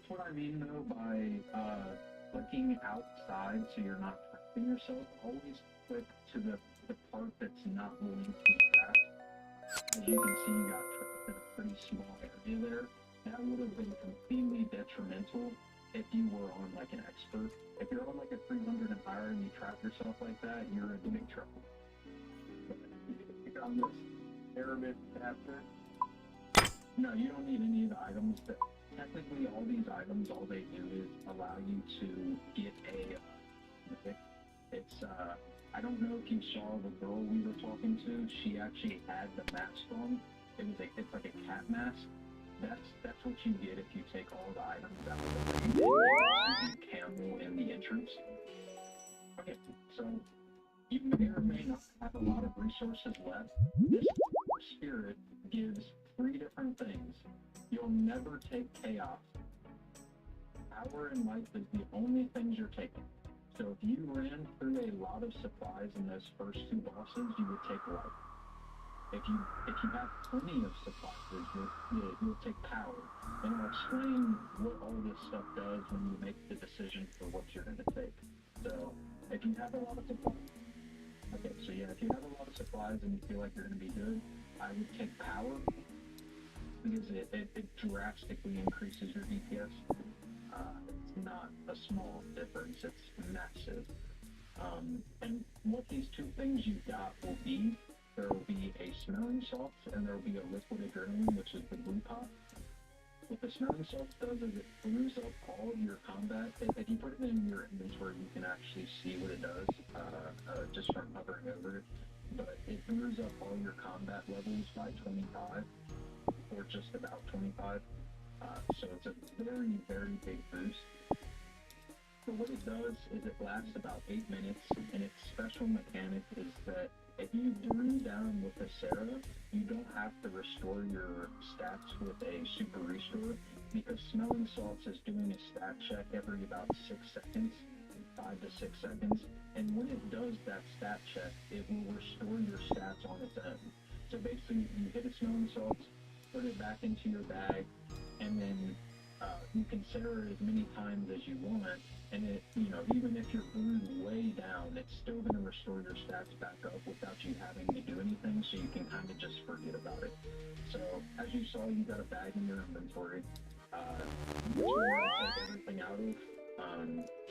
that's what I mean though by clicking outside so you're not trapping yourself. Always click to the part that's not willing to be trapped. As you can see, you got trapped in a pretty small area there. That would have been completely detrimental if you were on like an expert. If you're on like a 300 and higher and you trap yourself like that, you're in big trouble. Pick on this pyramid after. No, you don't need any of the items. But technically, all these items, all they do is allow you to get a. It's I don't know if you saw the girl we were talking to. She actually had the mask on. It's like a cat mask. That's what you get if you take all the items out of the camel in the entrance. Okay, so you may or may not have a lot of resources left. This spirit gives 3 different things. You'll never take chaos. Power and life is the only things you're taking. So if you ran through a lot of supplies in those first 2 bosses, you would take life. If you have plenty of supplies, you'll take power. And I'll explain what all this stuff does when you make the decision for what you're going to take. So if you have a lot of supplies, okay, so yeah, if you have a lot of supplies and you feel like you're going to be good, I would take power because it drastically increases your DPS. It's not a small difference, it's massive. And what these 2 things you got will be, there will be a smelling salt and there will be a liquid adrenaline, which is the blue pot. What the smelling salt does is it brews up all of your combat. If you put it in your inventory, you can actually see what it does just from hovering over it. But it brews up all your combat levels by 25, or just about 25. So it's a very, very big boost. So what it does is it lasts about 8 minutes, and its special mechanic is that if you drew down with a Sarah, you don't have to restore your stats with a super restore, because Smelling Salts is doing a stat check every about 6 seconds, 5 to 6 seconds, and when it does that stat check, it will restore your stats on its own. So basically, you hit a Smelling Salts, put it back into your bag, and then you can Sarah as many times as you want, and it, even if you're brewed way down, it's still going to restore your stats back up without you having to do anything, so you can kind of just forget about it. So, as you saw, you got a bag in your inventory. Which you want to take everything out of.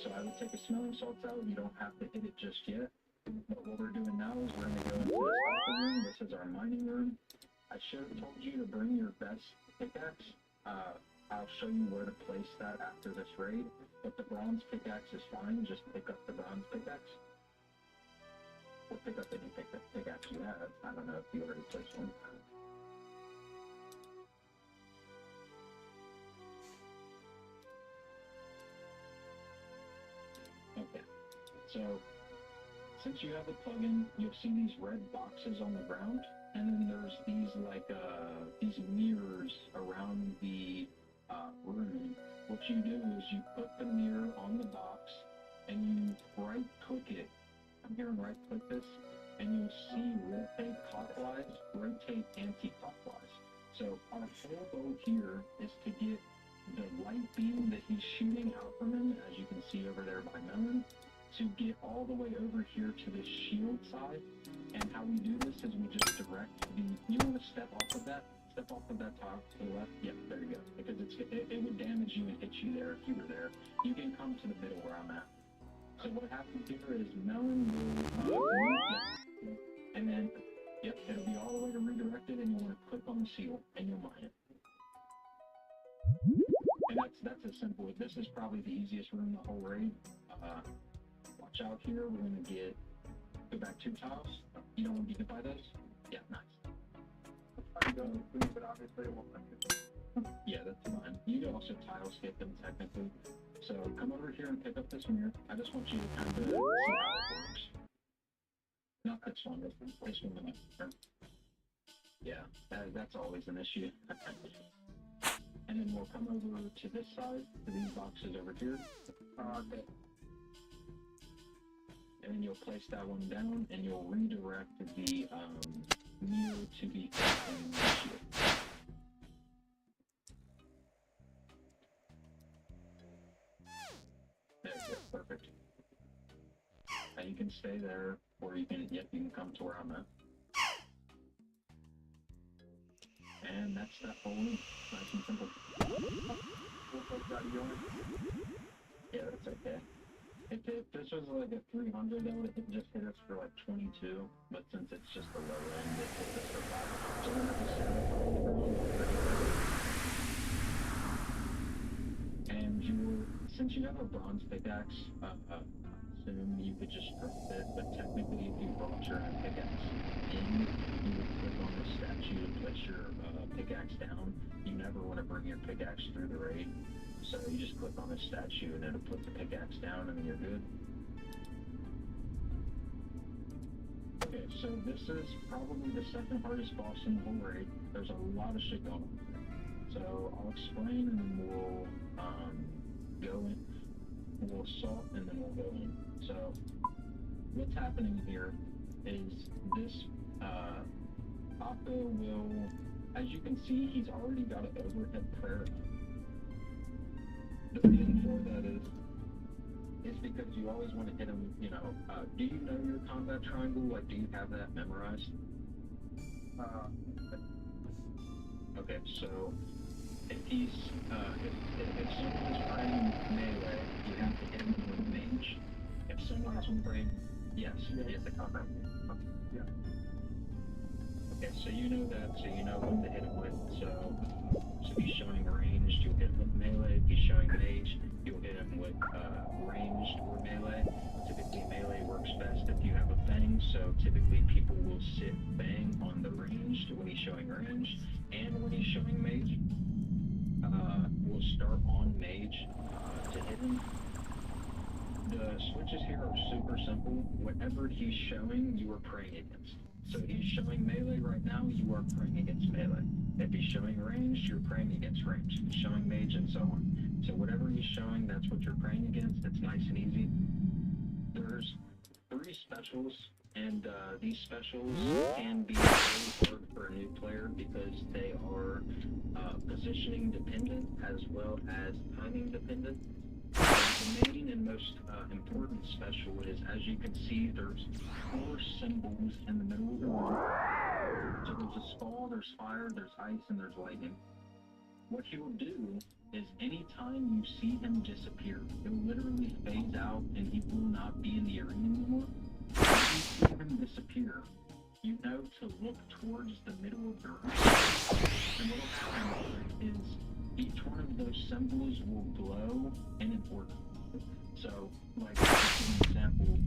So I would take a smelling salts out. You don't have to hit it just yet. But what we're doing now is we're going to go into this upper room. This is our mining room. I told you to bring your best pickaxe. I'll show you where to place that after this raid. But the bronze pickaxe is fine. Just pick up the bronze pickaxe. Or pick up any pickaxe you have. I don't know if you already placed one. Okay. So, since you have the plugin, you'll see these red boxes on the ground. And then there's these these mirrors around the room. What you do is you put the mirror on the box and you right click it. I'm here and right click this, and you'll see rotate clockwise, rotate anti-clockwise. So our whole goal here is to get the light beam that he's shooting out from him, as you can see over there by Melon, to get all the way over here to the shield side. And how we do this is we just direct the, you want to step off of that tile to the left. Yep, there you go. Because it would damage you and hit you there if you were there. You can come to the middle where I'm at. So what happens here is Melon will, and then, yep, it'll be all the way to redirected, and you'll want to click on the seal, and you'll mine it. And that's as simple. This is probably the easiest room in the whole raid. Watch out here. We're going to go back 2 tiles. You don't want to be hit by those? Yeah, nice. I'm going to leave, but obviously it won't let me. Yeah, that's fine. You can also tile skip them technically. So come over here and pick up this mirror. I just want you to kind of see how it works. Not this one. This one. Yeah, that's always an issue. And then we'll come over to this side, to these boxes over here. Okay. And then you'll place that one down, and you'll redirect the mirror to be facing the shield. Perfect. Now you can stay there, or you can come to where I'm at. And that's that whole loop. Nice and simple. Yeah, that's okay. If this was like a 300 though, it just hit us for like 22, but since it's just the low end, it hit us for 5. So we're not just and since you have a bronze pickaxe, assume you could just drop it, but technically if you brought your pickaxe in, you would click on the statue to place your pickaxe down. You never want to bring your pickaxe through the raid, so you just click on the statue and it'll put the pickaxe down and then you're good. Okay, so this is probably the second hardest boss in the whole raid. There's a lot of shit going on. So I'll explain and then we'll go in. We'll salt and then we'll go in. So what's happening here is this Oppo will, as you can see, he's already got an overhead prayer. The reason for that is because you always want to hit him, you know, do you know your combat triangle? Like, do you have that memorized? Okay, so if he's, if someone is praying melee, you have to hit him with mage. If someone is praying, yes, the combat. Yeah. Okay, so you know that, so you know what to hit him with. So if he's showing ranged, you'll hit him with melee. If he's showing mage, you'll hit him with ranged or melee. Typically, melee works best if you have a fang, so typically people will sit fang on the ranged when he's showing ranged, and when he's showing mage, we'll start on mage to hit him. The switches here are super simple. Whatever he's showing, you are praying against. So he's showing melee right now, you are praying against melee. If he's showing ranged, you're praying against ranged. If he's showing mage, and so on. So whatever he's showing, that's what you're praying against. It's nice and easy. There's 3 specials, and these specials can be very hard for a new player because they are positioning dependent as well as timing dependent. The main and most important special is, as you can see, there's 4 symbols in the middle of the room. So there's a skull, there's fire, there's ice, and there's lightning. What he will do is anytime you see him disappear, he'll literally phase out and he will not be in the arena anymore. If you see him disappear, you know to look towards the middle of the room. And what will happen is each one of those symbols will glow in an order. So, like, for example,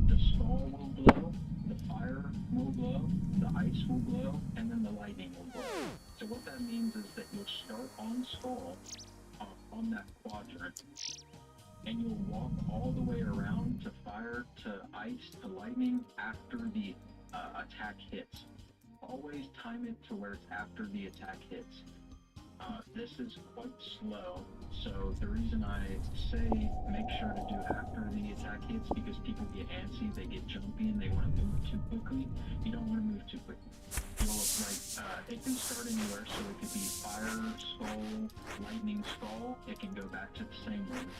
the skull will glow, the fire will glow, the ice will glow, and then the lightning will glow. So what that means is that you'll start on skull, on that quadrant, and you'll walk all the way around to fire, to ice, to lightning after the attack hits. Always time it to where it's after the attack hits. This is quite slow, so the reason I say make sure to do after the attack hits because people get antsy, they get jumpy, and they want to move too quickly. You don't want to move too quickly. It can start anywhere, so it could be fire, skull, lightning, skull. It can go back to the same ones,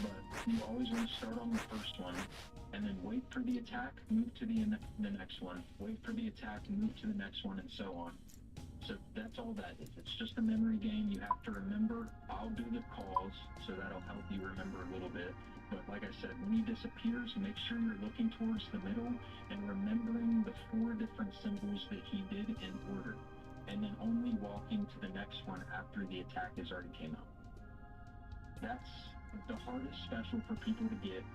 but you always want to start on the first one, and then wait for the attack, move to the next one, wait for the attack, move to the next one, and so on. So that's all that is. It's just a memory game. You have to remember. I'll do the calls, so that'll help you remember a little bit. But like I said, when he disappears, make sure you're looking towards the middle and remembering the 4 different symbols that he did in order. And then only walking to the next one after the attack has already came out. That's the hardest special for people to get.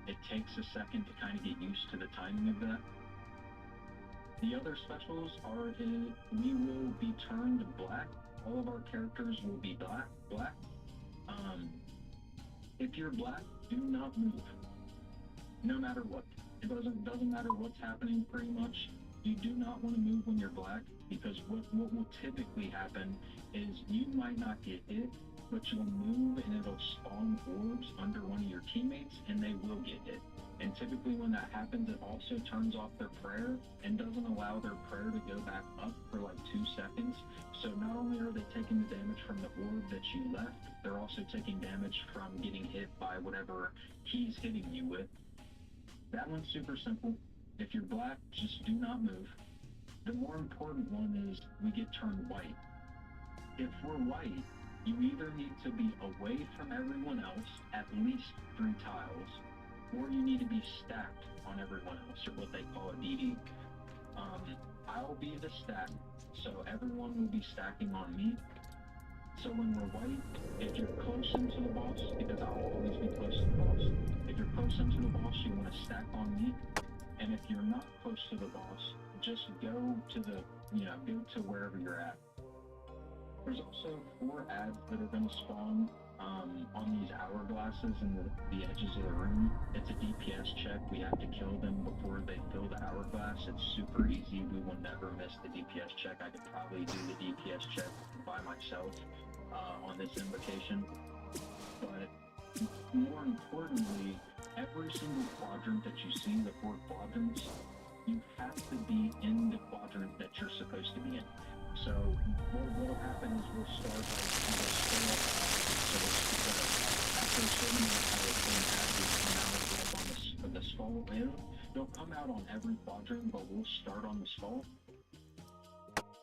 It takes a second to kind of get used to the timing of that. The other specials are we will be turned black. All of our characters will be black. If you're black, do not move. No matter what. It doesn't matter what's happening pretty much. You do not want to move when you're black because what will typically happen is you might not get hit, but you'll move and it'll spawn orbs under one of your teammates and they will get hit. And typically when that happens, it also turns off their prayer and doesn't allow their prayer to go back up for like 2 seconds. So not only are they taking the damage from the orb that you left, they're also taking damage from getting hit by whatever he's hitting you with. That one's super simple. If you're black, just do not move. The more important one is we get turned white. If we're white, you either need to be away from everyone else, at least 3 tiles, or you need to be stacked on everyone else, or what they call a DD. I'll be the stack, so everyone will be stacking on me. So when we're white, if you're close into the boss, because I'll always be close to the boss, if you're close into the boss, you want to stack on me. And if you're not close to the boss, just go to the, go to wherever you're at. There's also 4 ads that are going to spawn on these hourglasses in the edges of the room. It's a DPS check. We have to kill them before they fill the hourglass. It's super easy. We will never miss the DPS check. I could probably do the DPS check by myself on this invocation. But more importantly, every single quadrant that you see, the 4 quadrants, you have to be in the quadrant that you're supposed to be in. So what will happen is we'll start after a certain amount of time, the skull, they'll come out on every quadrant, but we'll start on the skull.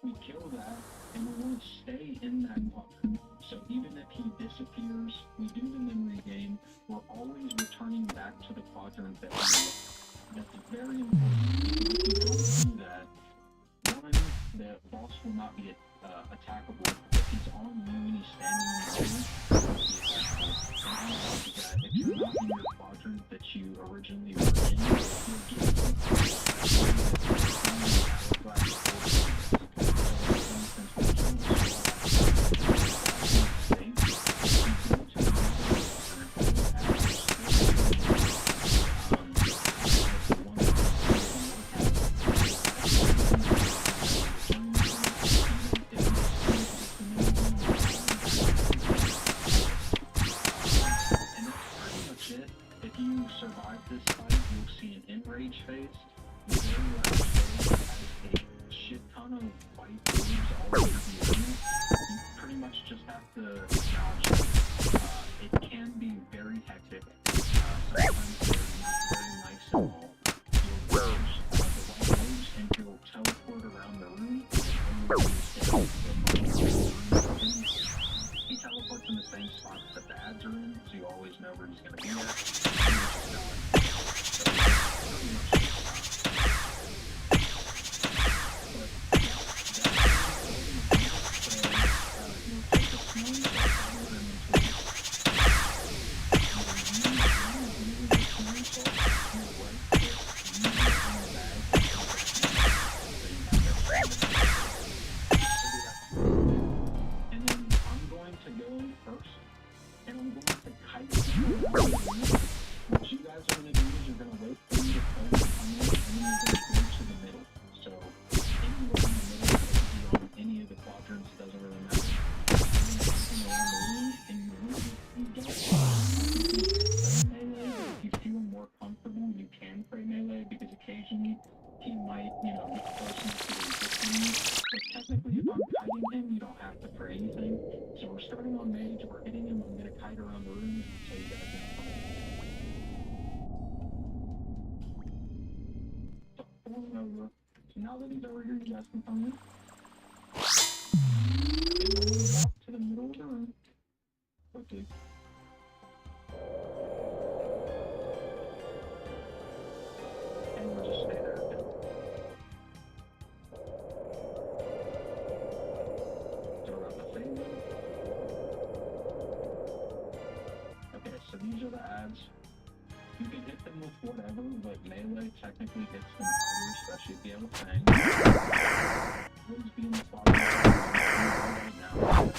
We kill that, and we want to stay in that quadrant. So even if he disappears, we do the memory game, we're always returning back to the quadrant that we were. That's very important. If you don't do that, one, the boss will not be attackable. If he's on you and he's standing in the room, if you're not in your quadrant that you originally were in, you'll get now that he's over here, you guys can come in. And we'll walk to the middle of the room. Quickly. And we'll just stay there. Throw out the thing. Okay, so these are the ads. You can hit them with whatever, but melee technically hits them harder, especially if you have a fang. Always be in the spot right now.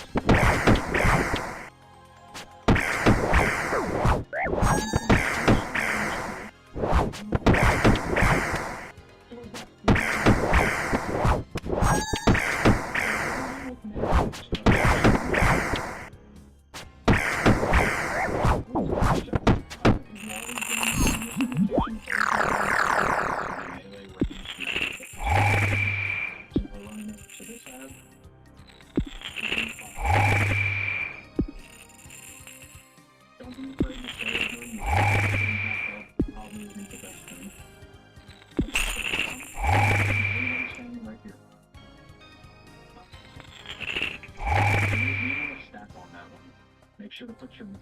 sure to put your name.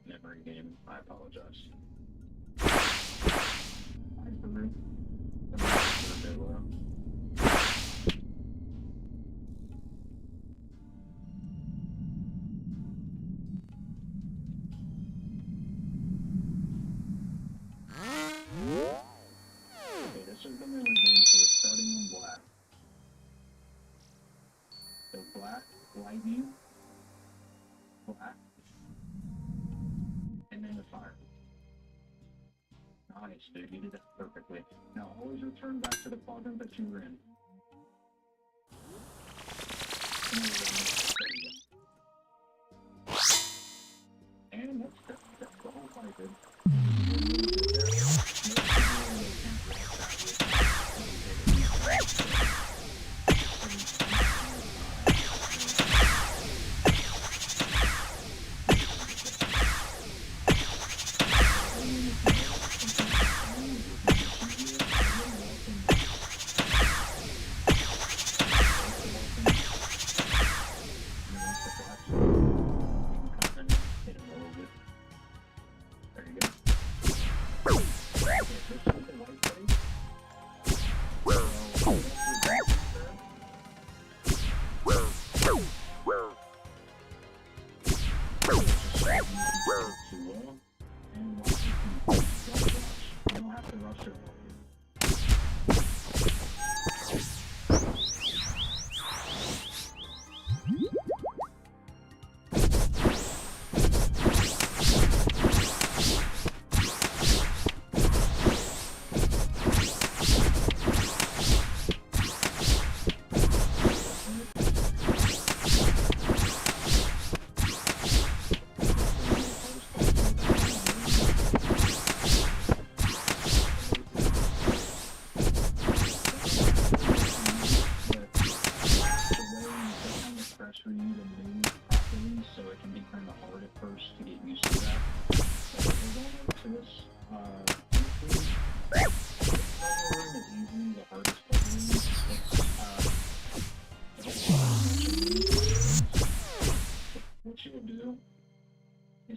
Memory game. I apologize. Hi, Farouk. Okay, this is the memory game, so we're starting on black. So black, light view, black, and then the fire. Nice, dude, you did that perfectly. Now always return back to the quadrant that you were in. And that's the whole fight, dude.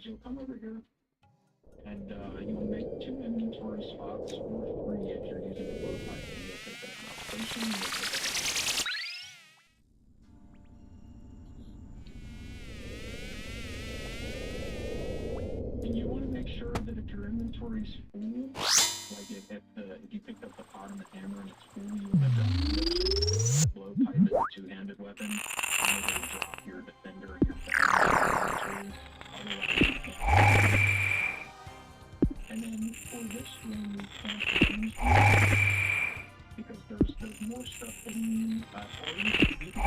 You'll come over here and you'll make 2 inventory spots for free if you're using the blow pipe. And you'll take that station and you'll take that. And you want to make sure that if your inventory's full, like if you picked up the pot and the hammer and it's full, you want to drop the blow pipe as a 2-handed weapon. And it'll drop your defender and your inventories. And then for this room, we can't use these because there's more stuff in or you can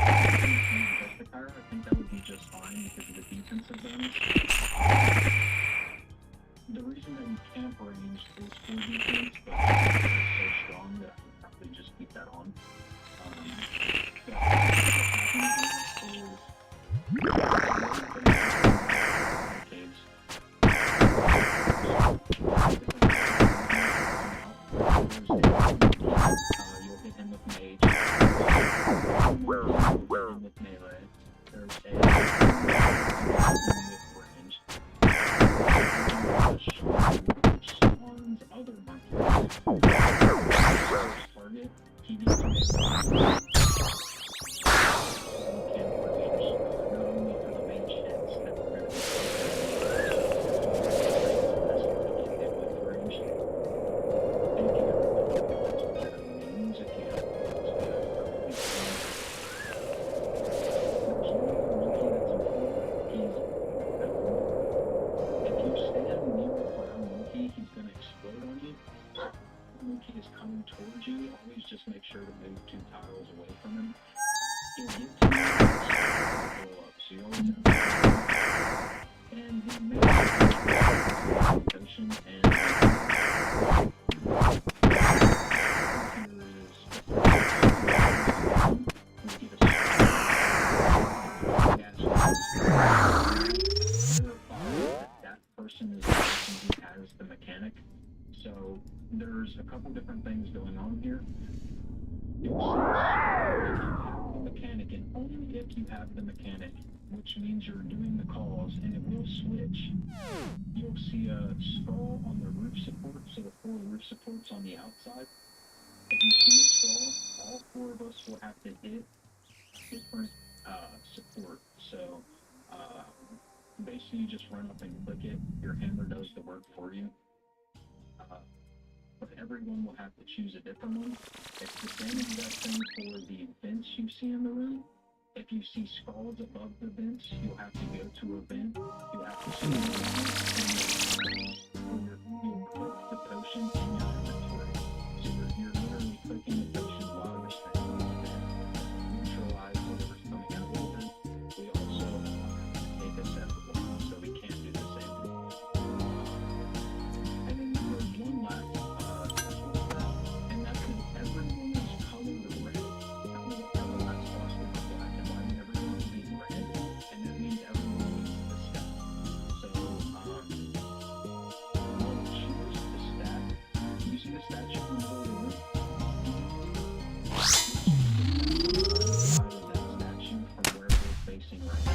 justifier. I think that would be just fine because of the defensive bonus. The reason that you camp range is for defense, but it's so strong that I would probably just keep that on. What happens is you'll hit him with mage. With melee. There's a with range. Spawns other monkeys. Target. He needs to make towards you, always just make sure to move 2 tiles away from him. He'll get to you and blow up, so you always have to and he may as the mechanic. So there's a couple different things going on here. You'll see if you have the mechanic, and only if you have the mechanic, which means you're doing the calls, and it will switch. You'll see a skull on the roof support, so the 4 roof supports on the outside. If you see a skull, all 4 of us will have to hit different support. So basically you just run up and click it. Your hammer does the work for you. But everyone will have to choose a different one. It's the same exact thing for the vents you see in the room. If you see skulls above the vents, you'll have to go to a vent. You'll have to see you'll click the potion in your inventory. So you're literally clicking the potion while you're standing on the vent. Neutralize whatever's coming out of the vent. We also make a separate one, so we can't do the same thing. And then there's one last and that's when everyone is colored red. That means every last boss will be black and white, and everyone will be red, and that means everyone needs the stat. So, we'll choose the stat. You see the statue in the middle of the room? Side of that statue from where we're facing right now.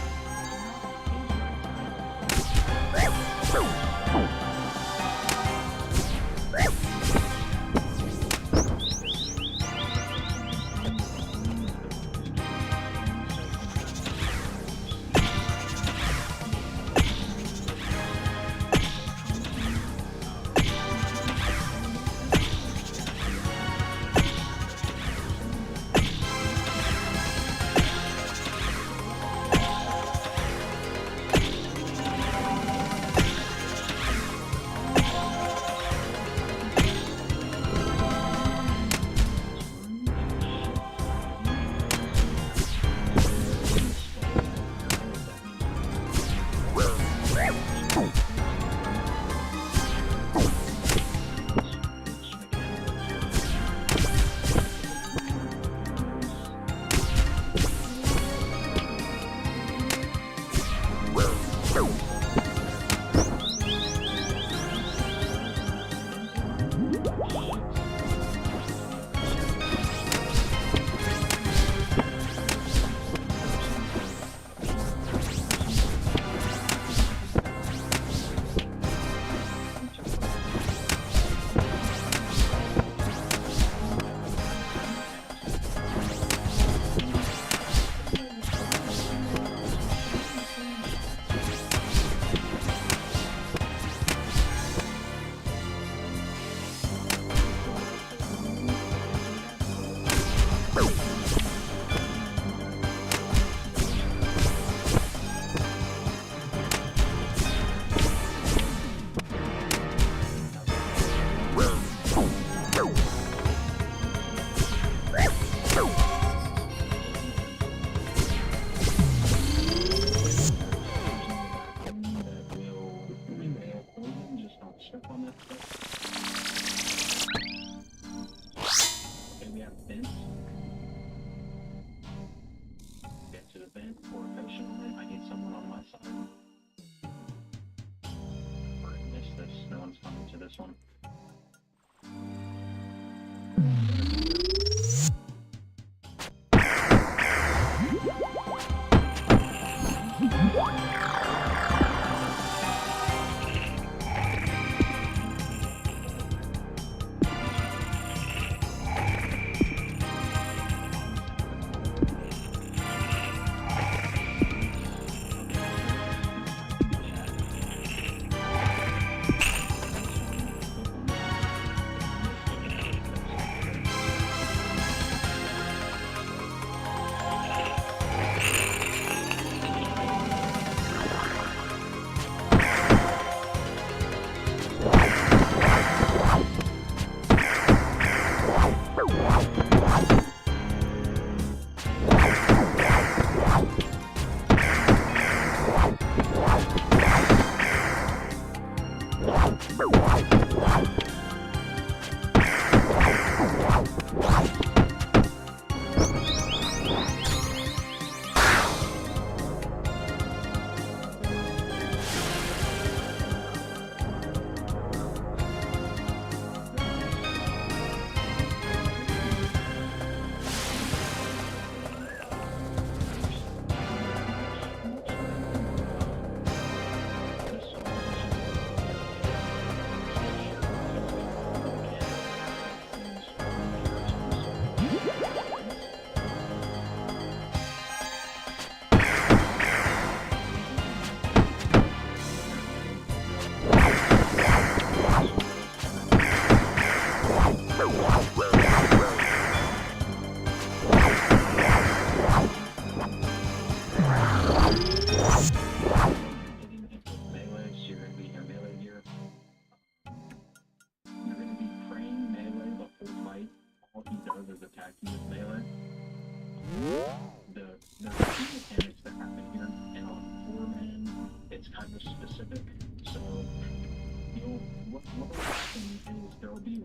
One.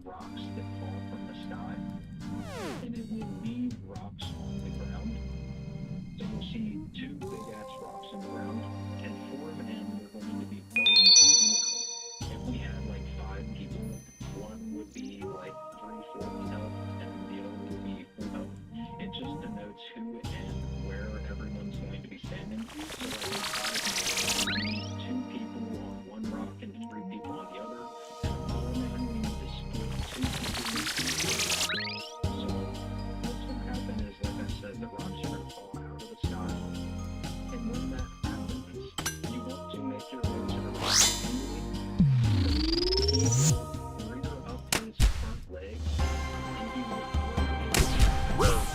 rocks that fall from the sky, and it will leave rocks on the ground. So you'll see two big ass rocks on the ground, and four of them are going to be both people out. If we had like 5 people, one would be like 3/4 health, and the other would be full health. It just denotes who and where everyone's going to be standing. So like in 5 2 people on one rock and 3 people on the other. And automatically we need to split 2 people. So what's going to happen is, like I said, the rocks are going to fall out of the sky. And when that happens, you want to make your way to the rock immediately. He will rear up his front legs and he will throw his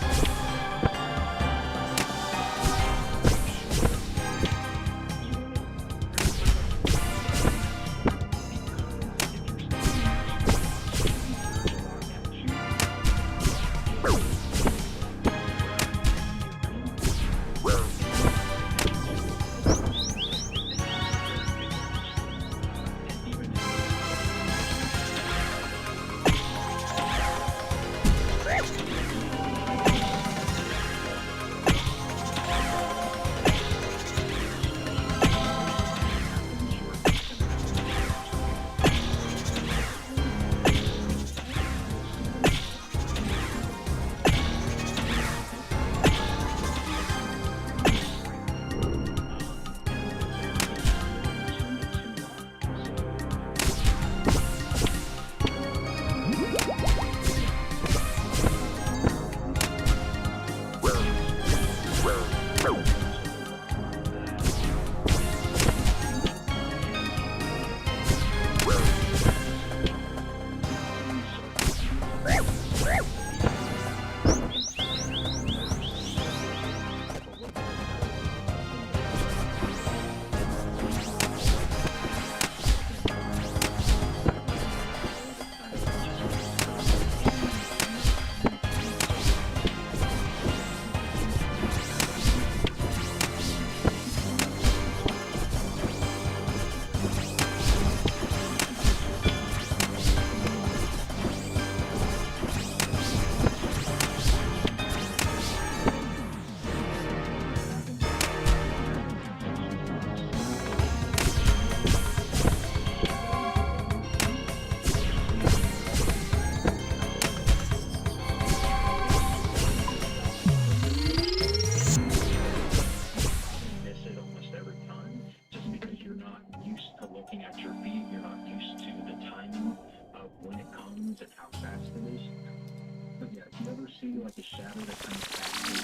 see like a shadow that comes back to you,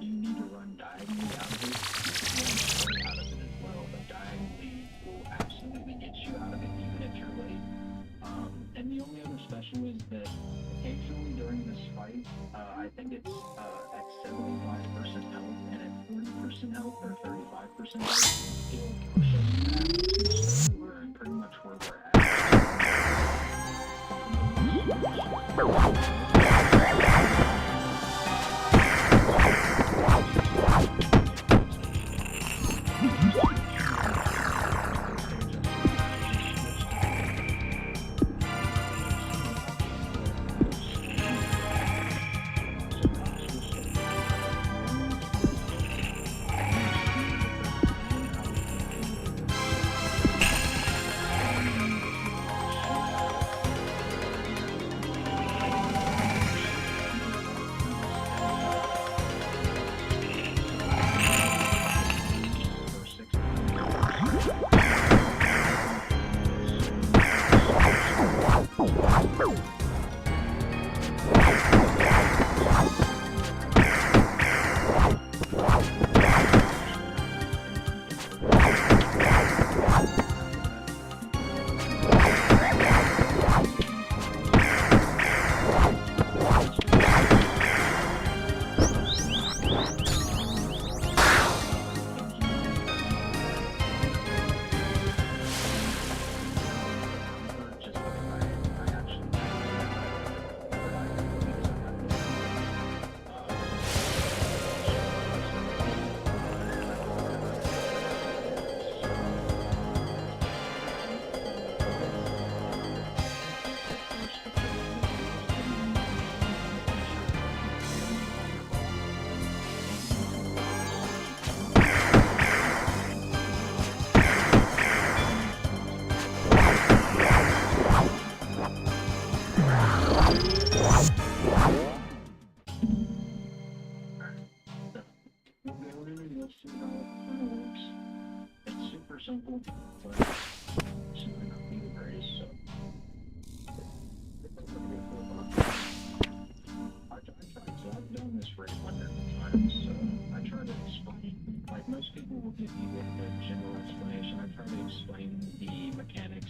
you need to run diagonally out of it. Run out of it as well, but diagonally will absolutely get you out of it even if you're late. And the only other special is that occasionally during this fight, I think it's at 75% health and at 40% health or 35% health, it'll push us back to start where pretty much where we're at.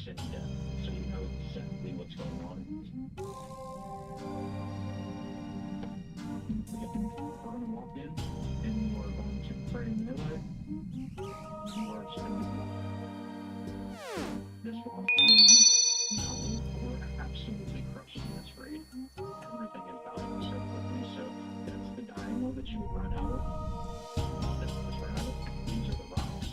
rocks in depth, so you know exactly what's going on. We're going to walk in, and we're going to pray melee. You are spending this one. We're absolutely crushing this raid. Everything is dying so quickly, so that's the diagonal that you would run out of. That's the run out of. These are the rocks.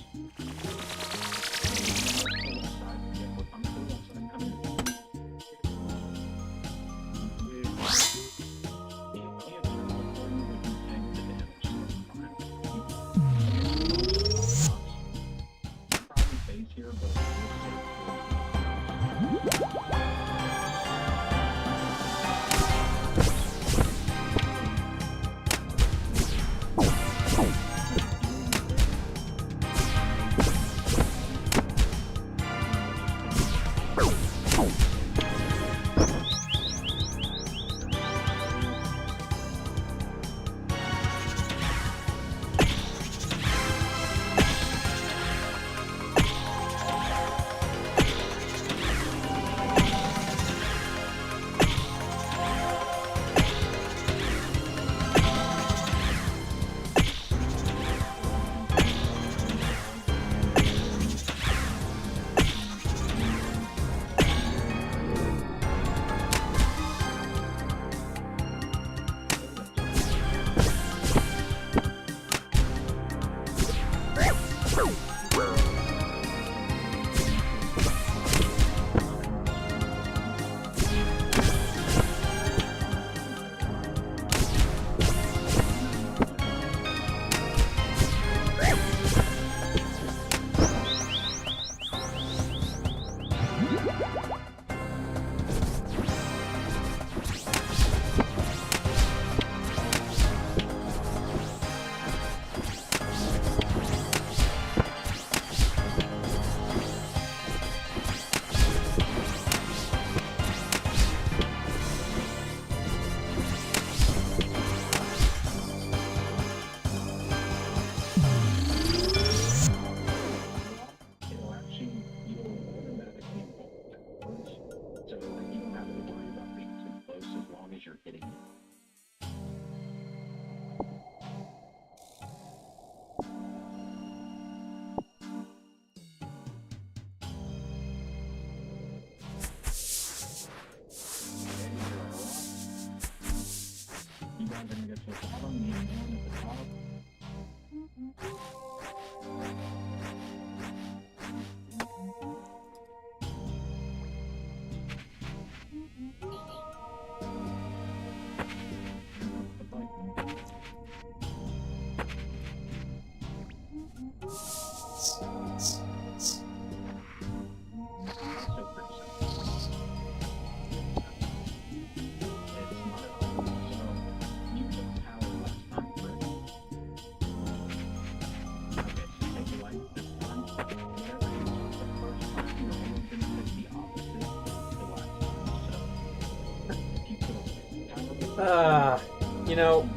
You know,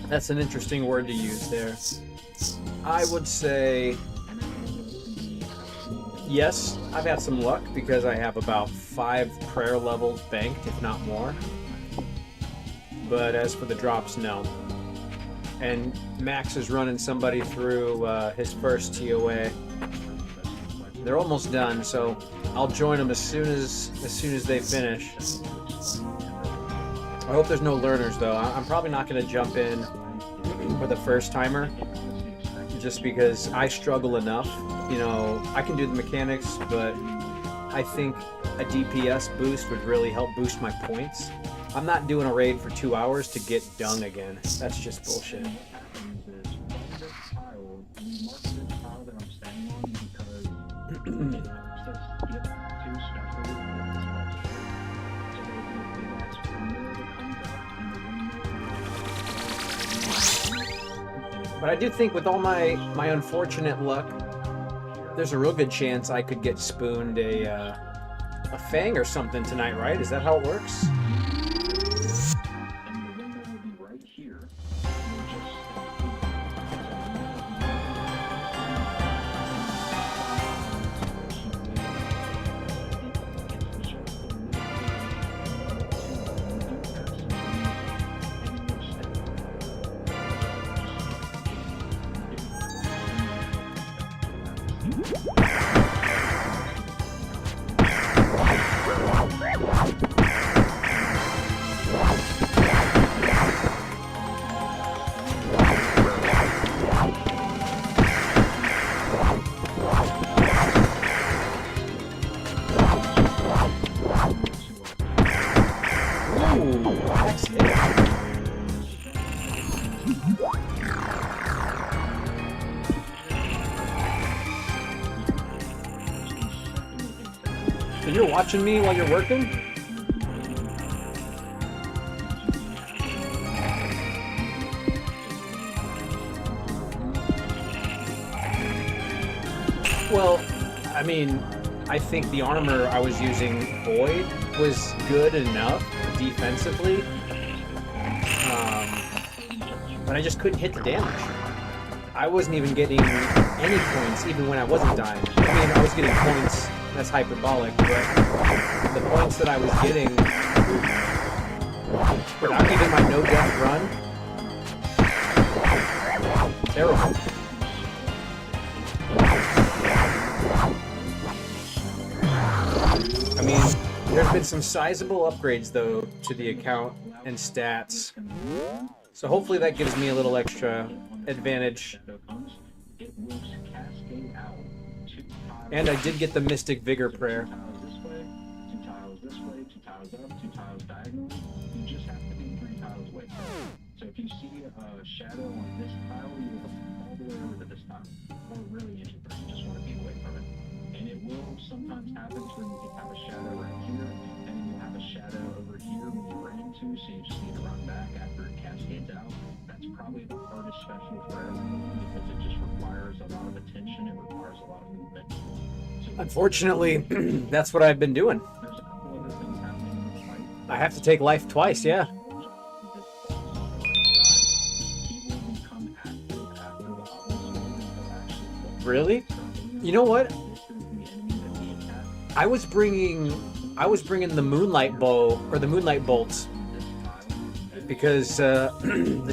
that's an interesting word to use there. I would say, yes, I've had some luck because I have about 5 prayer levels banked, if not more. But as for the drops, no. And Max is running somebody through his first TOA. They're almost done, so I'll join them as soon as they finish. I hope there's no learners, though. I'm probably not going to jump in for the first timer, just because I struggle enough. You know, I can do the mechanics, but I think a DPS boost would really help boost my points. I'm not doing a raid for 2 hours to get dung again. That's just bullshit. But I do think with all my unfortunate luck, there's a real good chance I could get spooned a fang or something tonight, right? Is that how it works? So you're watching me while you're working? Well, I mean, I think the armor I was using, Void, was good enough defensively. But I just couldn't hit the damage. I wasn't even getting any points, even when I wasn't dying. I mean, I was getting points, that's hyperbolic, but the points that I was getting without even my no-death run, terrible. I mean, there's been some sizable upgrades, though, to the account and stats. So hopefully that gives me a little extra advantage. And I did get the Mystic Vigor prayer. So if you see a shadow on this tile, you will come all the way over to this tile. Or really anywhere, you just want to be away from it. And it will sometimes happen when you have a shadow right here, and then you have a shadow over here when you run into, so you just need to run back after it cascades out. That's probably the hardest special for everyone because it just requires a lot of attention, it requires a lot of movement. So Unfortunately, that's what I've been doing. there's a couple other things happening in this fight. I have to take life twice, yeah. Really? You know what? I was bringing the moonlight bow or the moonlight bolts because the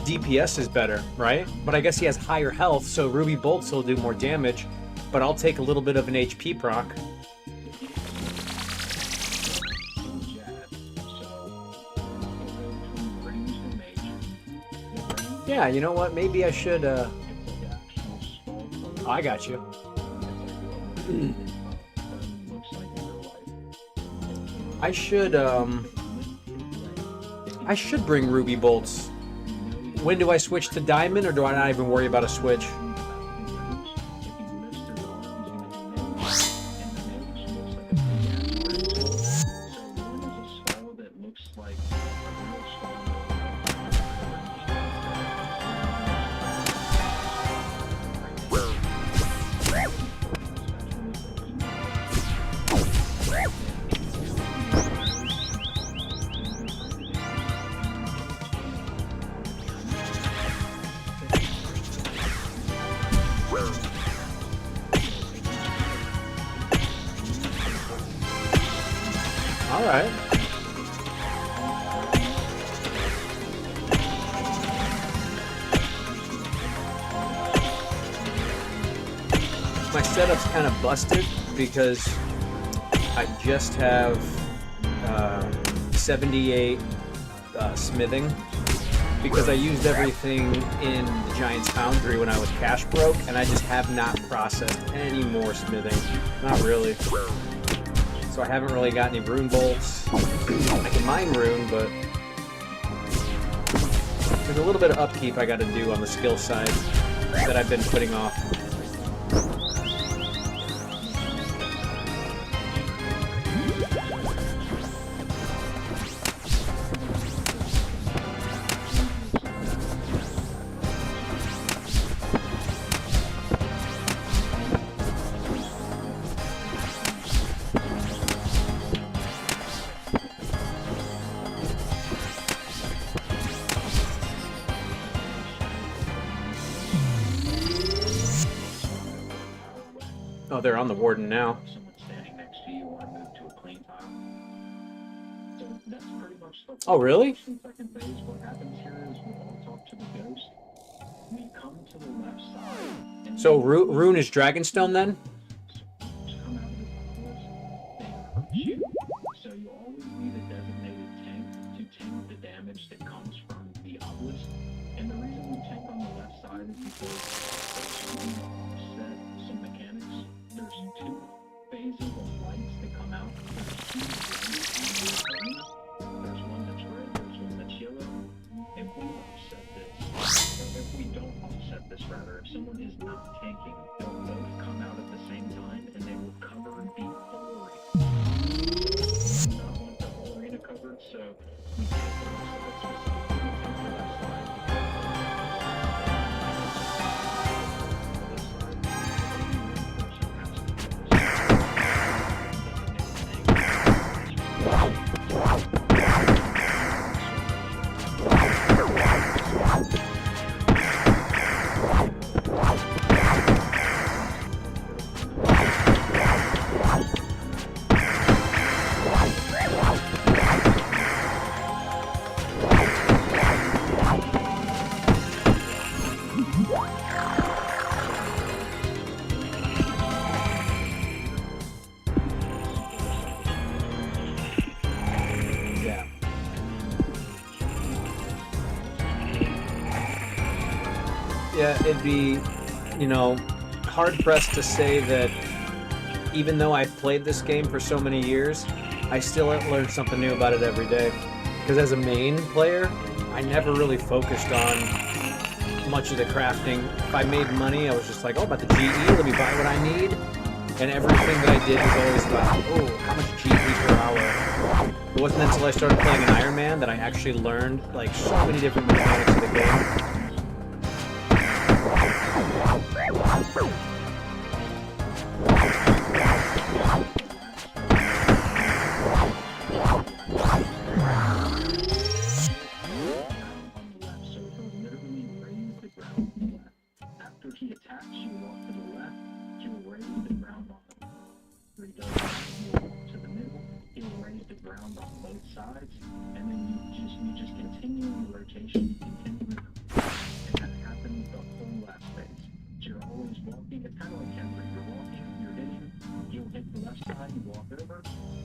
DPS is better, right? But I guess he has higher health, so ruby bolts will do more damage. But I'll take a little bit of an HP proc. Yeah, you know what? Maybe I should. Oh, I got you. I should bring ruby bolts. When do I switch to diamond, or do I not even worry about a switch? All right. My setup's kind of busted because I just have 78 smithing because I used everything in the Giant's Foundry when I was cash broke, and I just have not processed any more smithing. Not really. So I haven't really got any rune bolts. I can mine rune, but there's a little bit of upkeep I got to do on the skill side that I've been putting off. Oh, they're on the warden now. Someone standing next to you or move to a clean tile. So that's pretty much the Oh, really? second phase. What happens here is we all talk to the ghost. We come to the left side. And So rune is Dragonstone then? come out of the tunnels, they hurt you. So you always need a designated tank to tank the damage that comes from the obelisk. And the reason we tank on the left side is because we offset some mechanics. There's two phases of lights that come out. There's one that's red, there's one that's yellow. If we offset this, or if we don't offset this rather, if someone is not tanking, they'll both come out at the same time and they will cover and be full. Yeah, it'd be, hard pressed to say that even though I've played this game for so many years, I still learn something new about it every day. Because as a main player, I never really focused on much of the crafting. If I made money, I was just like, oh, about the GE, let me buy what I need. And everything that I did was always about, oh, how much GE per hour. It wasn't until I started playing an Iron Man that I actually learned like so many different mechanics of the game. He attacks you, walk to the left, he'll raise the ground on him. He does that, he'll walk to the middle, he'll raise the ground on both sides, and then you just continue your rotation, you continue your and that happens the whole last phase. So you're always walking, it's kind of like Henry, you're walking, you're hitting, you'll hit the left side, you walk over,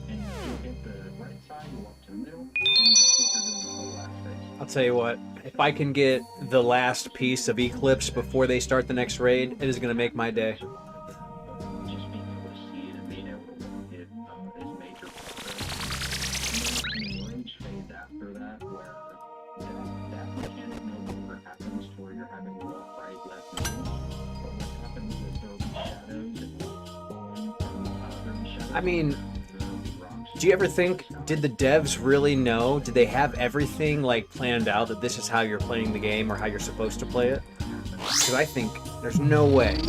and you'll hit the right side, you walk to the middle, and that's what you're doing the whole last phase. I'll tell you what, if I can get the last piece of Eclipse before they start the next raid, it is going to make my day. Just being able to see it and being able to walk it is major progress. And then the rage phase after that, where that mechanic no longer happens to where you're having to walk right, left, middle. But what happens is there will be shadows and falling from there will be shadows. I mean, there will be rocks. do you ever think, did the devs really know? Did they have everything like planned out that this is how you're playing the game or how you're supposed to play it? Because I think there's no way.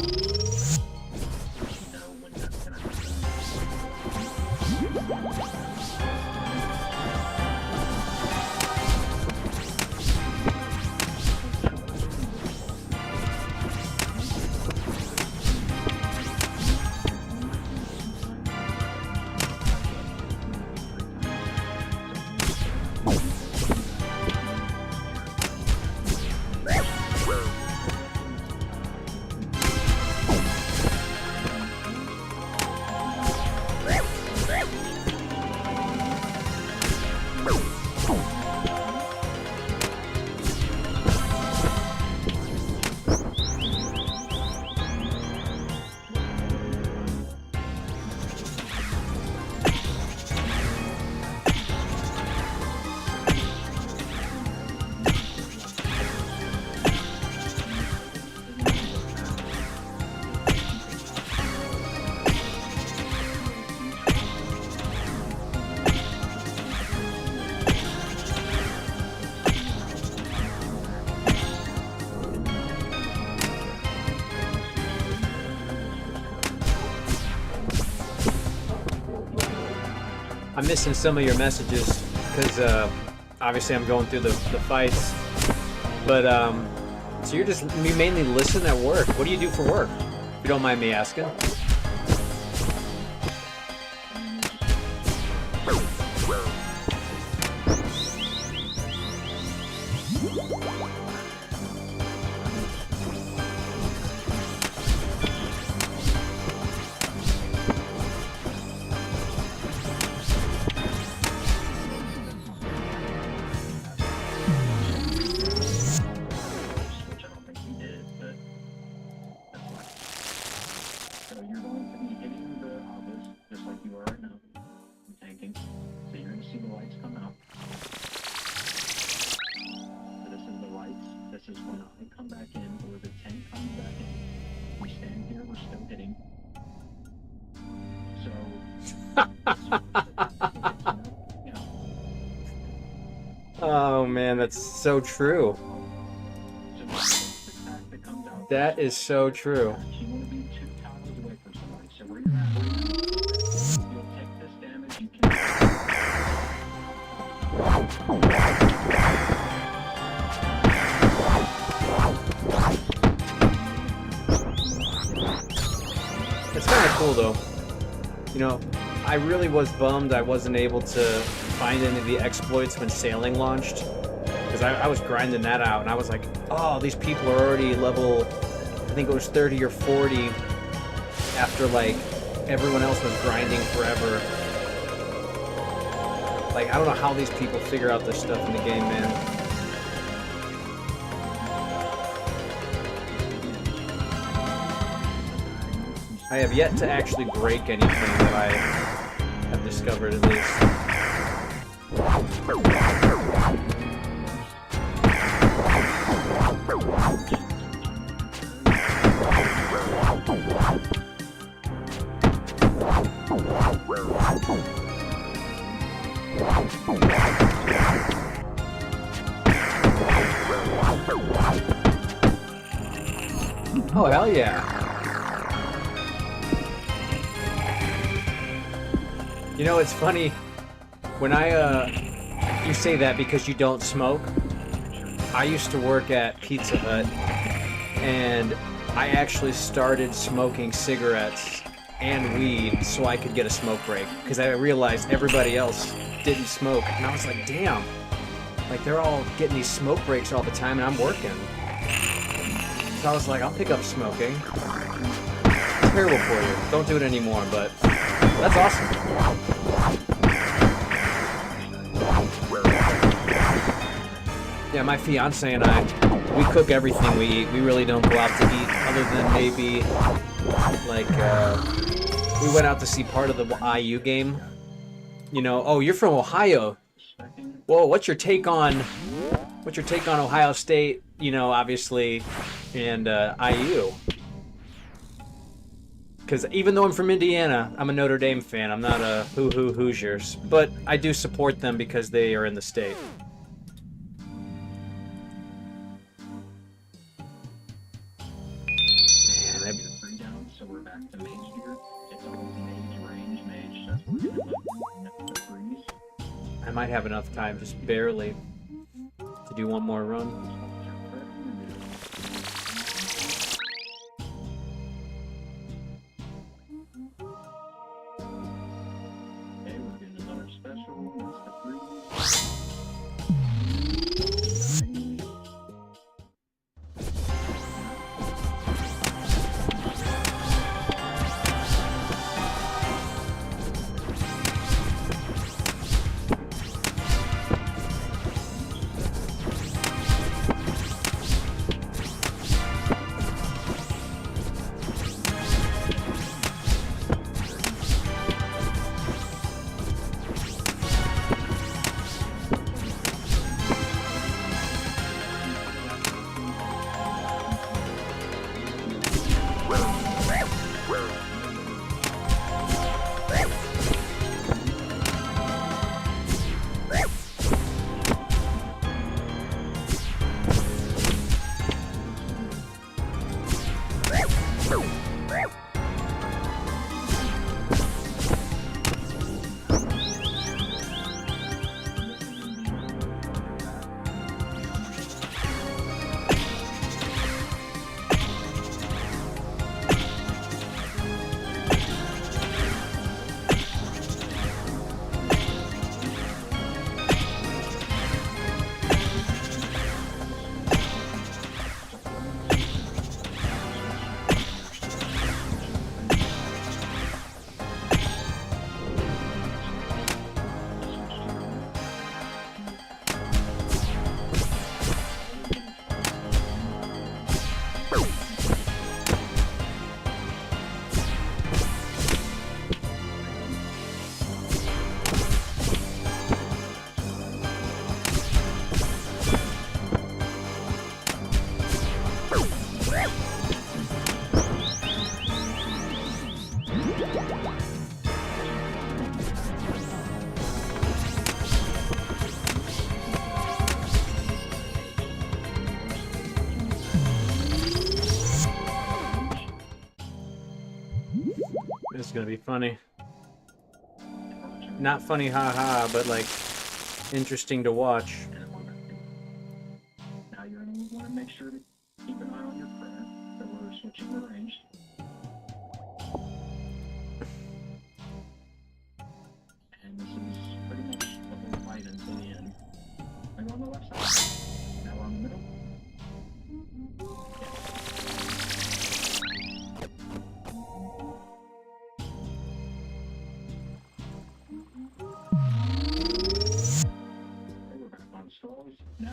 I'm missing some of your messages because obviously I'm going through the fights. But so you mainly listen at work. What do you do for work? If you don't mind me asking. This is when I come back in, or the tank comes back in. We stand here, we're still hitting. So, Oh man, that's so true. That is so true. You want to be 2 tiles away from somebody. So where you're at, you'll take this damage, you can... It's kind of cool though. You know, I really was bummed I wasn't able to find any of the exploits when Sailing launched. Because I was grinding that out and I was like, oh, these people are already level, I think it was 30 or 40 after like everyone else was grinding forever. Like, I don't know how these people figure out this stuff in the game, man. I have yet to actually break anything that I have discovered, at least. Oh, hell yeah. You know, it's funny, when you say that because you don't smoke. I used to work at Pizza Hut, and I actually started smoking cigarettes and weed so I could get a smoke break, because I realized everybody else didn't smoke, and I was like, damn, like they're all getting these smoke breaks all the time, and I'm working. So I was like, I'll pick up smoking. It's terrible for you. Don't do it anymore, but that's awesome. Yeah, my fiance and I, we cook everything we eat. We really don't go out to eat, other than maybe, like, we went out to see part of the IU game. You know, oh, you're from Ohio. Whoa, what's your take on Ohio State, you know, obviously, and IU? Because even though I'm from Indiana, I'm a Notre Dame fan. I'm not a Hoosiers. But I do support them because they are in the state. Man, so we're back to mage here. It's all mage range mage. That's what we're doing. The freeze. I might have enough time, just barely, to do one more run. Okay, we're getting another special. That's the freeze. This is gonna be funny. Not funny, haha, but like interesting to watch. Now you're going to want to make sure to keep an eye on your prayer, so we're switching the range. And this is pretty much the whole fight until the end. Now go on the left side. Now we're on the middle. Okay, we're back on stalls. Now.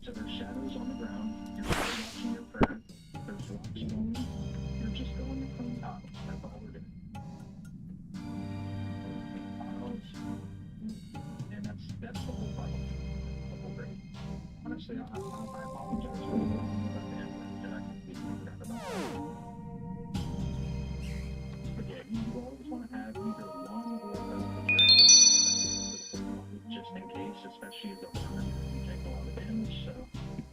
So there's shadows on the ground, you're still watching your prayer, there's rocks going, you're just going to clean tiles. That's all we're doing. Tiles, and that's the whole Bible. The whole grade. Honestly, I apologize for the wrong that I completely forgot about that. But yeah, you always want to have either one or both of your just in case, especially as a runner, you take a lot of damage, so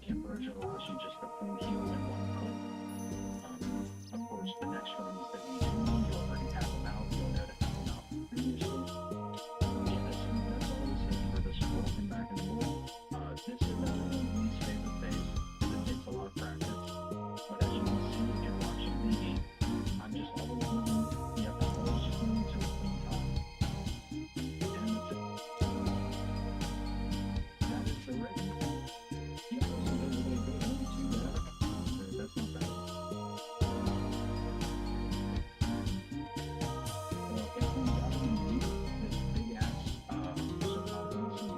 Converge allows you just to full heal in one clip. Of course, the next runs that you do, you already have them out, you'll know to have them out previously. Yeah, that's all this is for this walking back and forth. This is my least favorite phase, because it takes a lot of practice. But as you can see, if you're watching me, I'm just always moving, I'm always just moving to a clean time. And that's it. That is the rate. You also don't really go into that. That's not bad. Well, if we got to meet this big ass, so I'll do some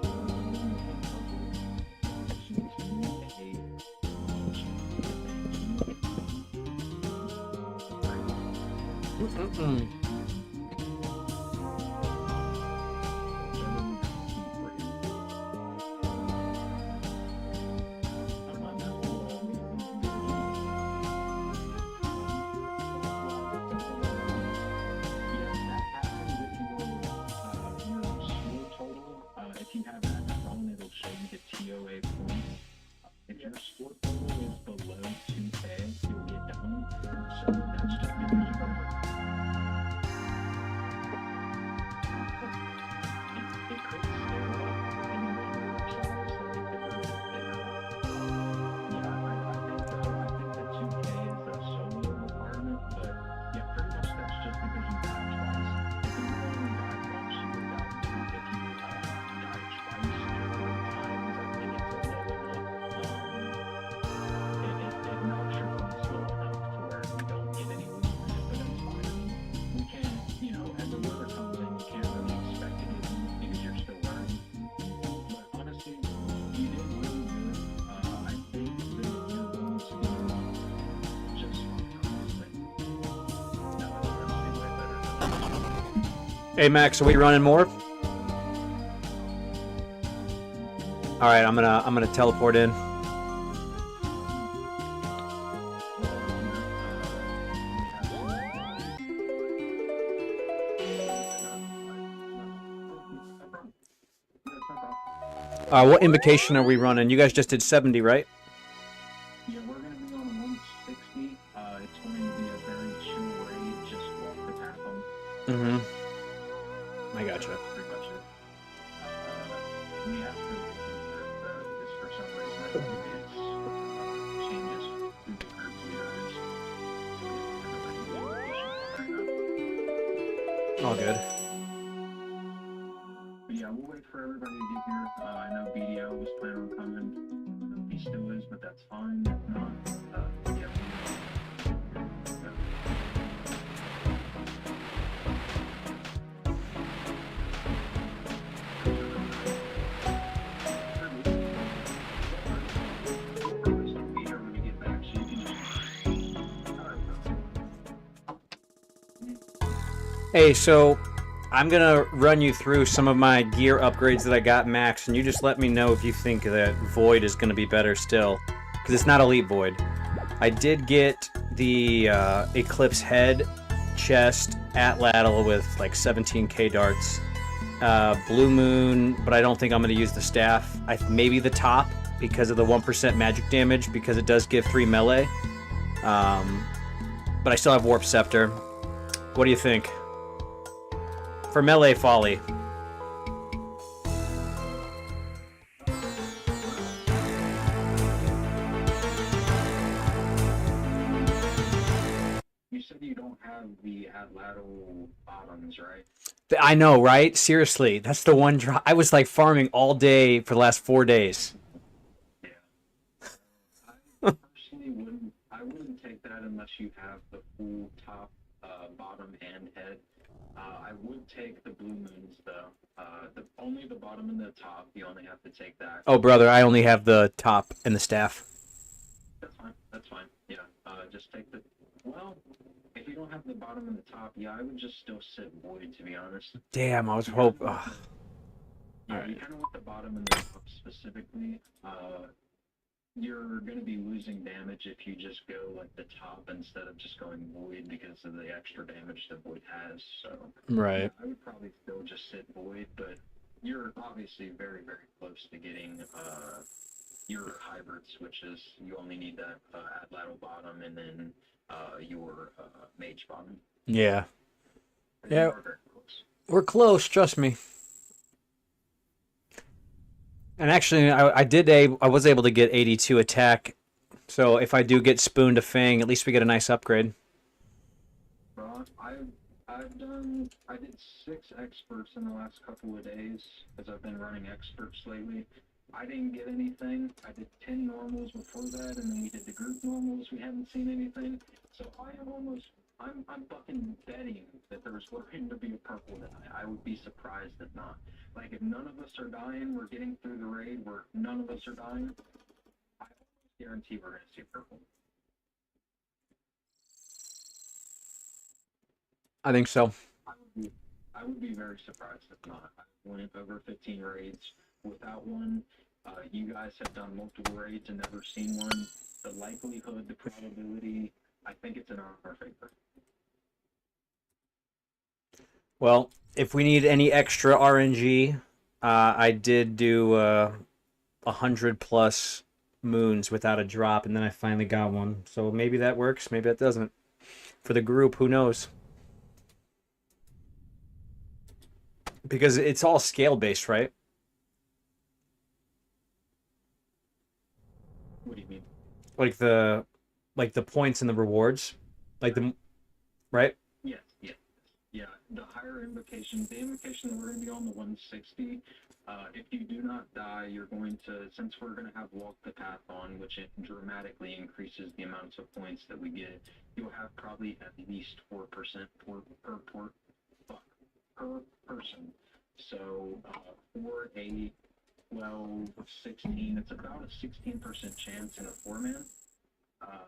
if you have that on, it'll show you the TOA points. If your score total is below 2K, you'll get down. So that's just because you over. It could scale up depending on your size, so it could go bigger. Yeah, I think that 2K is a solo requirement, but yeah, pretty much that's just because you died twice. If you only died once, you would die. If you died twice or 4 times, I think it's a low enough. It knocks your points low enough to where you don't get any movement, but that's fine. We can't, as a learner comes in, you can't really expect to get moved because you're still learning. But honestly, you did really good. I think that you're going to be just fine, honestly. No, it's honestly way better than Hey Max, are we running more? All right, I'm gonna teleport in. What invocation are we running? You guys just did 70, right? Yeah, we're going to be on 160. It's going to be a very chill raid, just walk the path home. I gotcha. That's pretty much it. We have to this for some reason. It's changes who the group leader is. So we have to right now. All good. But yeah, we'll wait for everybody to get here. I know BDO was planning on coming. He still is, but that's fine. If not, yeah. Hey, so I'm gonna run you through some of my gear upgrades that I got, Max, and you just let me know if you think that Void is gonna be better still, because it's not Elite Void. I did get the Eclipse head, chest, Atlatl with like 17k darts, Blue Moon, but I don't think I'm going to use the staff. Maybe the top because of the 1% magic damage, because it does give 3 melee. But I still have Warp Scepter. What do you think? For melee folly. You said you don't have the lateral bottoms, right? I know, right? Seriously, that's the one drop. I was like farming all day for the last 4 days. Yeah. I personally wouldn't. I wouldn't take that unless you have the full top, bottom, and head. I would take the blue moons though. Only the bottom and the top. You only have to take that. Oh, brother, I only have the top and the staff. That's fine. That's fine. Yeah. Just take the. Well, if you don't have the bottom and the top, yeah, I would just still sit void. To be honest. Damn, I was hoping. Yeah, you kind of want the bottom and the top specifically. You're going to be losing damage if you just go like the top instead of just going void because of the extra damage that void has. So Right. yeah, I would probably still just sit void, but you're obviously very, very close to getting your hybrid switches. You only need that add lateral bottom and then your mage bottom. Yeah. And Yeah. you are very close. We're close, trust me. And actually, I was able to get 82 attack. So if I do get Spoon to Fang, at least we get a nice upgrade. Well, I did 6 experts in the last couple of days because I've been running experts lately. I didn't get anything. I did 10 normals before that, and then we did the group normals. We haven't seen anything. So I'm fucking betting that there's going to be a purple tonight. I would be surprised if not. Like, if none of us are dying, we're getting through the raid where none of us are dying, I guarantee we're going to see purple. I think so. I would be very surprised if not. I went over 15 raids without one. You guys have done multiple raids and never seen one. The likelihood, the probability, I think it's in our favor. Well, if we need any extra RNG, I did do 100 plus moons without a drop, and then I finally got one. So maybe that works, maybe that doesn't. For the group, who knows? Because it's all scale based, right? What do you mean? Like the points and the rewards, like the right? Yes. Yeah. The higher invocation, the invocation that we're going to be on the 160. If you do not die, you're going to, since we're going to have Walk the Path on, which it dramatically increases the amounts of points that we get, you'll have probably at least 4% per person. So for a 12, 16, it's about a 16% chance in a 4-man.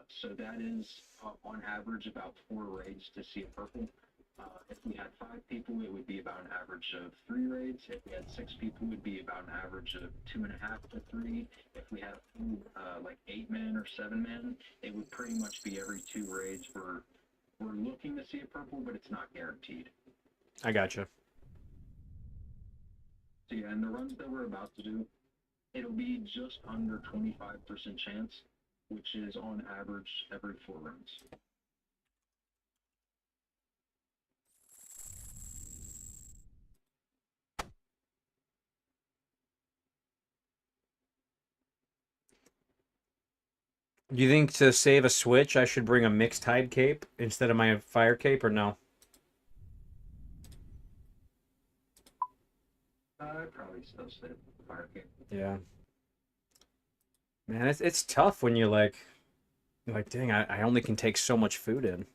So that is on average about 4 raids to see a purple. If we had 5 people, it would be about an average of 3 raids. If we had 6 people, it would be about an average of 2.5 to 3. If we had a full, like 8-man or 7-man, it would pretty much be every 2 raids. We're looking to see a purple, but it's not guaranteed. I gotcha. So yeah, and the runs that we're about to do, it'll be just under 25% chance, which is on average every 4 runs. Do you think to save a switch, I should bring a mixed hide cape instead of my fire cape, or no? I'd probably still say fire cape. Yeah. Man, it's tough when you're like, dang, I only can take so much food in.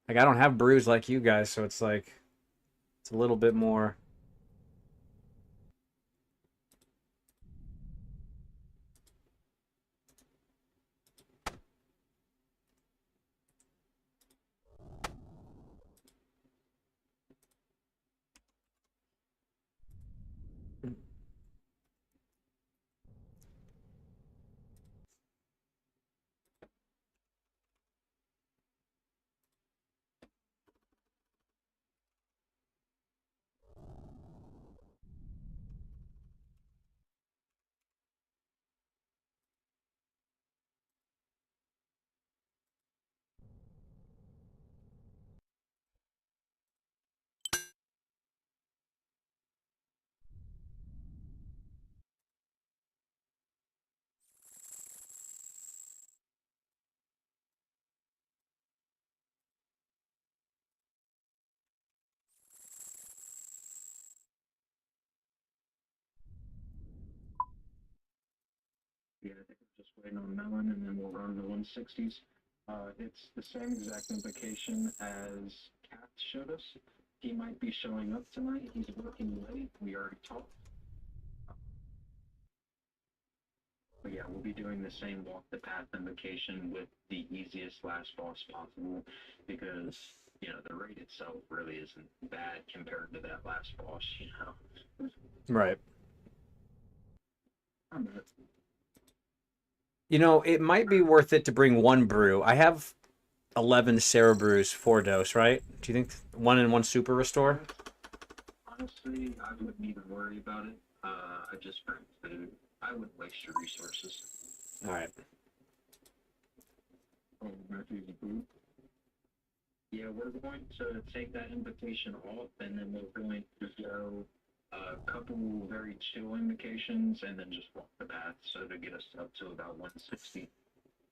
Like, I don't have brews like you guys, so it's like, it's a little bit more. 160s. It's the same exact invocation as Kat showed us. He might be showing up tonight. He's working late. We already talked. But yeah, we'll be doing the same walk the path invocation with the easiest last boss possible because, you know, the raid itself really isn't bad compared to that last boss, you know. Right. I'm good. You know, it might be worth it to bring one brew. I have 11 Sarah brews, 4 dose, right? Do you think 1 and 1 super restore? Honestly, I wouldn't even worry about it. I just bring food. I wouldn't waste your resources. All right. Oh, Matthew's a food? Yeah, we're going to take that invitation off, and then we're going to go a couple very chill invocations, and then just walk the path, so to get us up to about 160,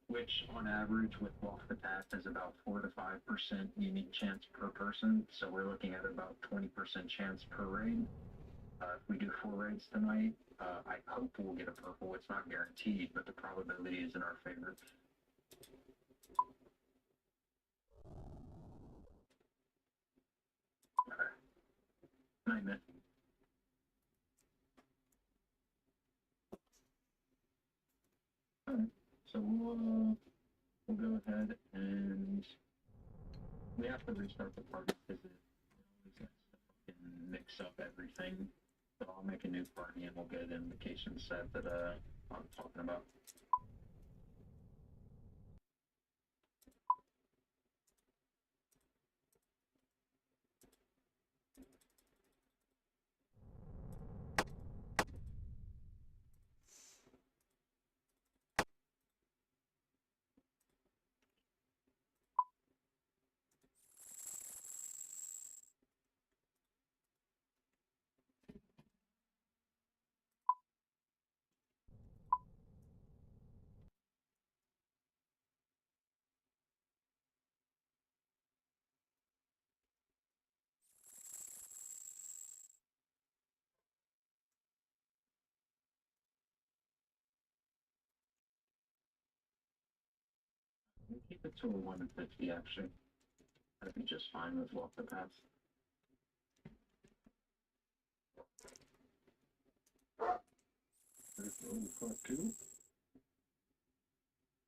which on average with walk the path is about 4 to 5% unique chance per person. So we're looking at about 20% chance per raid. If we do 4 raids tonight, I hope we'll get a purple. It's not guaranteed, but the probability is in our favor. Night, man. Alright, so we'll go ahead and we have to restart the party because it always has to fucking mix up everything. So I'll make a new party and we'll get an invocation set that I'm talking about. We'll keep it to a 150 actually. That'd be just fine with walk the paths.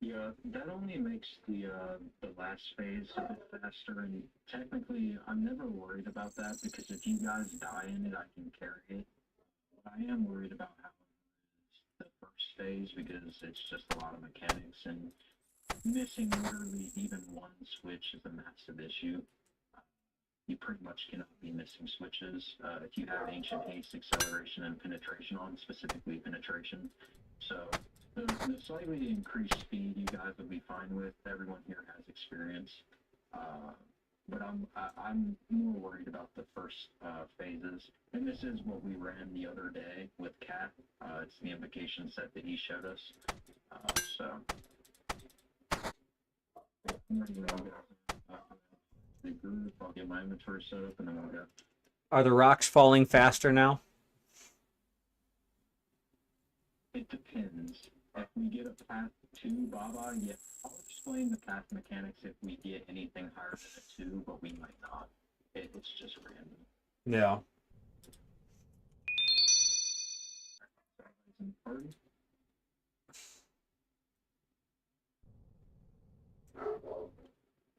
Yeah, that only makes the last phase a bit faster, and technically I'm never worried about that because if you guys die in it, I can carry it. What I am worried about how is the first phase because it's just a lot of mechanics and missing literally even one switch is a massive issue. You pretty much cannot be missing switches if you have Ancient Haste, Acceleration, and Penetration on, specifically Penetration. So the slightly increased speed you guys will be fine with. Everyone here has experience. But I'm more worried about the first phases. And this is what we ran the other day with Cat. It's the invocation set that he showed us. The group, I'll get my inventory set up and then I'll go. Are the rocks falling faster now? It depends. If we get a path 2, Baba, yeah. I'll explain the path mechanics if we get anything higher than a 2, but we might not. It's just random. Yeah.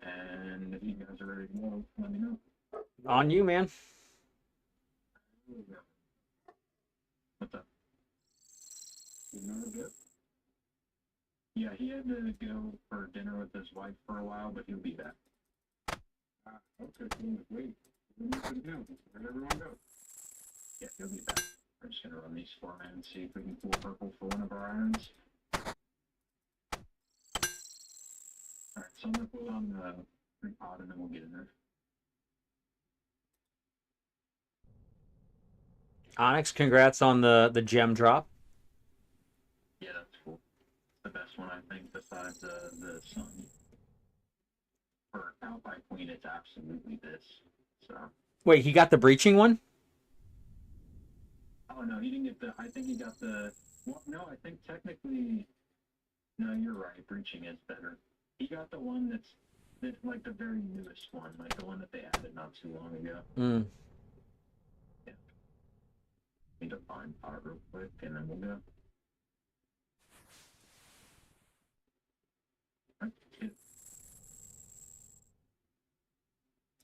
And if you guys are ready to go, let me know. On you, man. What's up? Yeah, he had to go for dinner with his wife for a while, but he'll be back. Okay, cool. Wait. Where'd everyone go? Yeah, he'll be back. We're just gonna run these 4 men and see if we can pull purple for one of our irons. Alright, so I'm gonna put on the 3 pod and then we'll get in there. Onyx, congrats on the gem drop. Yeah, that's cool. The best one, I think, besides the sun. For Alpine Queen, it's absolutely this. So. Wait, he got the breaching one? Oh no, he didn't get the. I think he got the. Well, no, I think technically. No, you're right. Breaching is better. He got the one that's like the very newest one, like the one that they added not too long ago. Mm. Yeah. Need to find pot real quick, and then we'll go.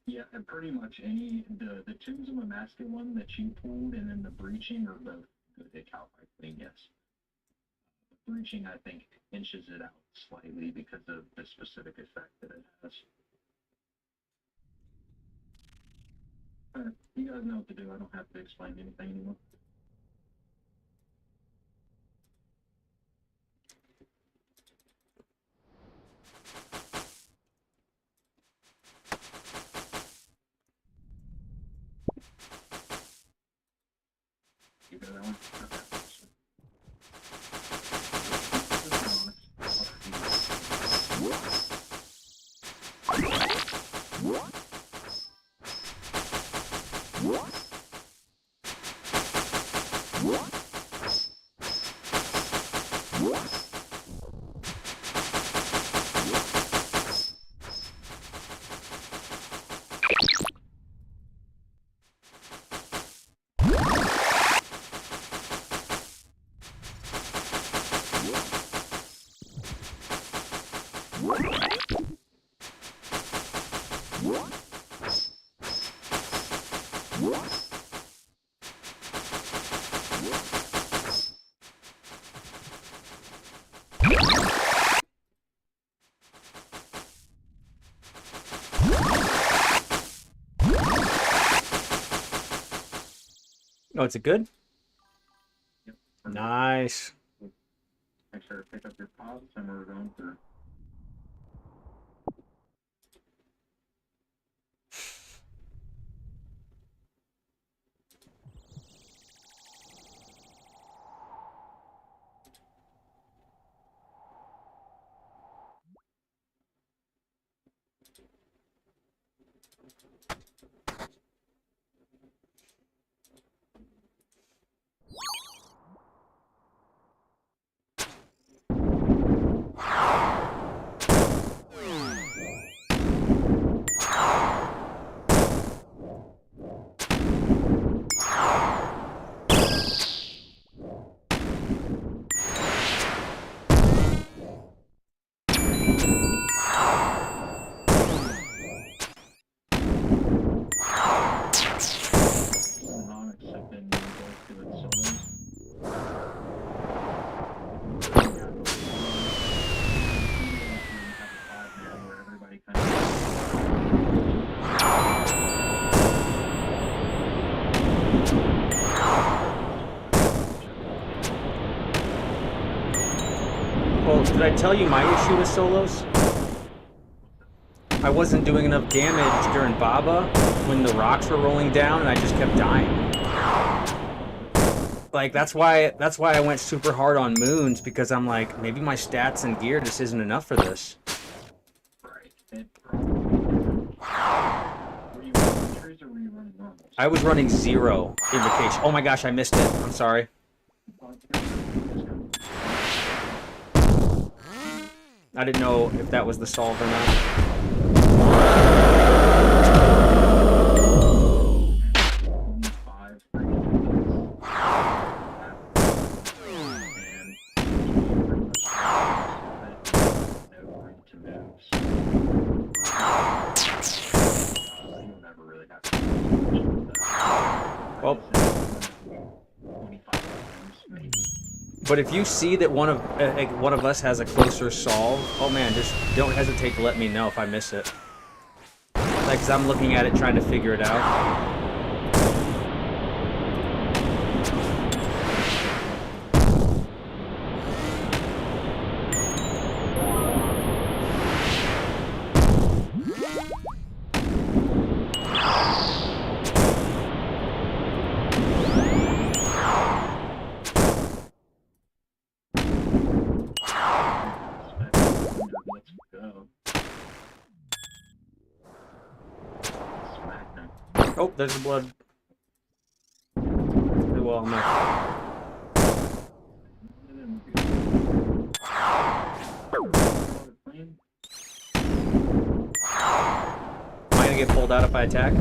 Yeah, and pretty much the Tombs of Amaska one that you pulled, and then the breaching are both good at Cal Pipeline, yes. The breaching, I think, inches it out slightly because of the specific effect that it has. You guys know what to do. I don't have to explain anything anymore. You got that one? Oh, it's a good? Yep. Nice. Make sure to pick up your pods and we're going through. Well, did I tell you my issue with solos? I wasn't doing enough damage during Baba when the rocks were rolling down and I just kept dying. Like, that's why I went super hard on moons, because I'm like, maybe my stats and gear just isn't enough for this. I was running 0 invocation. Oh my gosh, I missed it. I'm sorry. I didn't know if that was the solve or not. Well, but if you see that one of us has a closer solve, oh man, just don't hesitate to let me know if I miss it. Like, 'cause I'm looking at it trying to figure it out. Oh, there's the blood. Well, I'm not. Clean. Am I gonna get pulled out if I attack?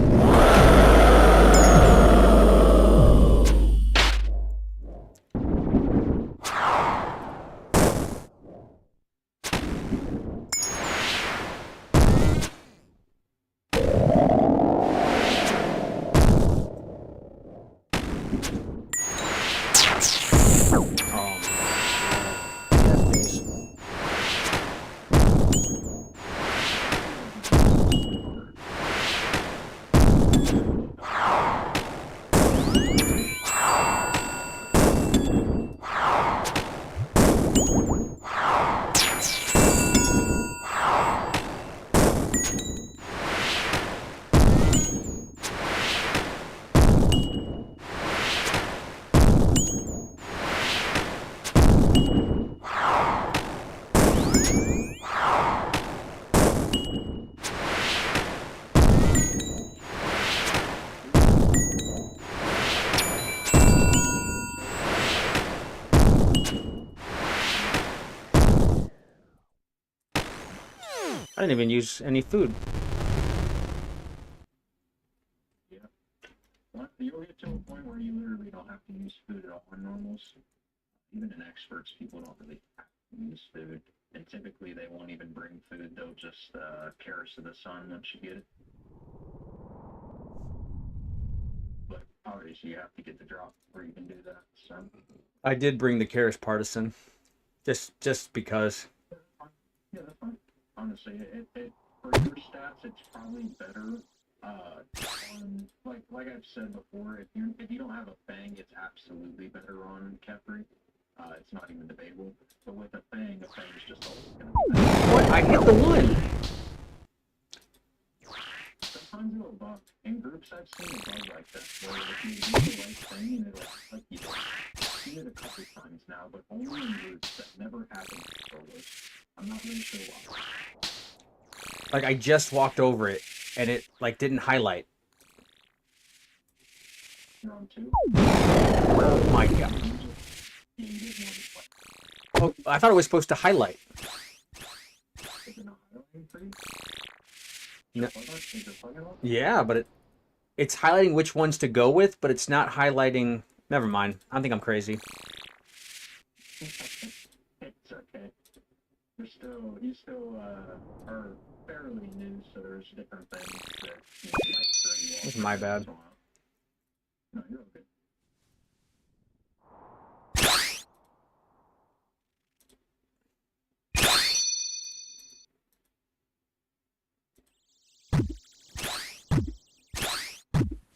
I didn't even use any food. Yeah. Well, you'll get to a point where you literally don't have to use food at all in normals. Even in experts, people don't really have to use food. And typically they won't even bring food, they'll just Karis to the sun once you get it. But obviously you have to get the drop before you can do that, so. I did bring the Karis Partisan. Just because. Yeah, that's fine. Honestly, for your stats, it's probably better. On like I've said before, if you don't have a fang, it's absolutely better on Kefri. It's not even debatable. But with a fang is just always gonna be better. What? I hit the one. Sometimes it'll bug. In groups, I've seen it bug like that. Where if you use the right thing, it'll like you. I've seen it a couple times now, but only in groups that never happened before. I'm not really sure why. Like I just walked over it, and it like didn't highlight. You're on two? Oh my god. Oh, I thought it was supposed to highlight. Is it not highlighting for you? No. Is it plugging off? Yeah, but it's highlighting which ones to go with, but it's not highlighting. Never mind. I think I'm crazy. It's okay. You still are fairly new, so there's different things that might throw you off. That's my bad. No, you're okay.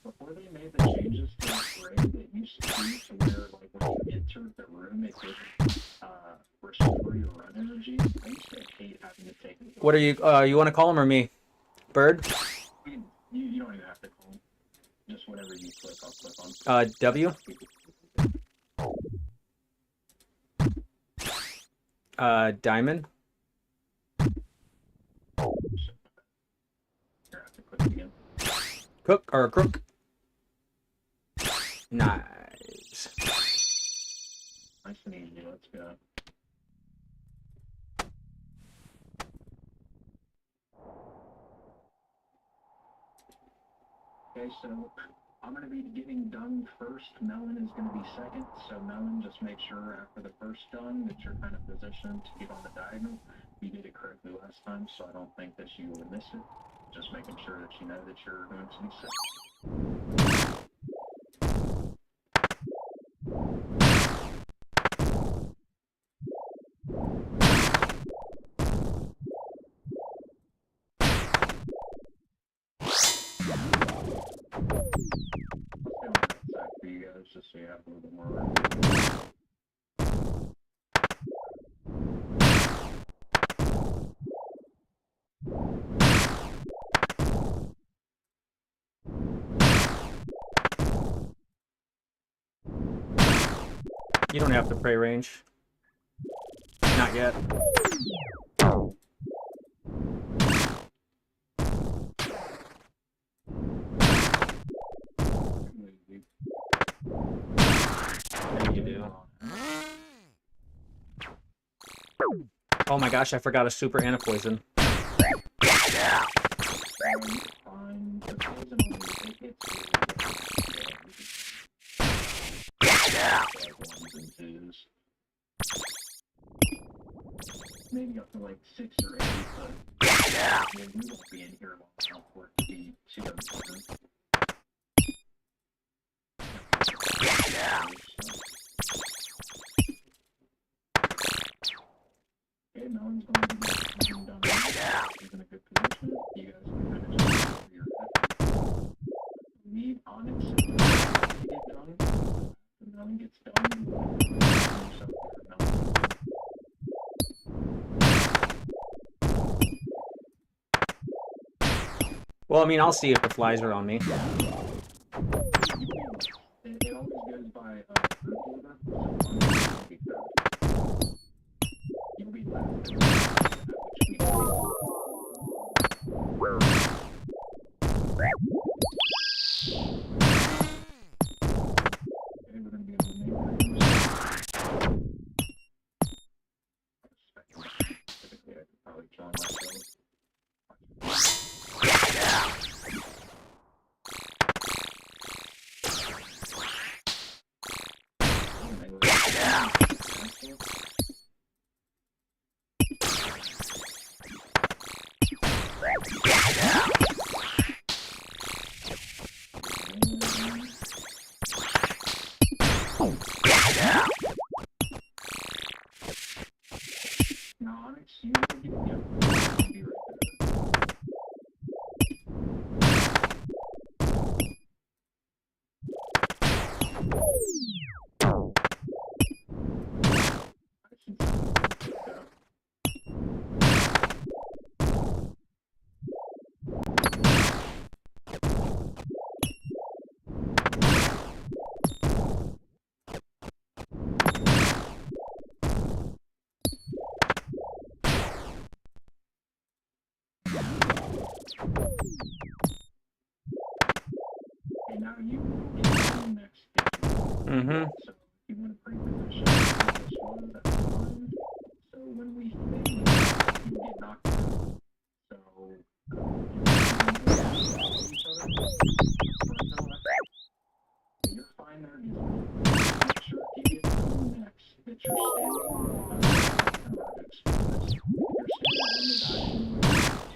Before they made the changes to the grade, it used to be to where, like, when you entered the room, it didn't restore your run energy. I used to hate having to take it. What are you? You want to call him or me? Bird? You don't even have to call him. Just whatever you click, I'll click on. W? Diamond? Here, I have to click again. Cook or crook? Nice. Nice and easy, let's go. Okay, so I'm going to be getting done first. Melon is going to be second. So Melon, just make sure after the first done that you're kind of positioned to get on the diagonal. You did it correctly last time, so I don't think that you will miss it. Just making sure that you know that you're going to be second. For you guys, just so you have a little bit more. You don't have to pray range. Not yet. Yeah, you do. Oh my gosh, I forgot a super and a poison. Find the poison on the tickets. Ones and twos. Maybe up to like 6 or 8, but we won't be in here long enough for it to be too important. Okay, Melon's going to be done. He's in a good position. You guys can kind of just go over your head. Leave Onyx to get done. When Melon gets done, you want to yourself there, Melon. Well, I mean, I'll see if the flies are on me. It always goes by group order, so I'm be third. You'll be last, which we know. Okay, we're going to be able to make rooms. Typically, I could probably kill myself. No, Onyx, you can be right there. Okay, now you will get to the next stage. Mm-hmm. So if you want to pre-position this one, that's fine. So when we fade, you get knocked out. So you're fine there. Just make sure if you get to the next that you're standing on you're standing on the diamond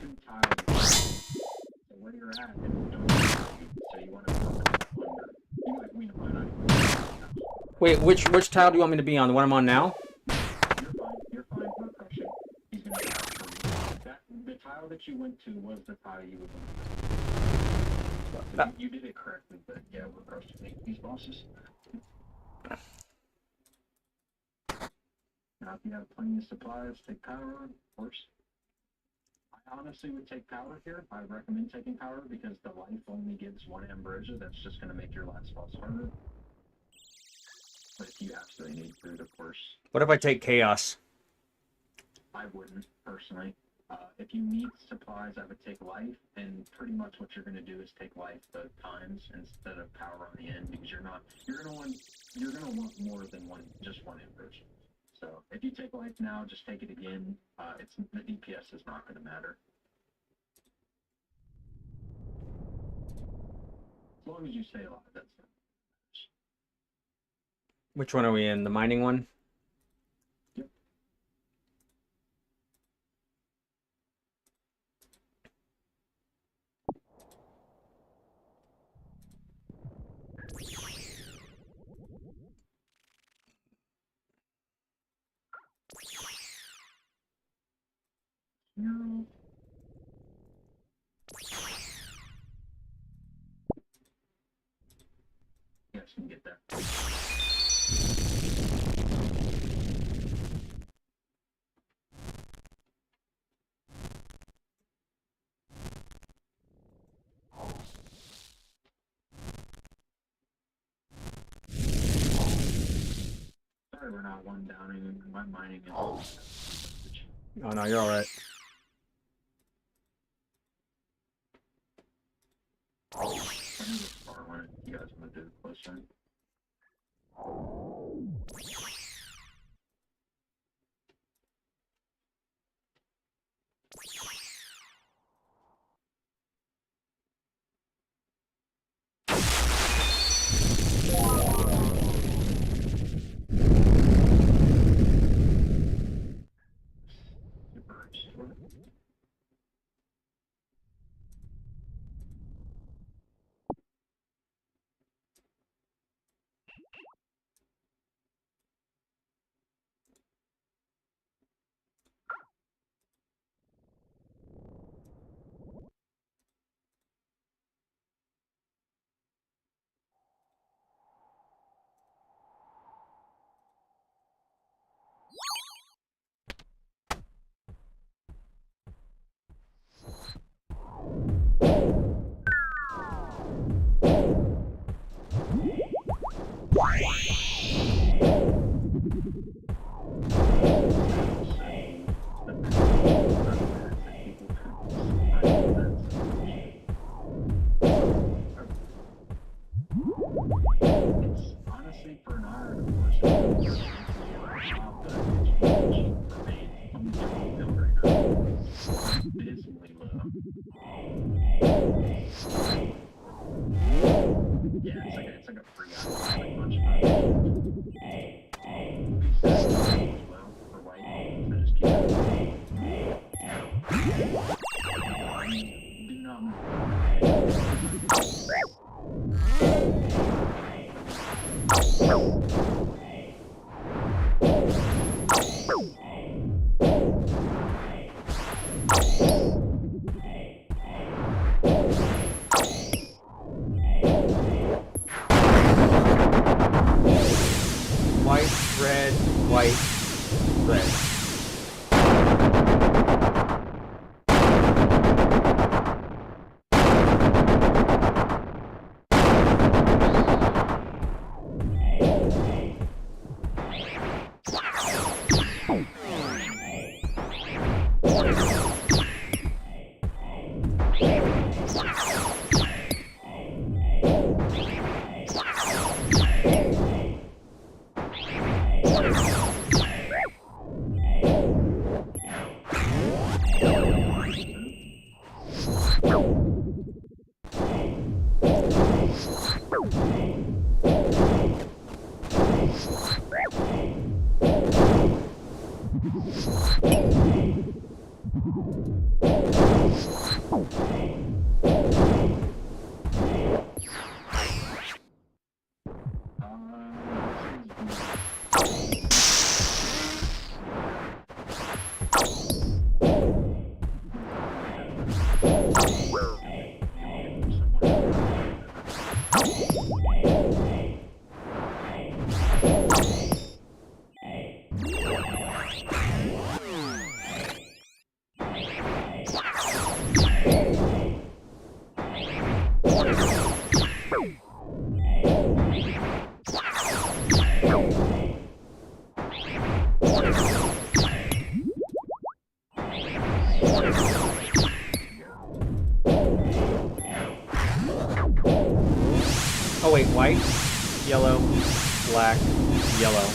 2 tiles. So where you're at, and don't so you want to be on the under. You might win a minor. Wait, which tile do you want me to be on? The one I'm on now? You're fine, we're crushing. He's gonna get out for you. The tile that you went to was the tile you would want. So you did it correctly, but yeah, we're crushing these bosses. Now if you have plenty of supplies, take power, of course. I honestly would take power here. I recommend taking power because the life only gives 1 ambrosia. That's just gonna make your last boss harder. But if you absolutely need food, of course. What if I take chaos? I wouldn't, personally. If you need supplies, I would take life, and pretty much what you're going to do is take life both times instead of power on the end, because you're going to want more than just one ambrosia. So if you take life now, just take it again. The DPS is not going to matter. As long as you stay alive, that's it. Which one are we in? The mining one? Yep. No. Yes, you can get that. Sorry, we're not one downing and one mining. Oh no, you're all right. I know this far one. You guys want to do the closer? Honestly, for an hour, of course, it's dismally low. Yeah, it's like a free item, pretty much. Low for white, so just keep it. Do not White, red, white, red. Oh wait, white, yellow, black, yellow.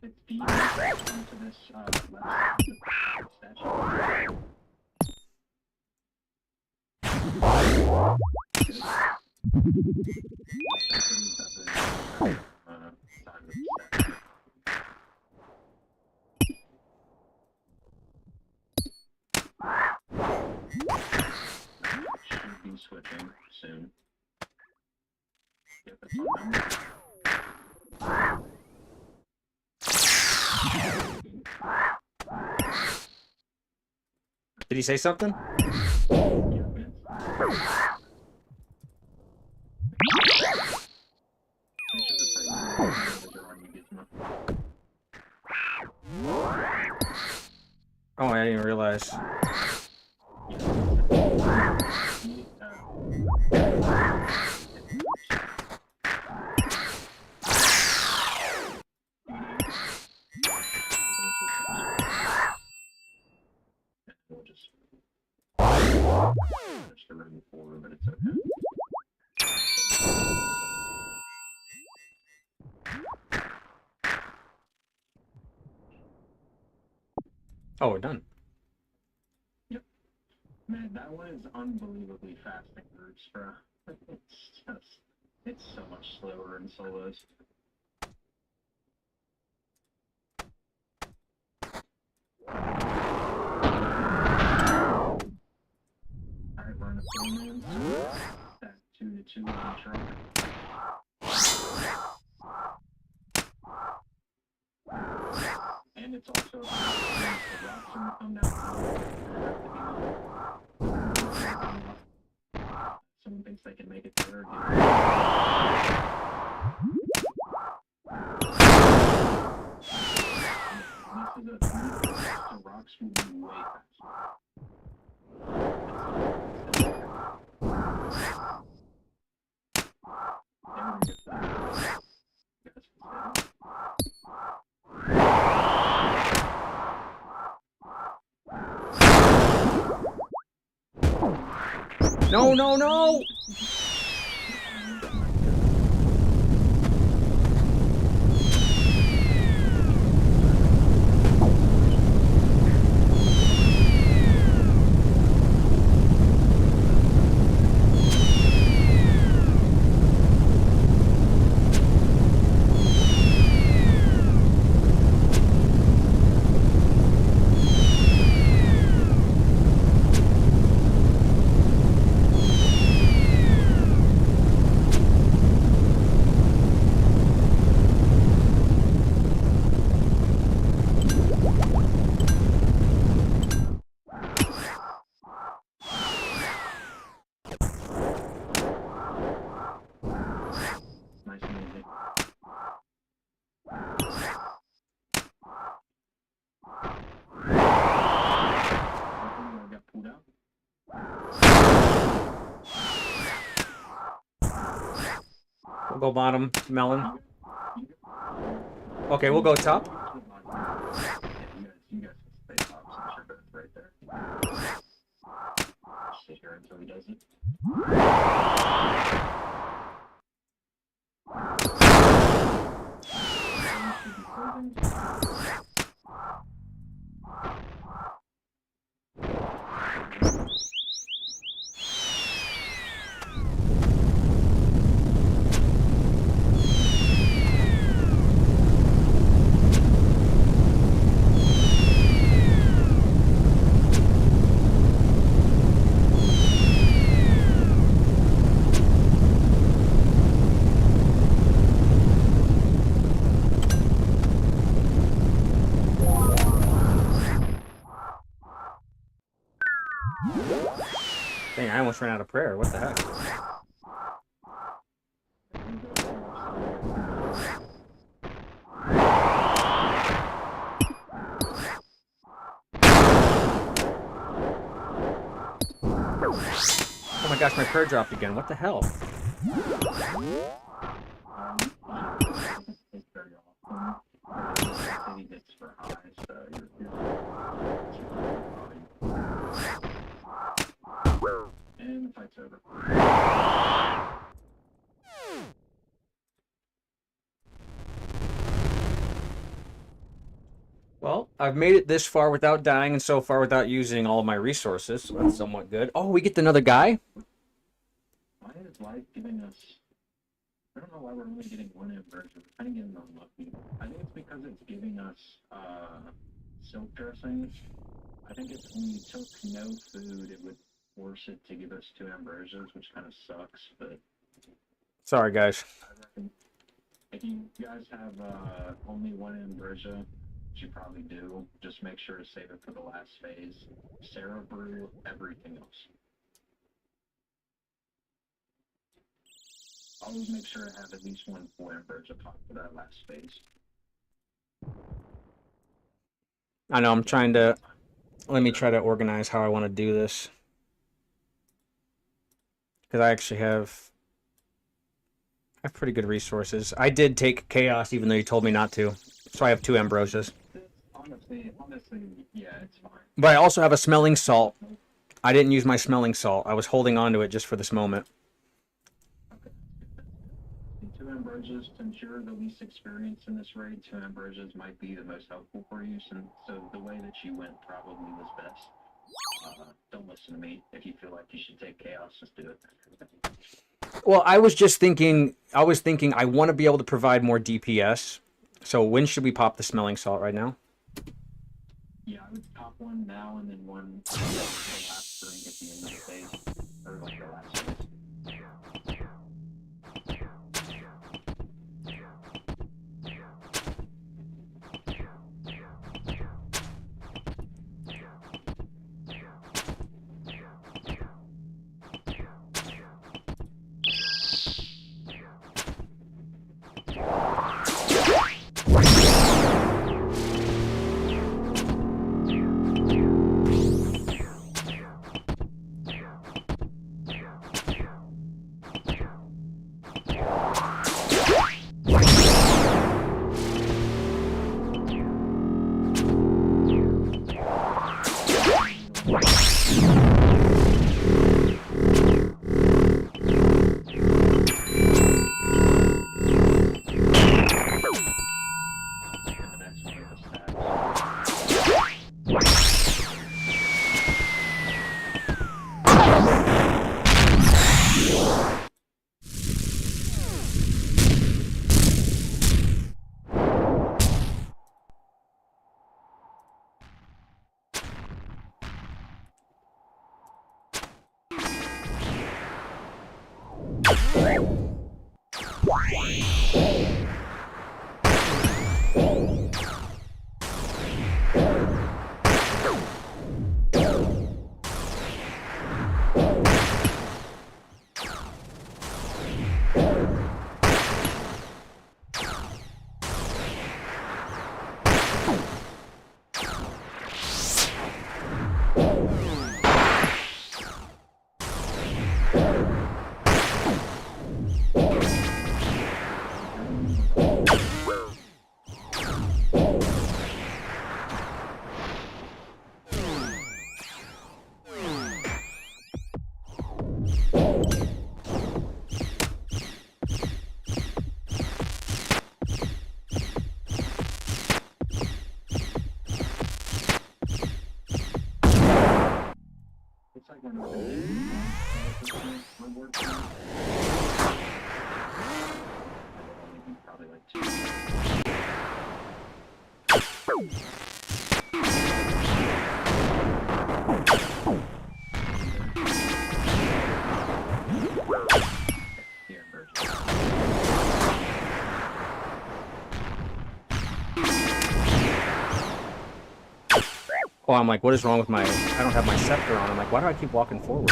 It's deep into this left statue. Should be switching soon. Get the phone number. Did he say something? Oh, I didn't realize. We'll just finish the room forward, but it's okay. Oh, we're done. Yep. Man, that one is unbelievably fast in groups, bro. It's so much slower in solos. Alright, we're in a 4-man. That 2-2 on the truck. And it's also the rocks in the come down. Someone thinks they can make it there. The rocks will be way faster. No, no, no! We'll go bottom, melon. Okay, we'll go top. You guys stay top since you're both right there. Sit here until he does it. Dang, I almost ran out of prayer. What the heck? Oh my gosh, my prayer dropped again. What the hell? Well, I've made it this far without dying and so far without using all of my resources, so that's somewhat good. Oh, we get another guy? Why is life giving us... I don't know why we're only getting one inversion. We're kind of getting unlucky. I think it's because it's giving us silk dressing. I think if we took no food, it would force it to give us 2 ambrosias, which kind of sucks, but... Sorry, guys. I reckon if you guys have only 1 ambrosia, which you probably do, just make sure to save it for the last phase. Sarah brew everything else. Always make sure to have at least 1 full ambrosia pot for that last phase. I know, I'm trying to... Let me try to organize how I want to do this. Because I actually have pretty good resources. I did take Chaos, even though you told me not to. So I have 2 ambrosias. Honestly, yeah, it's fine. But I also have a smelling salt. I didn't use my smelling salt. I was holding on to it just for this moment. Okay. 2 ambrosias to ensure the least experience in this raid. 2 ambrosias might be the most helpful for you. So the way that you went probably was best. Don't listen to me. If you feel like you should take Chaos, just do it. Well, I was thinking I want to be able to provide more DPS. So when should we pop the smelling salt right now? Yeah, I would pop 1 now and then 1 the last drink at the end of the phase. Or like the last phase. Probably like 2. Here, Virgil. Oh, I'm like, what is wrong with my... I don't have my scepter on. I'm like, why do I keep walking forward?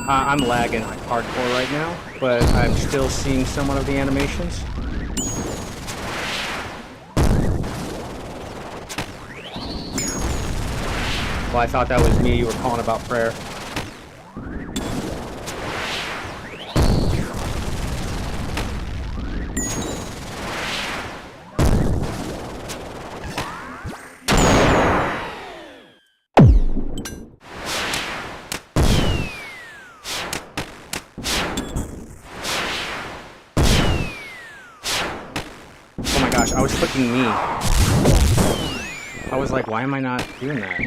I'm lagging hardcore right now, but I'm still seeing somewhat of the animations. Well, I thought that was me you were calling about prayer. Oh my gosh, I was clicking me. I was like, why am I not doing that?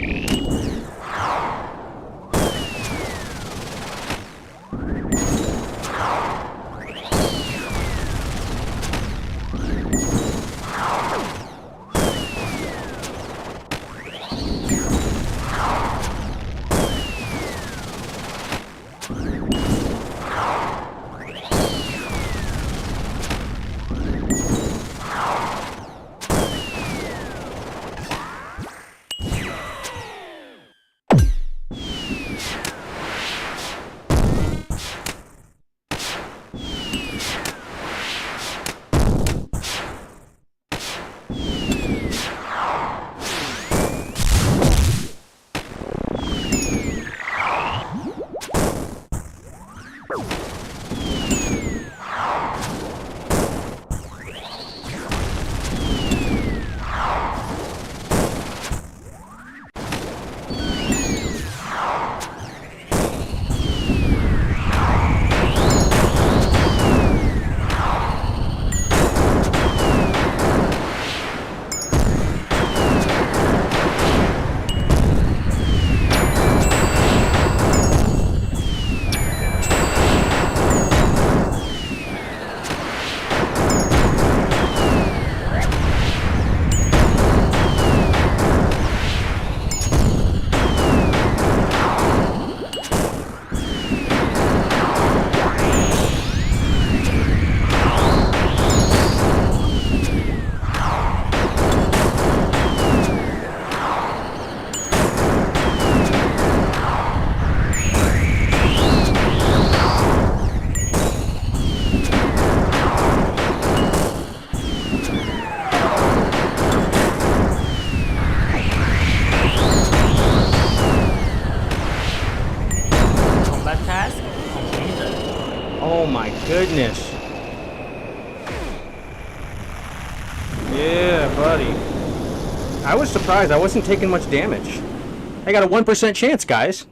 goodness. Yeah, buddy. I was surprised. I wasn't taking much damage. I got a 1% chance, guys.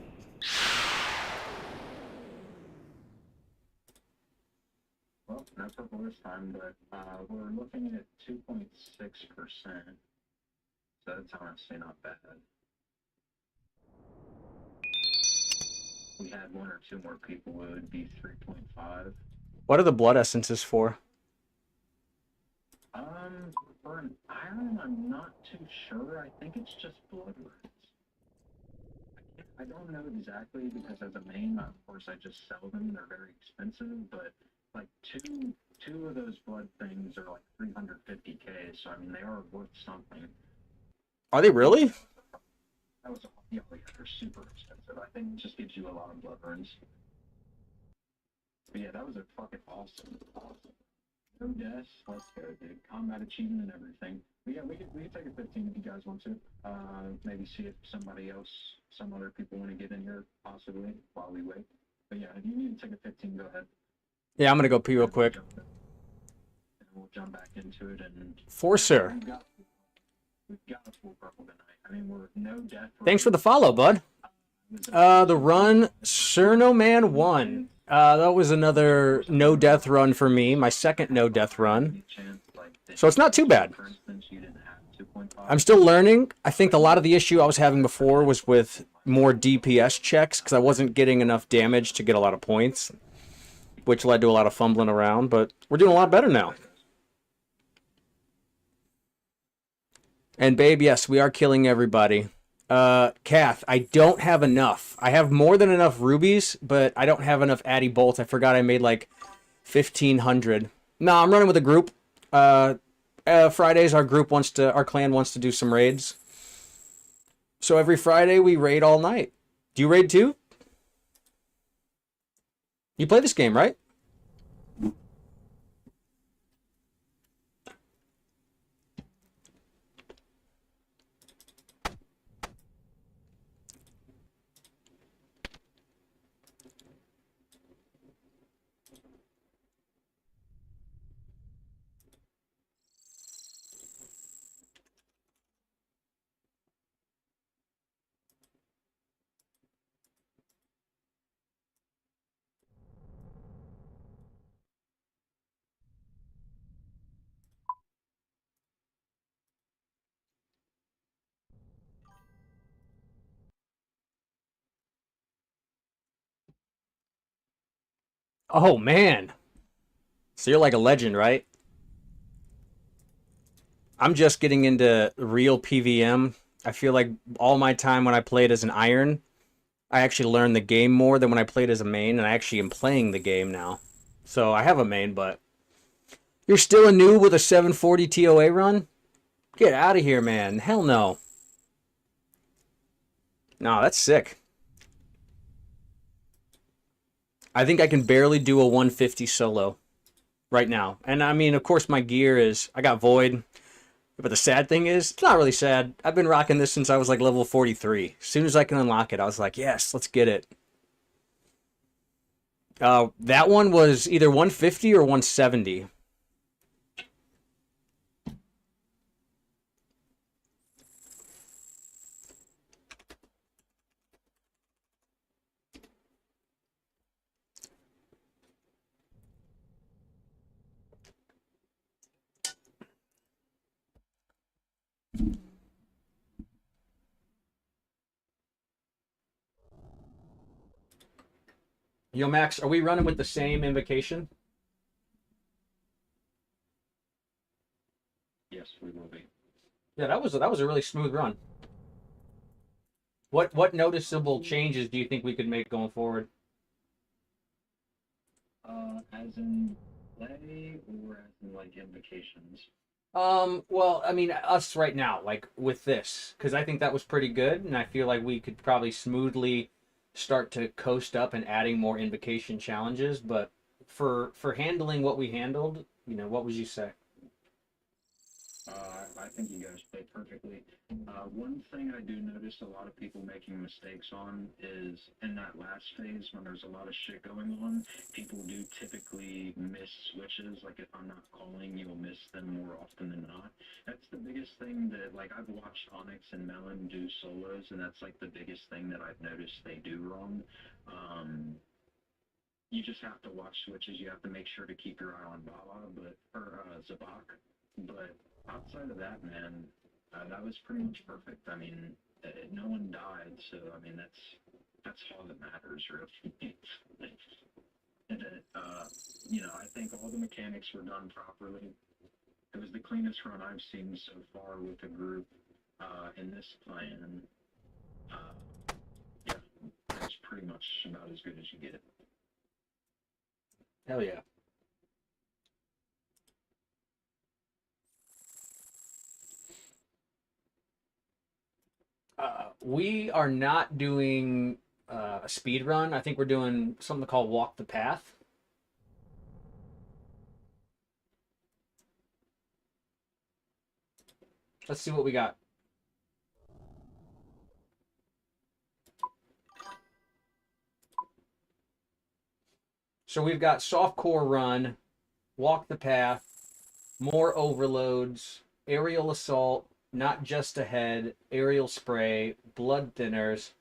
Well, not purple this time, but we're looking at 2.6%. So that's honestly not bad. If we had one or two more people, it would be 3.5. What are the blood essences for? For an iron, I'm not too sure. I think it's just blood runes. I don't know exactly because as a main, of course, I just sell them. They're very expensive, but like two of those blood things are like 350k. So I mean, they are worth something. Are they really? That was yeah, they're super expensive. I think it just gives you a lot of blood runes. But yeah, that was a fucking awesome. No deaths. Let's go, dude. Combat achievement and everything. But yeah, we could take a 15 if you guys want to. Maybe see if some other people want to get in here, possibly, while we wait. But yeah, if you need to take a 15, go ahead. Yeah, I'm gonna go pee real quick. And we'll jump back into it. And Forcer. We've got a full purple tonight. I mean, we're no death. Thanks for the follow, bud. The run, Cernoman 1. That was another no death run for me. My second no death run. So it's not too bad. I'm still learning. I think a lot of the issue I was having before was with more DPS checks because I wasn't getting enough damage to get a lot of points, which led to a lot of fumbling around, but we're doing a lot better now. And babe, yes, we are killing everybody. Kath, I don't have enough. I have more than enough rubies, but I don't have enough Addy bolts. I forgot I made like 1,500. No, I'm running with a group. Fridays, our clan wants to do some raids. So every Friday we raid all night. Do you raid too? You play this game, right? Oh, man. So you're like a legend, right? I'm just getting into real PVM. I feel like all my time when I played as an iron, I actually learned the game more than when I played as a main, and I actually am playing the game now. So I have a main, but you're still a noob with a 740 TOA run? Get out of here, man. Hell no. No, that's sick. I think I can barely do a 150 solo right now. And I mean, of course, my gear is, I got Void. But the sad thing is, it's not really sad. I've been rocking this since I was like level 43. As soon as I can unlock it, I was like, yes, let's get it. That one was either 150 or 170. Yo, Max, are we running with the same invocation? Yes, we will be. Yeah, that was a really smooth run. What noticeable changes do you think we could make going forward? As in play or as in like invocations? Well, I mean, us right now, like with this, because I think that was pretty good, and I feel like we could probably smoothly start to coast up and adding more invocation challenges. But for handling what we handled, you know, what would you say? I I think you guys played perfectly. One thing I do notice a lot of people making mistakes on is in that last phase when there's a lot of shit going on, people do typically miss switches. Like if I'm not calling, you'll miss them more often than not. That's the biggest thing that, like, I've watched Onyx and Melon do solos, and that's like the biggest thing that I've noticed they do wrong. You just have to watch switches. You have to make sure to keep your eye on Baba, or Zabak. But outside of that, man, that was pretty much perfect. I mean, no one died, so I mean that's all that matters, really. And you know, I think all the mechanics were done properly. It was the cleanest run I've seen so far with a group in this plan. Yeah, it's pretty much about as good as you get. Hell yeah. We are not doing a speed run. I think we're doing something called Walk the Path. Let's see what we got. So we've got softcore run, walk the path, more overloads, aerial assault, not just ahead, aerial spray, blood thinners,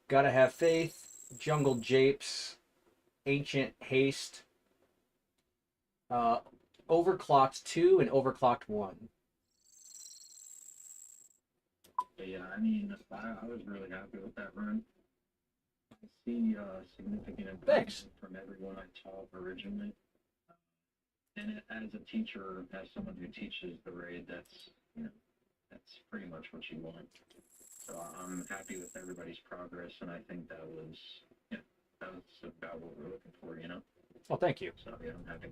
gotta have faith, jungle japes, ancient haste, overclocked 2 and overclocked 1. Yeah, I mean, I was really happy with that run. I see significant Thanks. improvement from everyone I taught originally. And as a teacher, as someone who teaches the raid, that's, you know, that's pretty much what you want. So I'm happy with everybody's progress, and I think that was, yeah, that was about what we're looking for, you know? Well, thank you. So, yeah, I'm happy.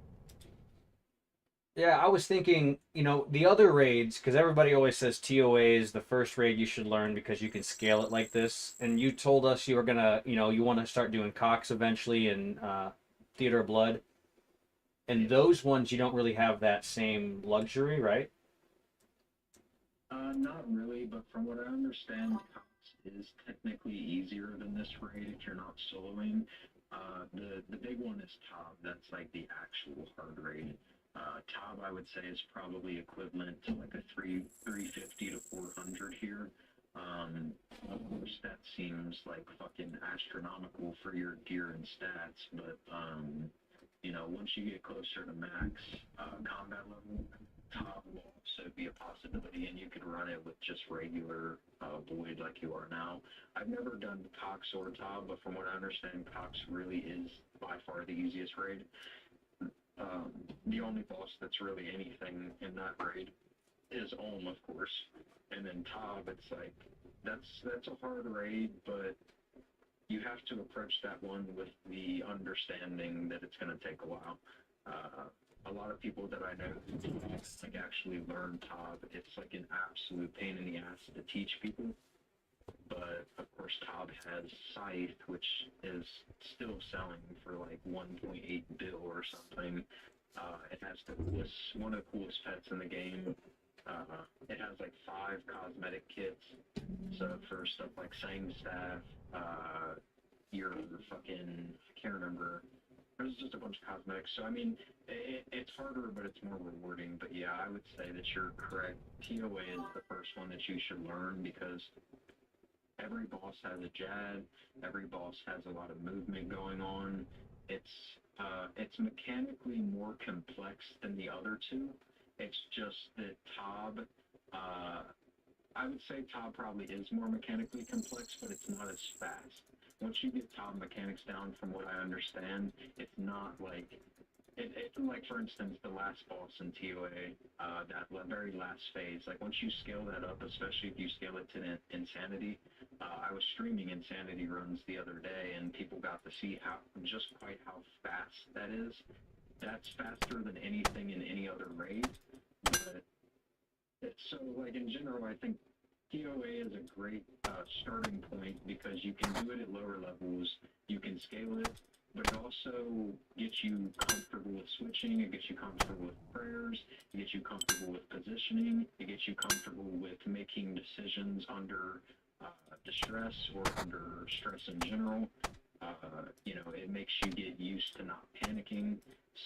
Yeah, I was thinking, you know, the other raids, because everybody always says TOA is the first raid you should learn because you can scale it like this. And you told us you were going to, you know, you want to start doing Cox eventually and Theater of Blood. And those ones, you don't really have that same luxury, right? Not really, but from what I understand, Cox is technically easier than this raid if you're not soloing. The big one is Tob. That's like the actual hard raid. Tob, I would say, is probably equivalent to like a 350 to 400 here. Of course, that seems like fucking astronomical for your gear and stats, but you know, once you get closer to max combat level, Tob will also be a possibility, and you could run it with just regular Void like you are now. I've never done Cox or Tob, but from what I understand, Cox really is by far the easiest raid. The only boss that's really anything in that raid is Olm, of course, and then Tob. It's like that's a hard raid, but you have to approach that one with the understanding that it's going to take a while. A lot of people that I know who like actually learn Tob, it's like an absolute pain in the ass to teach people. But of course, Tob has Scythe, which is still selling for like 1.8 bill or something. It has one of the coolest pets in the game. It has like 5 cosmetic kits. So for stuff like Sang Staff, your fucking, I can't remember. There's just a bunch of cosmetics. So I mean, it's harder, but it's more rewarding. But yeah, I would say that you're correct. TOA is the first one that you should learn because every boss has a jab. Every boss has a lot of movement going on. It's mechanically more complex than the other two. It's just that Tob, I would say Tob probably is more mechanically complex, but it's not as fast. Once you get Tob mechanics down, from what I understand, it's not like like for instance the last boss in TOA, that very last phase. Like once you scale that up, especially if you scale it to Insanity, I was streaming Insanity runs the other day, and people got to see how fast that is. That's faster than anything in any other raid. But so like in general, I think TOA is a great starting point because you can do it at lower levels, you can scale it, but it also gets you comfortable with switching. It gets you comfortable with prayers. It gets you comfortable with positioning. It gets you comfortable with making decisions under distress or under stress in general. It makes you get used to not panicking.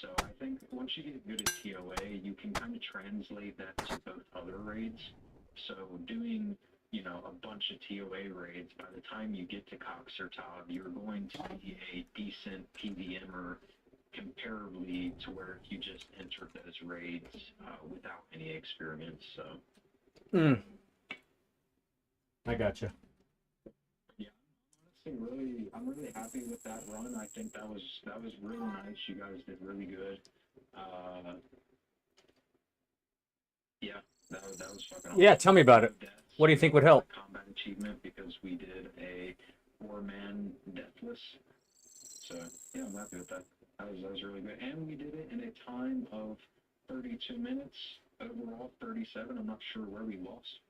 So I think once you get good at TOA, you can kind of translate that to both other raids. So doing, a bunch of TOA raids, by the time you get to Cox or Tob, you're going to be a decent PVMer comparably to where if you just entered those raids without any experience. So. I gotcha. I'm really happy with that run. I think that was really nice. You guys did really good. Yeah, that was fucking awesome. Yeah, tell me about it. What do you think would help? Combat achievement because we did a 4-man deathless. So yeah, I'm happy with that. That was really good, and we did it in a time of 32 minutes overall. 37. I'm not sure where we lost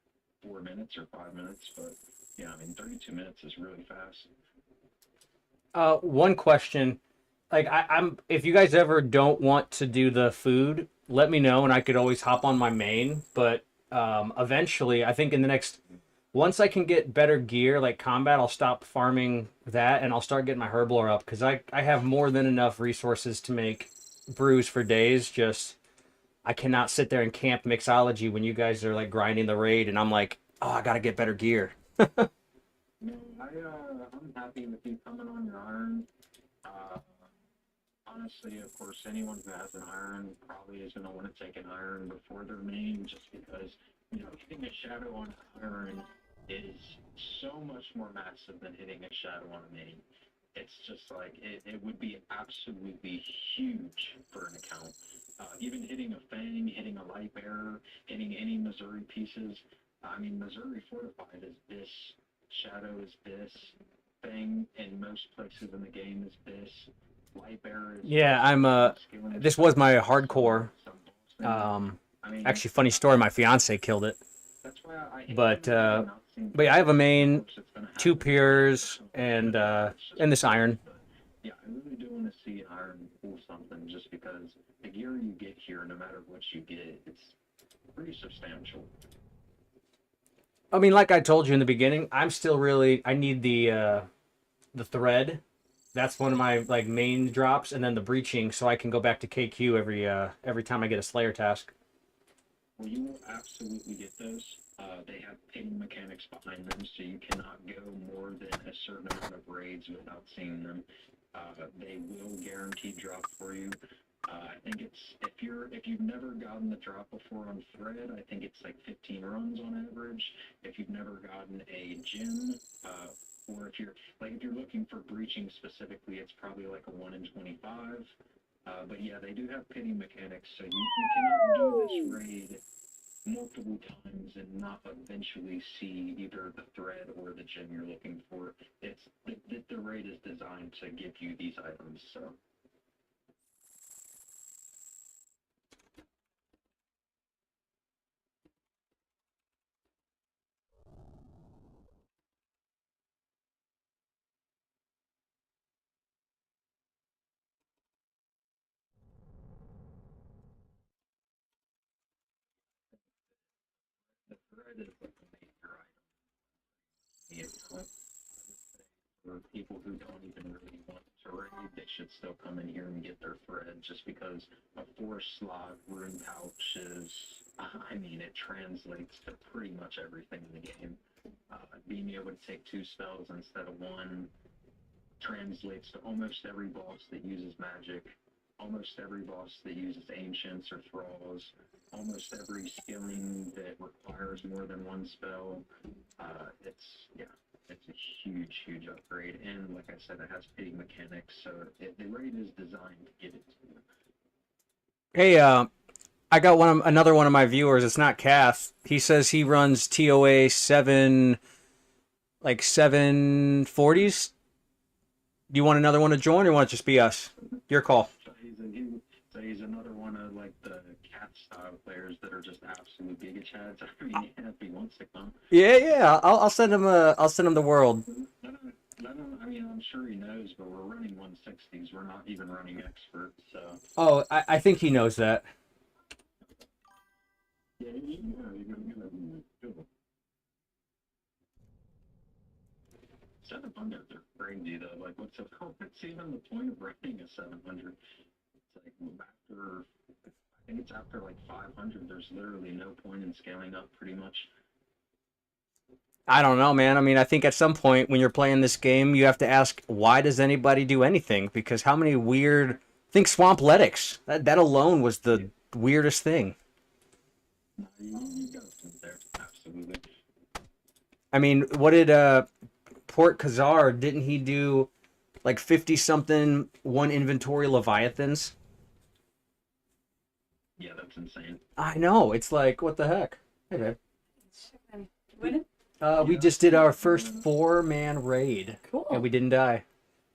4 minutes or 5 minutes, but. Yeah, 32 minutes is really fast. One question, like I'm, if you guys ever don't want to do the food, let me know, and I could always hop on my main. But eventually, I think once I can get better gear like combat, I'll stop farming that, and I'll start getting my herblore up because I have more than enough resources to make brews for days. Just I cannot sit there and camp mixology when you guys are like grinding the raid, and I'm like, oh, I gotta get better gear. No, I'm happy with you coming on your iron. Honestly, of course, anyone who has an iron probably is going to want to take an iron before their main, just because, hitting a shadow on an iron is so much more massive than hitting a shadow on a main. It's just like, it would be absolutely huge for an account. Even hitting a Fang, hitting a Light Bearer, hitting any Missouri pieces. Missouri Fortified is this, Shadow is this, Fang in most places in the game is this, Light Bearer is Yeah, this was my hardcore. Actually, funny story, my fiance killed it. That's why I but yeah, I have a main, 2 peers, and this iron. Yeah, I really do want to see iron pull something just because the gear you get here, no matter what you get, it's pretty substantial. Like I told you in the beginning, I'm still I need the thread. That's one of my main drops, and then the breaching, so I can go back to KQ every time I get a Slayer task. Well, you will absolutely get those. They have ping mechanics behind them, so you cannot go more than a certain amount of raids without seeing them. They will guaranteed drop for you. I think it's if you've never gotten the drop before on thread, I think it's like 15 runs on average. If you've never gotten a gem, or if you're looking for breaching specifically, it's probably like a 1 in 25. But yeah, they do have pity mechanics, so you cannot do this raid multiple times and not eventually see either the thread or the gem you're looking for. It's the raid is designed to give you these items, so. The thread is like a major item. For people who don't even really want to raid, they should still come in here and get their thread, just because a 4-slot rune pouch is, it translates to pretty much everything in the game. Being able to take 2 spells instead of 1 translates to almost every boss that uses magic, almost every boss that uses ancients or thralls, almost every skilling that requires more than 1 spell. It's a huge, huge upgrade, and like I said, it has pity mechanics, so the raid is designed to get it to you. Hey, I got another one of my viewers. It's not Kath. He says he runs TOA 740s. Do you want another one to join, or want it to just be us? Your call. So he's another one of the cat style players that are just absolute giga chads. If he wants to come. Yeah. I'll send him. I'll send him the world. I mean, I'm sure he knows, but we're running 160s. We're not even running experts, so. Oh, I think he knows that. Yeah, you're gonna get it. 700s are crazy though. Like, what's even the point of running a 700? It's like after, I think it's after like 500. There's literally no point in scaling up, pretty much. I don't know, man. I mean, I think at some point when you're playing this game, you have to ask, why does anybody do anything? Because how many weird... Think Swampletics. That alone was the weirdest thing. No, you got it there, absolutely. I mean, what did Port Khazar, didn't he do like 50-something one inventory Leviathans? Yeah, that's insane. I know. It's like, what the heck? Hey, babe. Winning? We just did our first 4-man raid. Cool. And we didn't die.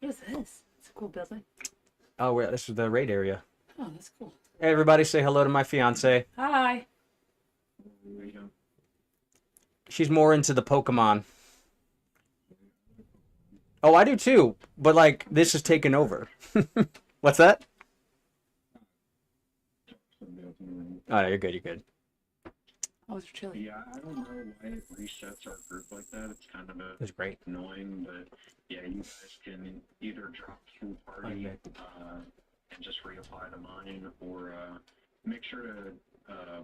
What is this? It's a cool building. Oh, this is the raid area. Oh, that's cool. Hey, everybody, say hello to my fiance. Hi. She's more into the Pokemon. Oh, I do too. But, like, this is taken over. What's that? Oh, no, you're good, you're good. Oh, it's chilly. Yeah, I don't know why it resets our group like that. It's kind of It's great. annoying, but yeah, you guys can either drop through party and just reapply to mine, or make sure to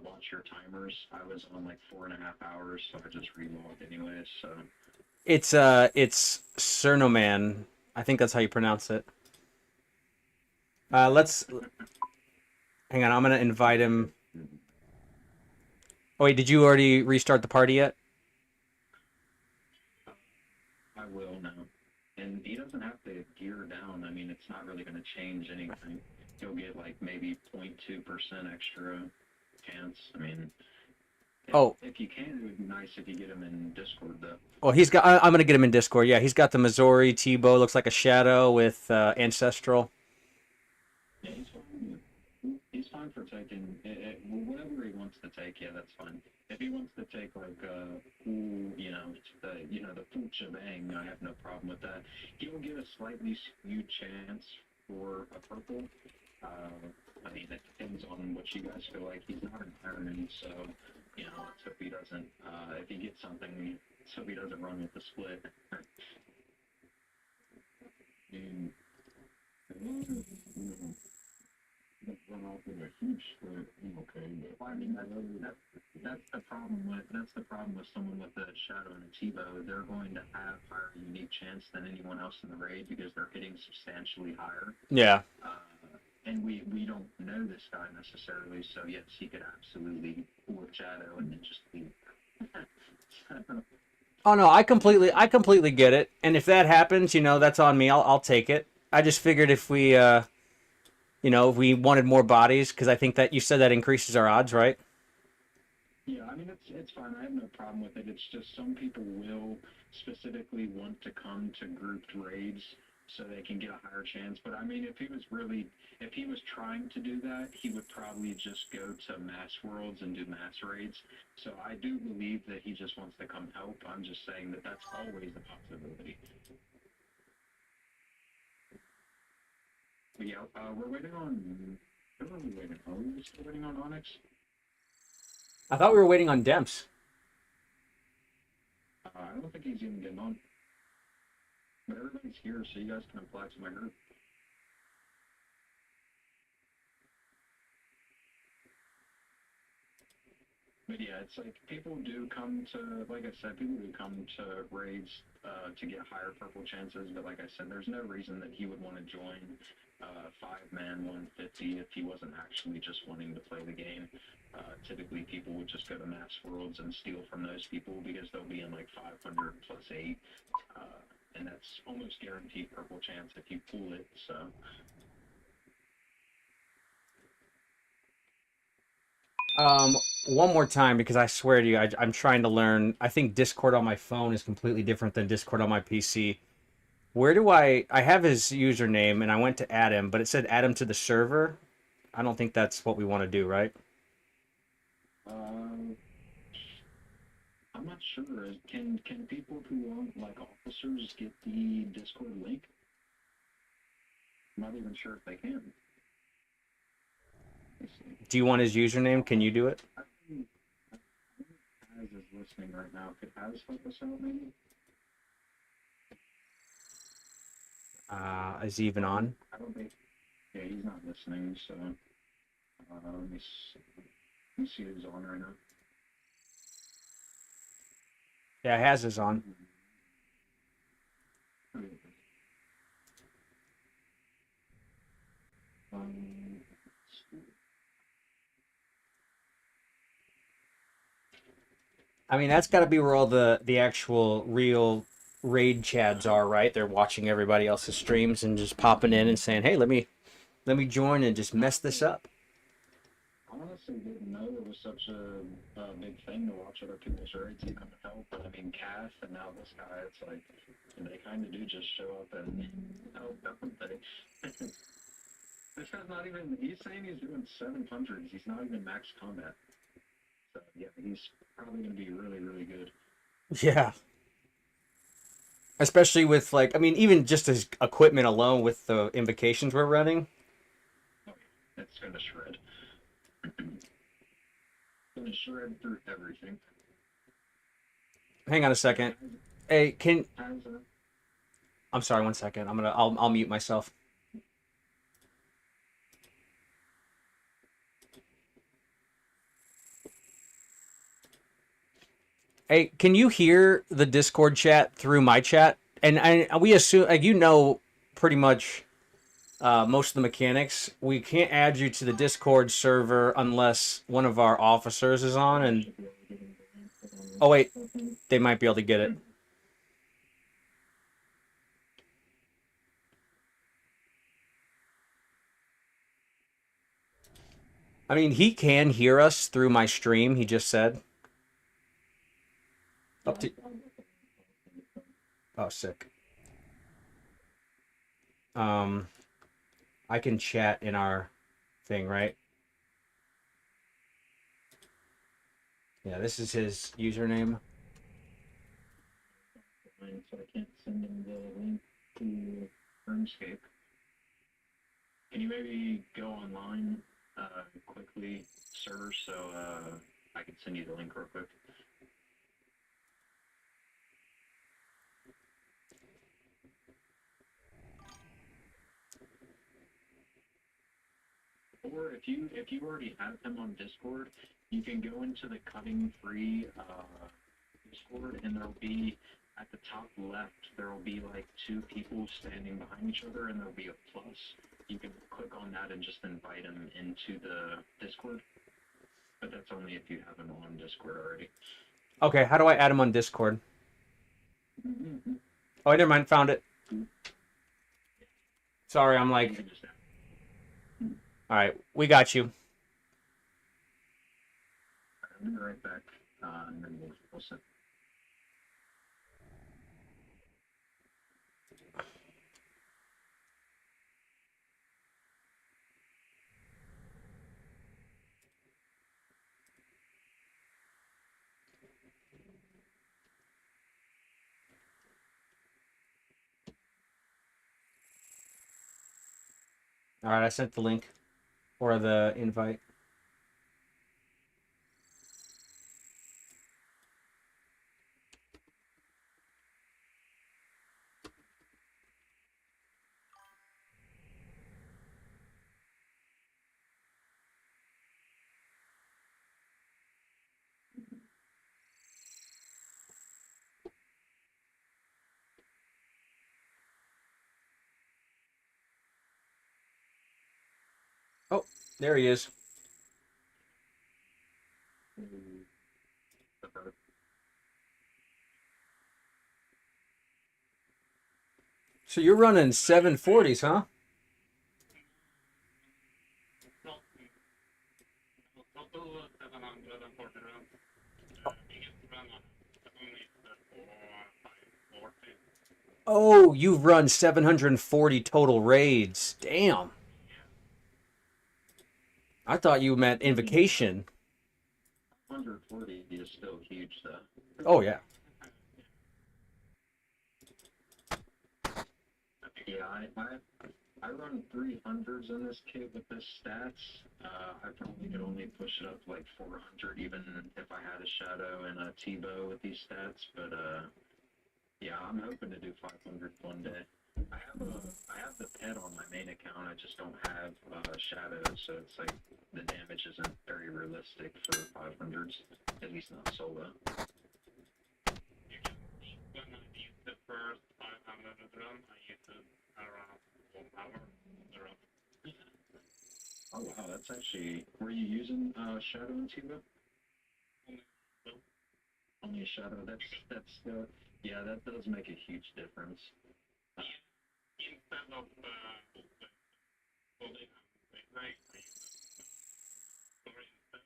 watch your timers. I was on like 4.5 hours, so I just relogged anyways. So It's Cernoman. I think that's how you pronounce it. Let's... Hang on, I'm gonna invite him. Oh, wait, did you already restart the party yet? I will now. And he doesn't have to gear down. I mean, it's not really going to change anything. He'll get like maybe 0.2% extra chance. I mean, if you can, it would be nice if you get him in Discord though. Well, he's got. I'm gonna get him in Discord. Yeah, he's got the Missouri T-bow. Looks like a shadow with ancestral. Yeah, he's fine. He's fine for taking whatever he wants to take. Yeah, that's fine. If he wants to take like the full shebang, I have no problem with that. He'll get a slightly skewed chance for a purple. I mean, it depends on what you guys feel like. He's not an iron, so let's hope he doesn't. If he gets something, let's hope he doesn't run with the split. Run off with a huge split. Okay, but I mean, that's the problem with someone with a shadow and a T-bow. They're going to have higher unique chance than anyone else in the raid because they're hitting substantially higher. Yeah. And we don't know this guy necessarily, so yes, he could absolutely pull a shadow and then just leave. Oh no, I completely get it. And if that happens, that's on me. I'll take it. I just figured if we if we wanted more bodies, because I think that you said that increases our odds, right? Yeah, I mean, it's fine. I have no problem with it. It's just some people will specifically want to come to grouped raids so they can get a higher chance. But I mean, if he was trying to do that, he would probably just go to mass worlds and do mass raids. So I do believe that he just wants to come help. I'm just saying that that's always a possibility. But yeah, we're waiting on... What are we waiting on? Are we still waiting on Onyx? I thought we were waiting on Demps. I don't think he's even getting on. But everybody's here, so you guys can apply to my group. But yeah, it's like people do come to, like I said, people do come to raids to get higher purple chances. But like I said, there's no reason that he would want to join 5-man 150 if he wasn't actually just wanting to play the game. Typically, people would just go to mass worlds and steal from those people because they'll be in like 500 plus 8. And that's almost guaranteed purple chance if you pull it, so... One more time, because I swear to you, I'm trying to learn. I think Discord on my phone is completely different than Discord on my PC. Where do I have his username, and I went to add him, but it said add him to the server. I don't think that's what we want to do, right? I'm I'm not sure. Can people who want like officers get the Discord link? I'm not even sure if they can. Let's see. Do you want his username? Can you do it? I think Az is listening right now. Could Az help us out maybe? Is he even on? I don't think. Yeah, he's not listening. So let me see who's on right now. Yeah, Haz is on. Um, I mean, that's got to be where all the actual real raid chads are, right? They're watching everybody else's streams and just popping in and saying, "Hey, let me join and just mess this up." I honestly didn't know it was such a big thing to watch other people's raids and kind of help. But I mean, Cass and now this guy, it's like they kind of do just show up and help, don't they? This guy's not even. He's saying he's doing 700s. He's not even max combat. So yeah, he's probably gonna be really, really good. Yeah. Especially with like, I mean, even just his equipment alone with the invocations we're running. Oh yeah, it's gonna shred. Gonna shred through everything. Hang on a second. Hey, Has I'm sorry, 1 second. I'll mute myself. Hey, can you hear the Discord chat through my chat? And we assume, like, pretty much most of the mechanics. We can't add you to the Discord server unless one of our officers is on. And oh wait, they might be able to get it. I mean, he can hear us through my stream. He just said. Up to. Oh, sick. I can chat in our thing, right? Yeah, this is his username. so I can't send him the link to RuneScape. Can you maybe go online quickly, server, so I can send you the link real quick? Or if you already have him on Discord, you can go into the cutting free Discord, and there'll be at the top left there will be like two people standing behind each other, and there'll be a plus. You can click on that and just invite him into the Discord. But that's only if you have him on Discord already. Okay, how do I add him on Discord? Oh, never mind, found it. Sorry, I'm like. All right, we got you. I'm gonna be right back, and then we'll set. All right, I sent the link or the invite. Oh, there he is. So you're running 740s, huh? Oh, you've run 740 total raids. Damn. I thought you meant invocation. 140 is still huge, though. Oh yeah. Yeah, I run 300s in this kit with this stats. I probably could only push it up to like 400 even if I had a Shadow and a T-Bow with these stats, but yeah, I'm hoping to do 500 one day. I have the pet on my main account, I just don't have Shadow, so it's like the damage isn't very realistic for 500s, at least not solo. When I used the first 500 drum, I used it around 1 hour. Oh wow, that's actually, were you using Shadow and T-Bow? Only a Shadow, that's yeah, that does make a huge difference. Instead of holding a knife, I use it instead.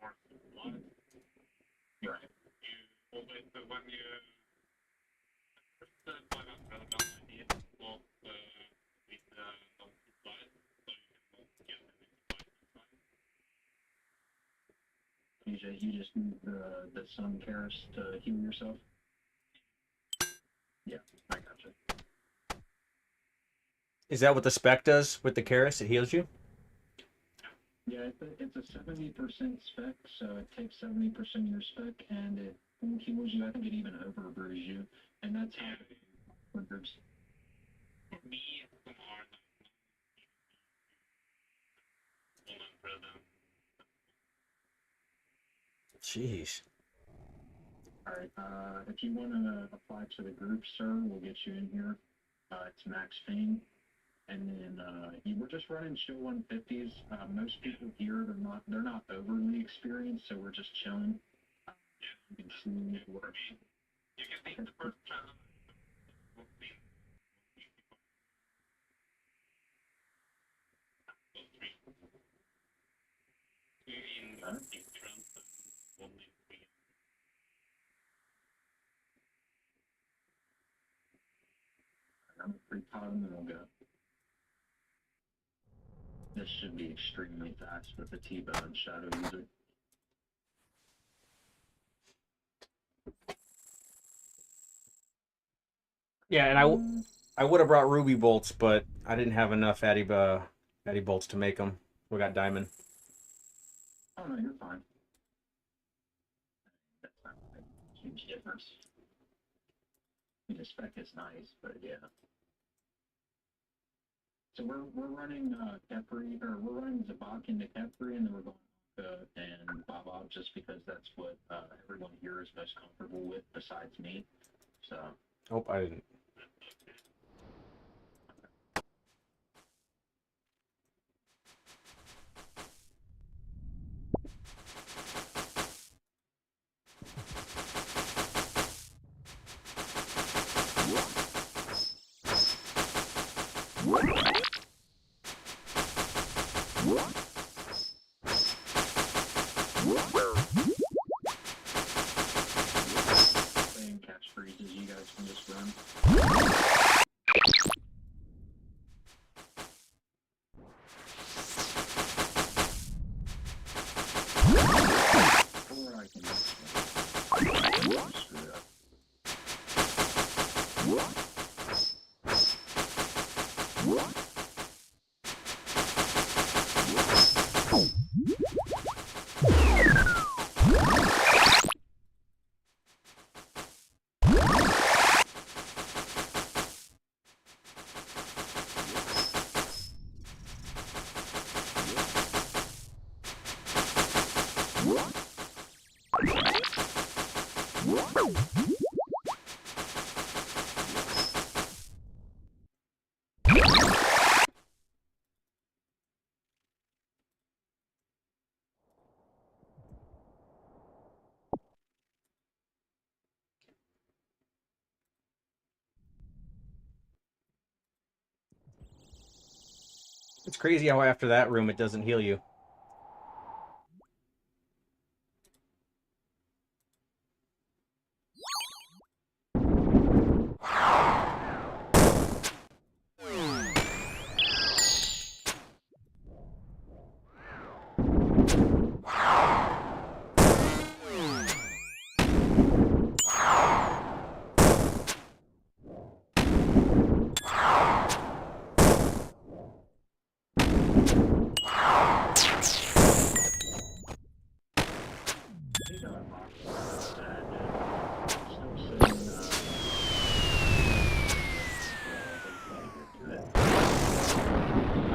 More supplies. Right. You always, when you first 500 drum, I need to load with no supplies, so you can not get any supplies inside. You just need the Sun Karis to heal yourself? Yeah, I gotcha. Is that what the spec does with the Karis? It heals you? Yeah, it's a 70% spec, so it takes 70% of your spec, and it heals you. I think it even overbrews you, and that's how it groups. For me, some are not Jeez. Alright, if you want to apply to the group, sir, we'll get you in here. It's Max Fane. And then you were just running chill 150s. Most people here, they're not overly experienced, so we're just chilling. You can see it works. You can think the first channel will be I'm a free pod and then we'll go. This should be extremely fast with the T-Bow and Shadow user. Yeah, and I would have brought ruby bolts, but I didn't have enough addy bolts to make them. We got diamond. Oh no, you're fine. That's not a huge difference. The spec is nice, but yeah. So we're running Kepri, or we're running Zabak into Kepri, and then we're going and Bob just because that's what everyone here is most comfortable with besides me. So. Oh, I didn't. Playing catch freezes, you guys can just run. Or I can just screw it up. It's crazy how after that room it doesn't heal you.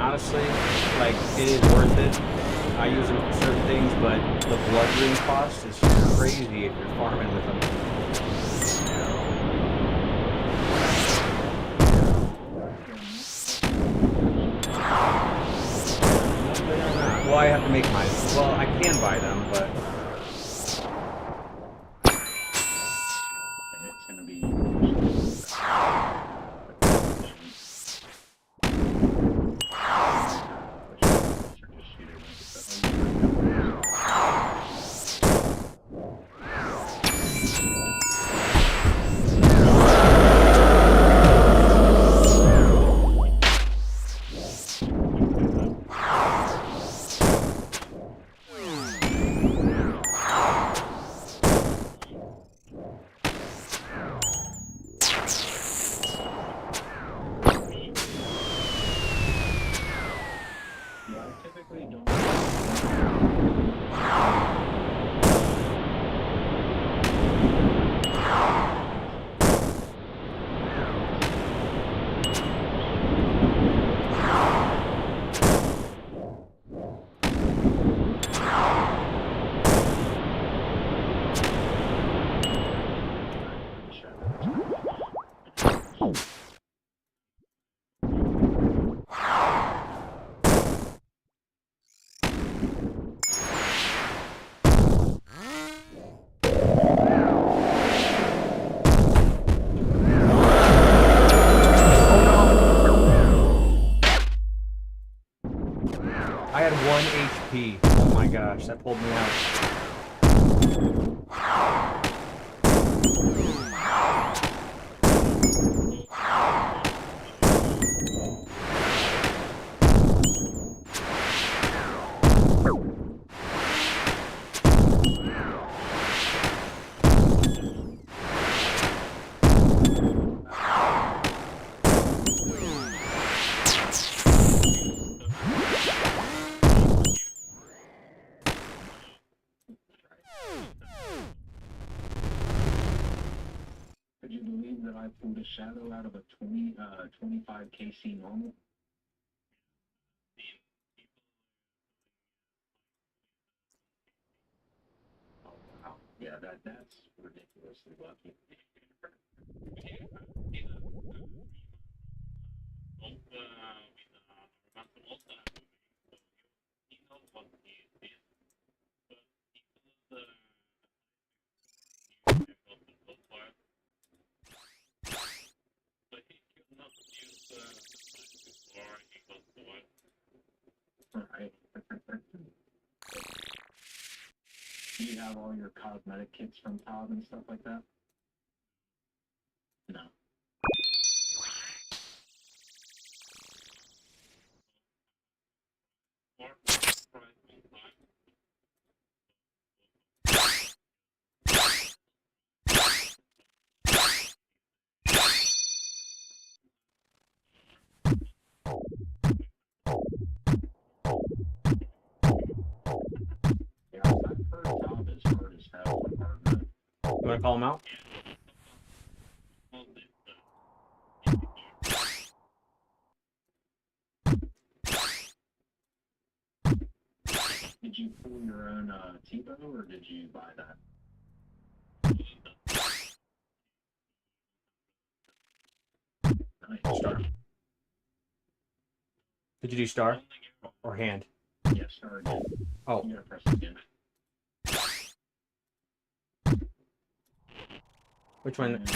honestly, like, it is worth it. I use them for certain things, but the blood ring cost is crazy if you're farming with them. Well, I have to make mine. Well, I can buy them, but And it's going to be typically don't. I had 1 HP. Oh my gosh, that pulled me out. Could you believe that I pulled a shadow out of a 25 KC normal? Oh wow, yeah, that's ridiculously lucky. Right. Do you have all your cosmetic kits from Todd and stuff like that? No. Yeah, I've heard Todd is hard as hell in hard mode. You wanna call him out? Did you pull your own TiVo or did you buy that? Nice. Star. Did you do star? Or hand? Yeah, star again. Oh. You gotta press it again. Which one? And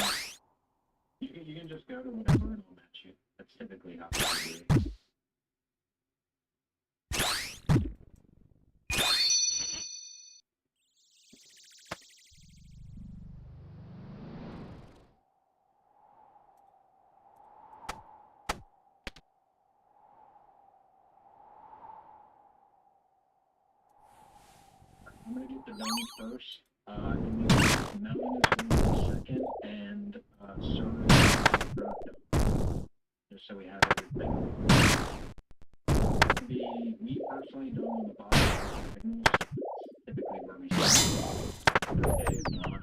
you can just go to whatever and it'll match you. That's typically how people do it. I'm gonna get the diamond first. Give me mountain is second, and serve is third. Just so we have everything. Me personally don't on the bottom signals. Typically where we start. Okay, it's not.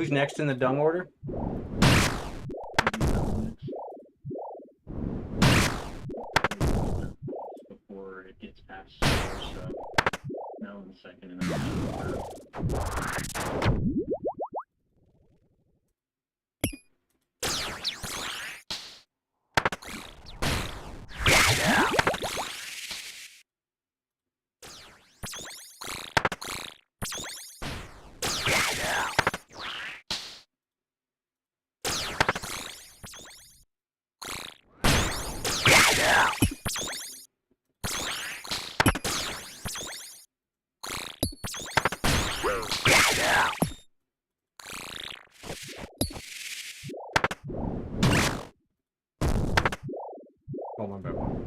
Who's next in the dung order? Before it gets past 4, so no in second and then Oh, my bad.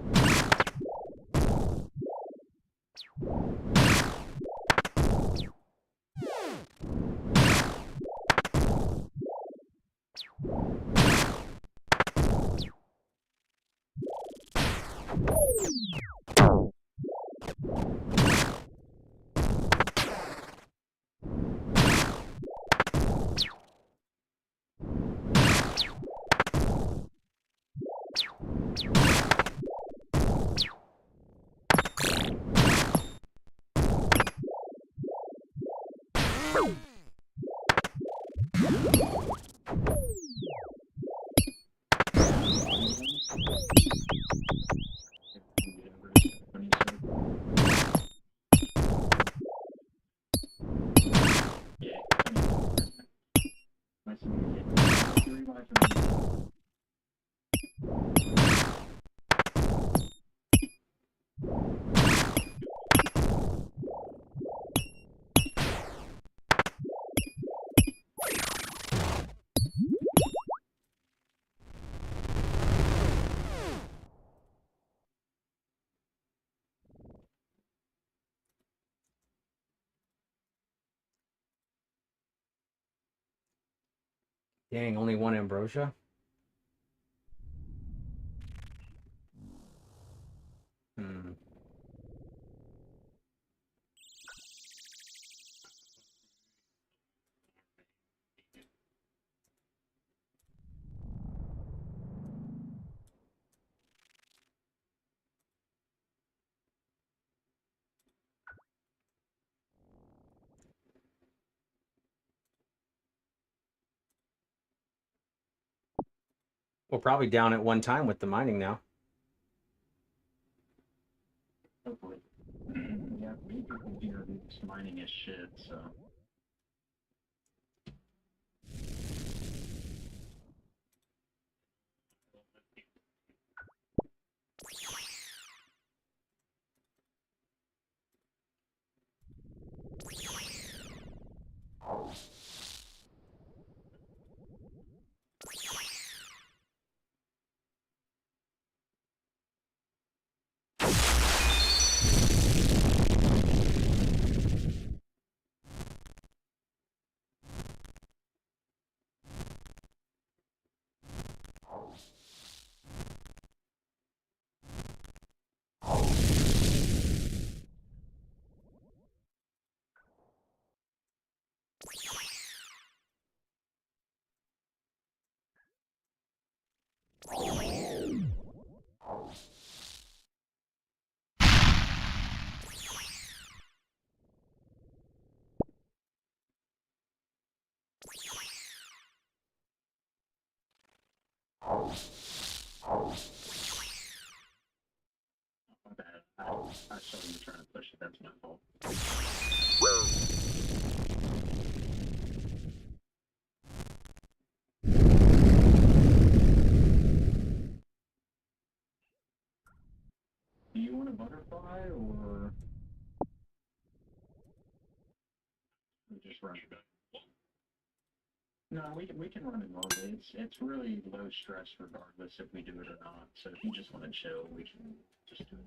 Dang, only one ambrosia? Hmm. We're probably down at one time with the mining now. hopefully. Yeah, people here is mining as shit, so. I saw you trying to push it. That's my fault. Do you want a butterfly or just run it? No, we can run it normally. It's really low stress regardless if we do it or not. So if you just want to chill, we can just do it.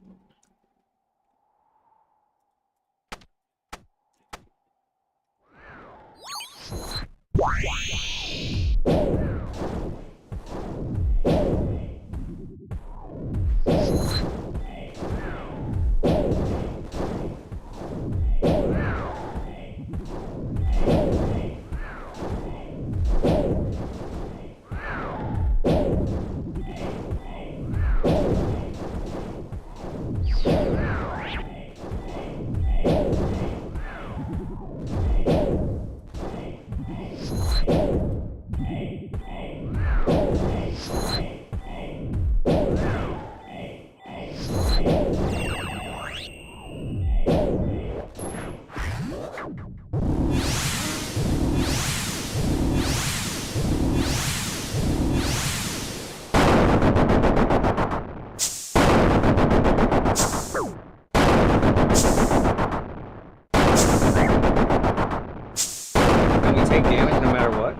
And we take damage no matter what.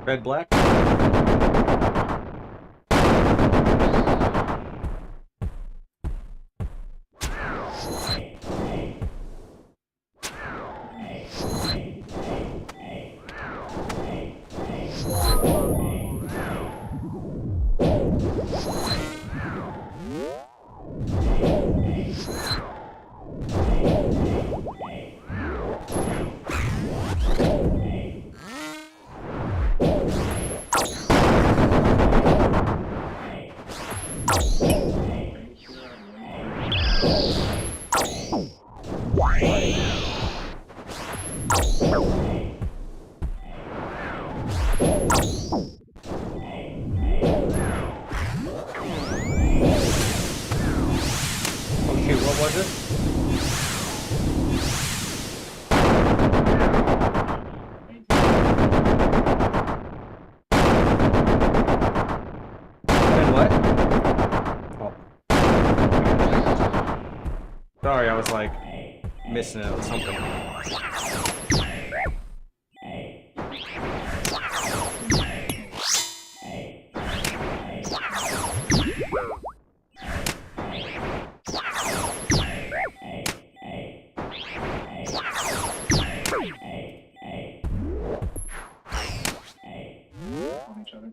Red, black. Oh shoot, what was it? And what? Oh. Sorry, I was like missing out on something. On each other.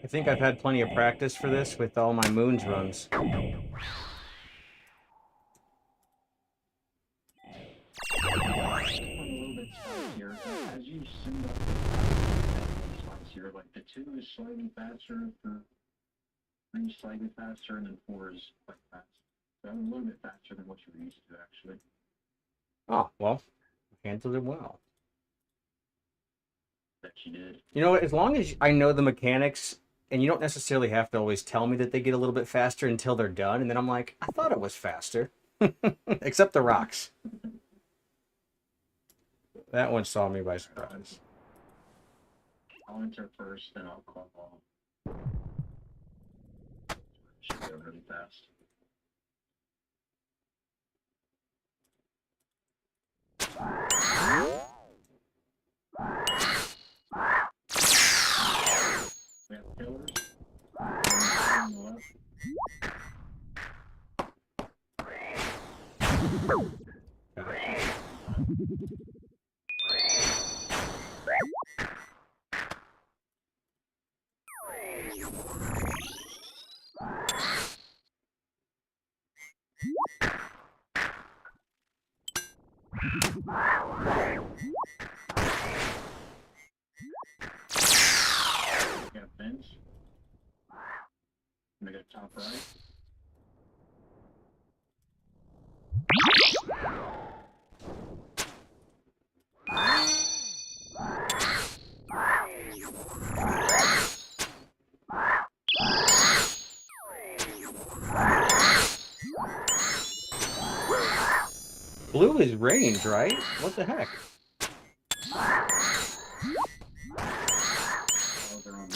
think I've had plenty of practice for this with all my Moons runs. A little bit spicier. As you send up spicier, like the 2 is slightly faster, the 3 is slightly faster, and then 4 is quite fast. So a little bit faster than what you're used to, actually. Oh, well, handled it well. That you did. You know what? As long as I know the mechanics, and you don't necessarily have to always tell me that they get a little bit faster until they're done, and then I'm like, I thought it was faster. Except the rocks. That one saw me by surprise. I'll enter first, then I'll call. Should go really fast. We have pillars. On the left. We got fence. We got top right. Blue is range, right? What the heck? All their own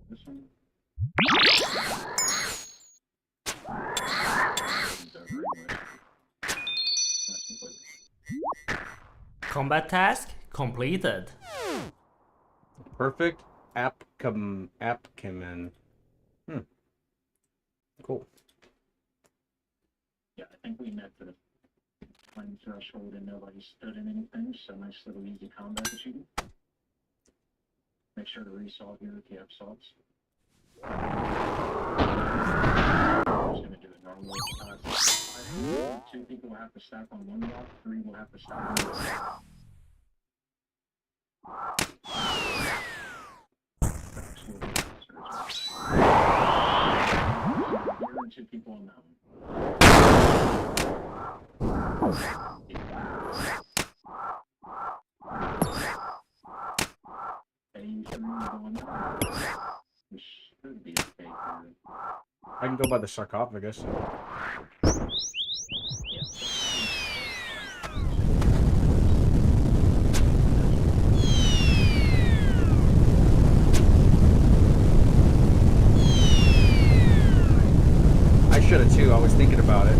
this one. Combat task completed. Perfect Apkaman. Cool. Yeah, I think we met the flame threshold and nobody stood in anything, so nice little easy combat shooting. Make sure to resalt here if you have salts. I'm just gonna do it normally. 2 people will have to stack on one block, 3 will have to stack on the other. Here are 2 people on that one. We should be okay here. I can go by the sarcophagus. I should have too. I was thinking about it.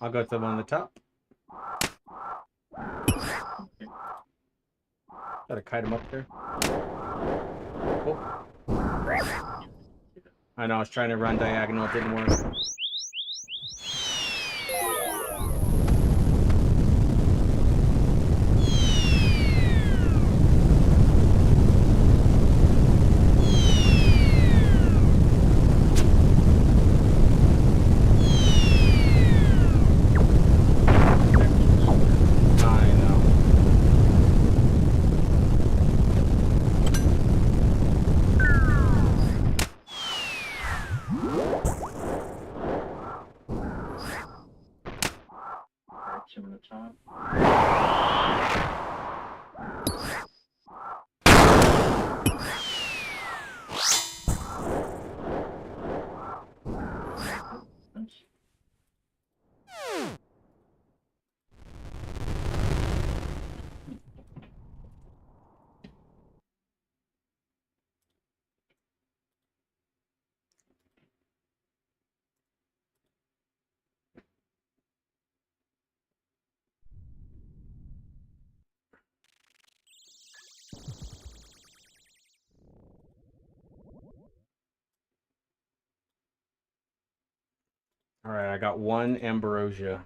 I'll go to the one on the top. Gotta kite him up there. Oh. I know, I was trying to run diagonal, it didn't work. All right, I got one ambrosia.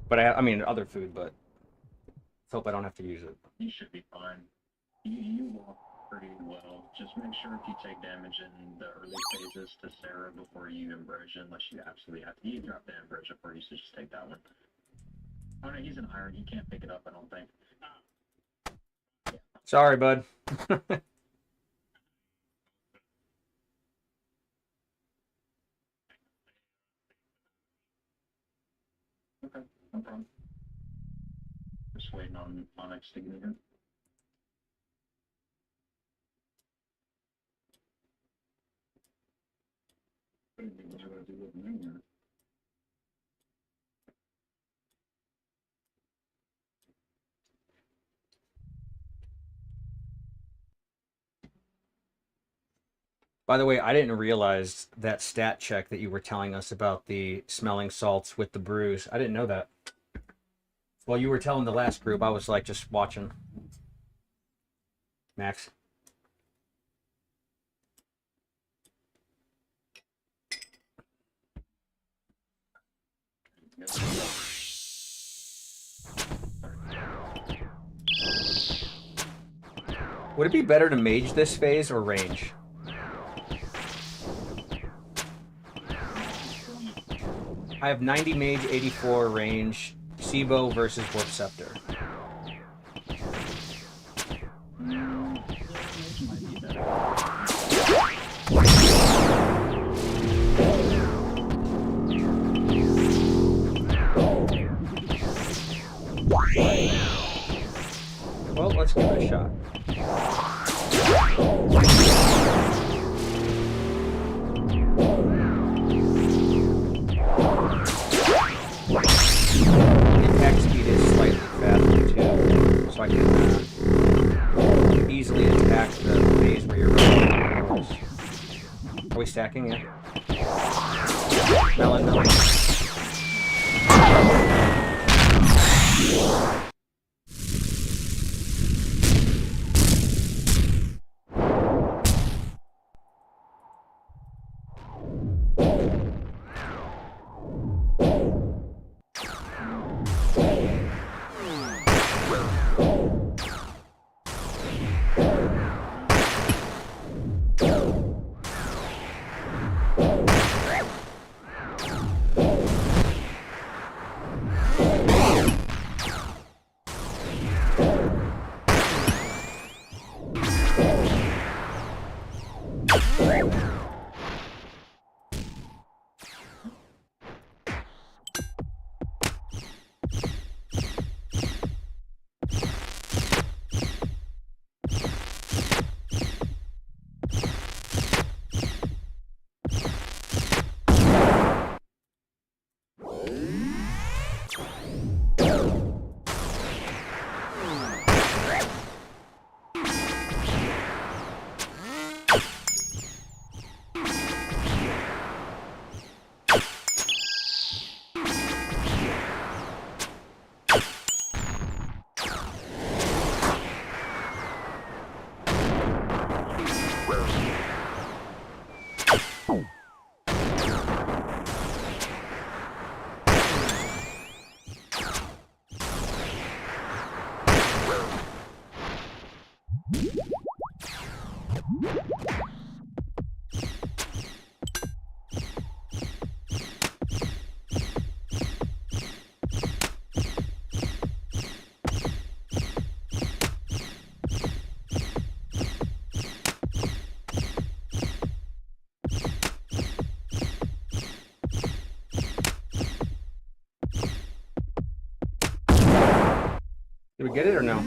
But I mean, other food, but let's hope I don't have to use it. You should be fine. You walk pretty well. Just make sure if you take damage in the early phases to Sarah before you ambrosia, unless you absolutely have to. You drop the ambrosia for you, so just take that one. Oh no, he's an iron. He can't pick it up, I don't think. Sorry, bud. Okay, no problem. Just waiting on Onyx to get here. By the way, I didn't realize that stat check that you were telling us about the smelling salts with the brews. I didn't know that. While you were telling the last group, I was like just watching. Max. Would it be better to mage this phase or range? I have 90 mage, 84 range, Sibo versus Warp Scepter. Well, let's give it a shot. Attack speed is slightly faster too, so I can easily attack the phase where you're running. Are we stacking? Yeah. Melon. Did we get it or no?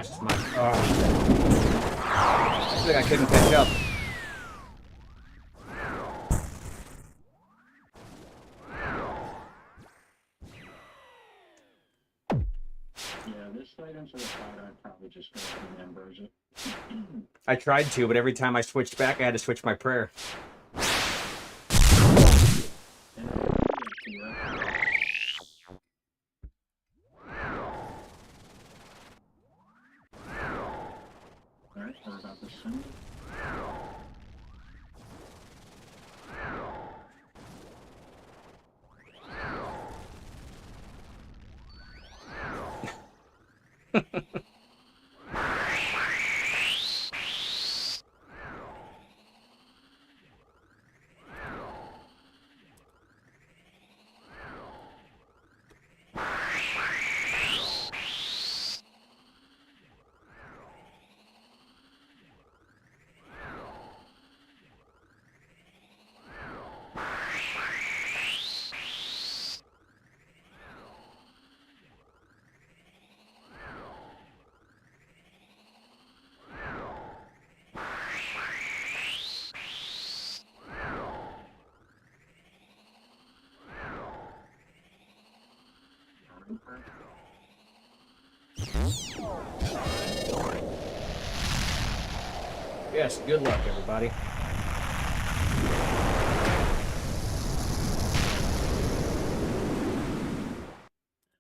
fast. My I think I couldn't catch up. Yeah, this fight into the fight, I'd probably just go for Ambrosia. I tried to, but every time I switched back, I had to switch my prayer. Alright, we're about to send. Yes, good luck, everybody.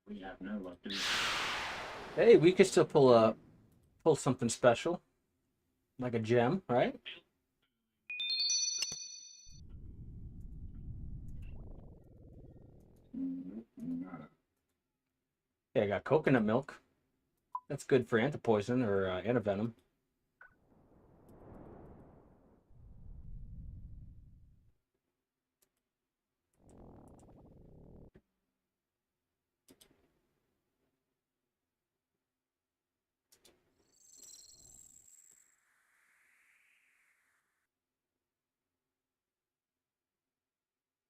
We have no luck, dude. Hey, we could still pull something special, like a gem, right? Nada. Yeah, I got coconut milk. That's good for antipoison or antivenom.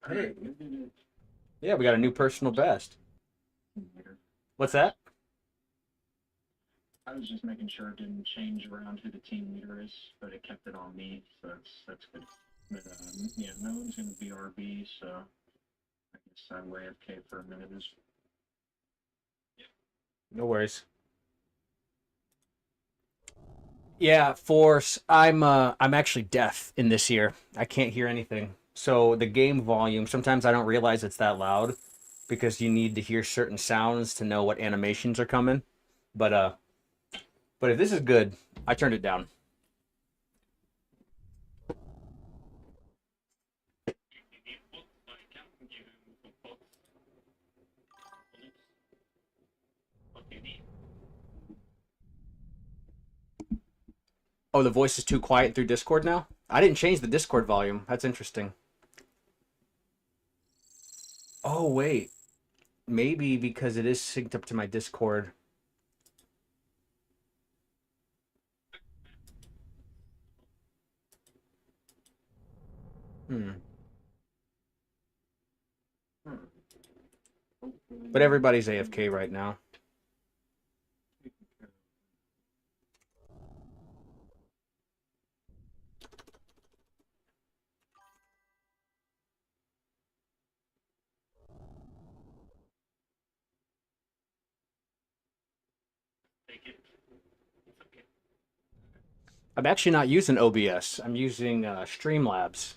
Hey. Yeah, we got a new personal best. What's that? I was just making sure it didn't change around who the team leader is, but it kept it on me, so that's good. But yeah, no one's gonna be RB, so I guess I'm way AFK for a minute. Is No worries. Yeah, Force. I'm actually deaf in this year. I can't hear anything. So the game volume, sometimes I don't realize it's that loud because you need to hear certain sounds to know what animations are coming. But if this is good, I turned it down. Oh, the voice is too quiet through Discord now? I didn't change the Discord volume. That's interesting. Oh, wait. Maybe because it is synced up to my Discord. But everybody's AFK right now. I'm actually not using OBS. I'm using Streamlabs.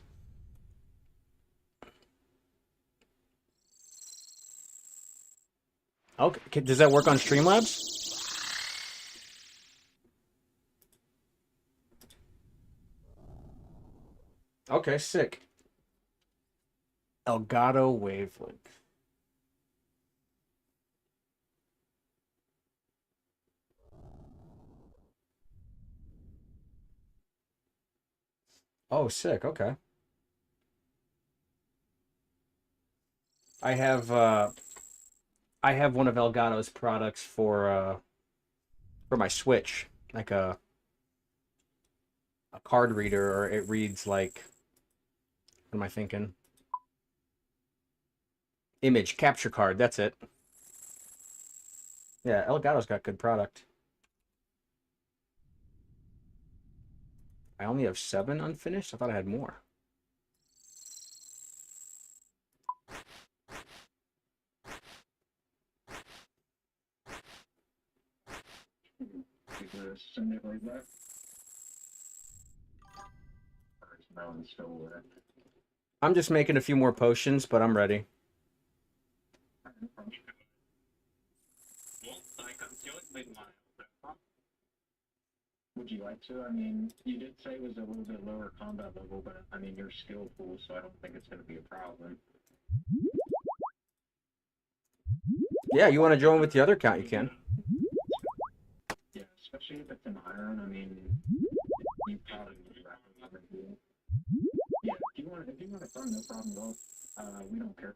Okay, does that work on Streamlabs? Okay, sick. Elgato Wavelength. Oh, sick. Okay. I have one of Elgato's products for my Switch, like a card reader, or it reads like, what am I thinking? Image capture card. That's it. Yeah, Elgato's got good product. I only have 7 unfinished. I thought I had more. Is there a Sunday like that? Or is Melon still with it? I'm just making a few more potions, but I'm ready. Well, I can kill it with my weapon. Would you like to? I mean, you did say it was a little bit lower combat level, but I mean, you're skillful, so I don't think it's going to be a problem. Yeah, you want to join with the other count, you can. Yeah, especially if it's an iron. I mean, you probably would rather do it. Yeah, if you want to run, no problem at all. We don't care.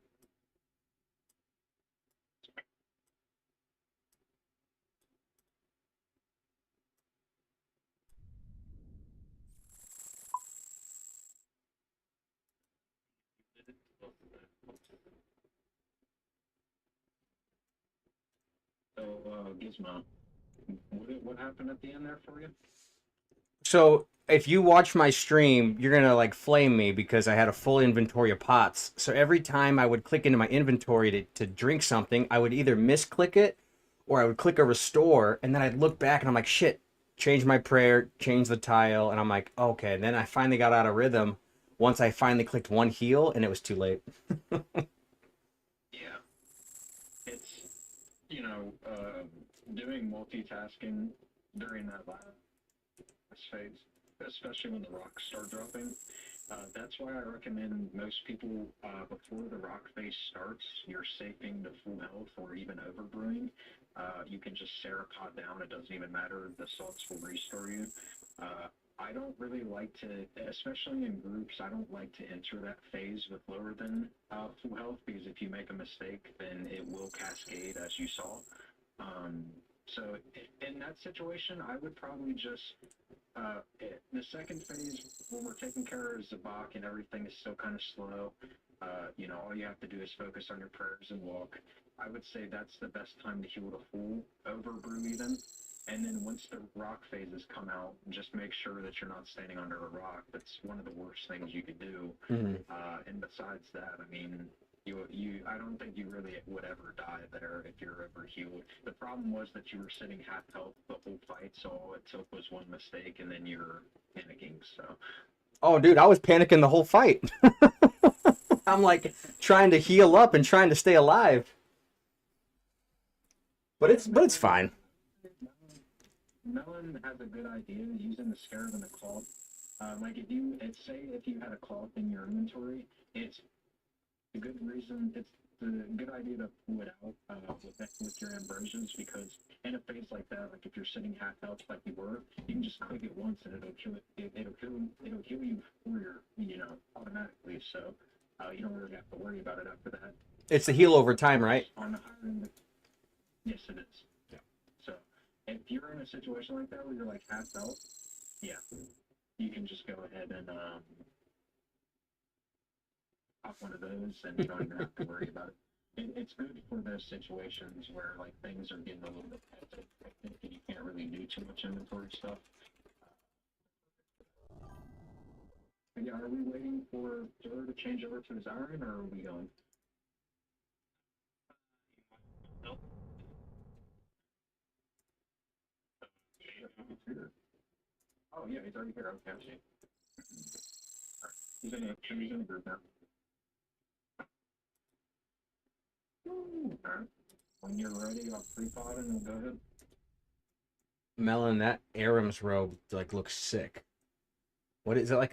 So, Gizmo, what happened at the end there for you? So if you watch my stream, you're gonna like flame me because I had a full inventory of pots. So every time I would click into my inventory to drink something, I would either misclick it or I would click a restore, and then I'd look back and I'm like, shit, change my prayer, change the tile, and I'm like, okay. And then I finally got out of rhythm once I finally clicked one heal, and it was too late. Yeah. It's, doing multitasking during that last phase, especially when the rocks start dropping. That's why I recommend most people, before the rock phase starts, you're saving to full health or even overbrewing. You can just Serapot down, it doesn't even matter, the salts will restore you. I don't really like to, especially in groups, I don't like to enter that phase with lower than full health, because if you make a mistake, then it will cascade, as you saw. So in that situation, I would probably just, the second phase, when we're taking care of Zabak and everything is still kind of slow, all you have to do is focus on your prayers and walk. I would say that's the best time to heal to full, overbrew even. And then once the rock phases come out, just make sure that you're not standing under a rock. That's one of the worst things you could do. Mhm. And besides that, I mean, I don't think you really would ever die there if you're ever healed. The problem was that you were sitting half health the whole fight, so all it took was one mistake, and then you're panicking. So. Oh, dude, I was panicking the whole fight. I'm like trying to heal up and trying to stay alive. But it's fine. Melon has a good idea using the scarab and the cloth. Like if you had a cloth in your inventory, it's a good reason. It's the good idea to pull it out with your ambrosias, because in a phase like that, like if you're sitting half health like you were, you can just click it once and it'll kill it. It'll heal you for automatically. So you don't really have to worry about it after that. It's the heal over time, right? On the higher end, yes, it is. Yeah. So if you're in a situation like that where you're like half health, yeah, you can just go ahead and pop one of those, and you don't even have to worry about it. It's good for those situations where like things are getting a little bit hectic and you can't really do too much inventory stuff. Yeah, are we waiting for Joe to change over to his iron, or are we going? Nope. Oh yeah, he's already here. Okay, I see. He's in a group now. Alright. When you're ready, I'll pre-pot it and go ahead. Melon, that Aram's robe like looks sick. What is it, like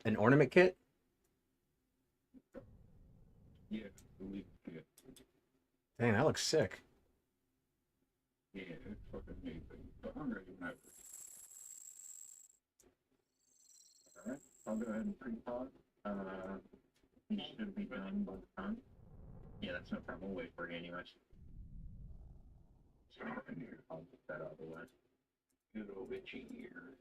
an ornament kit? Yeah, believe it. Dang, that looks sick. Yeah, it's fucking amazing. But I'm ready whenever. Alright, I'll go ahead and pre-pot. You should be done by the time. Yeah, that's no problem. We'll wait for you anyways. So I'll get that out of the way. Good old itchy ear.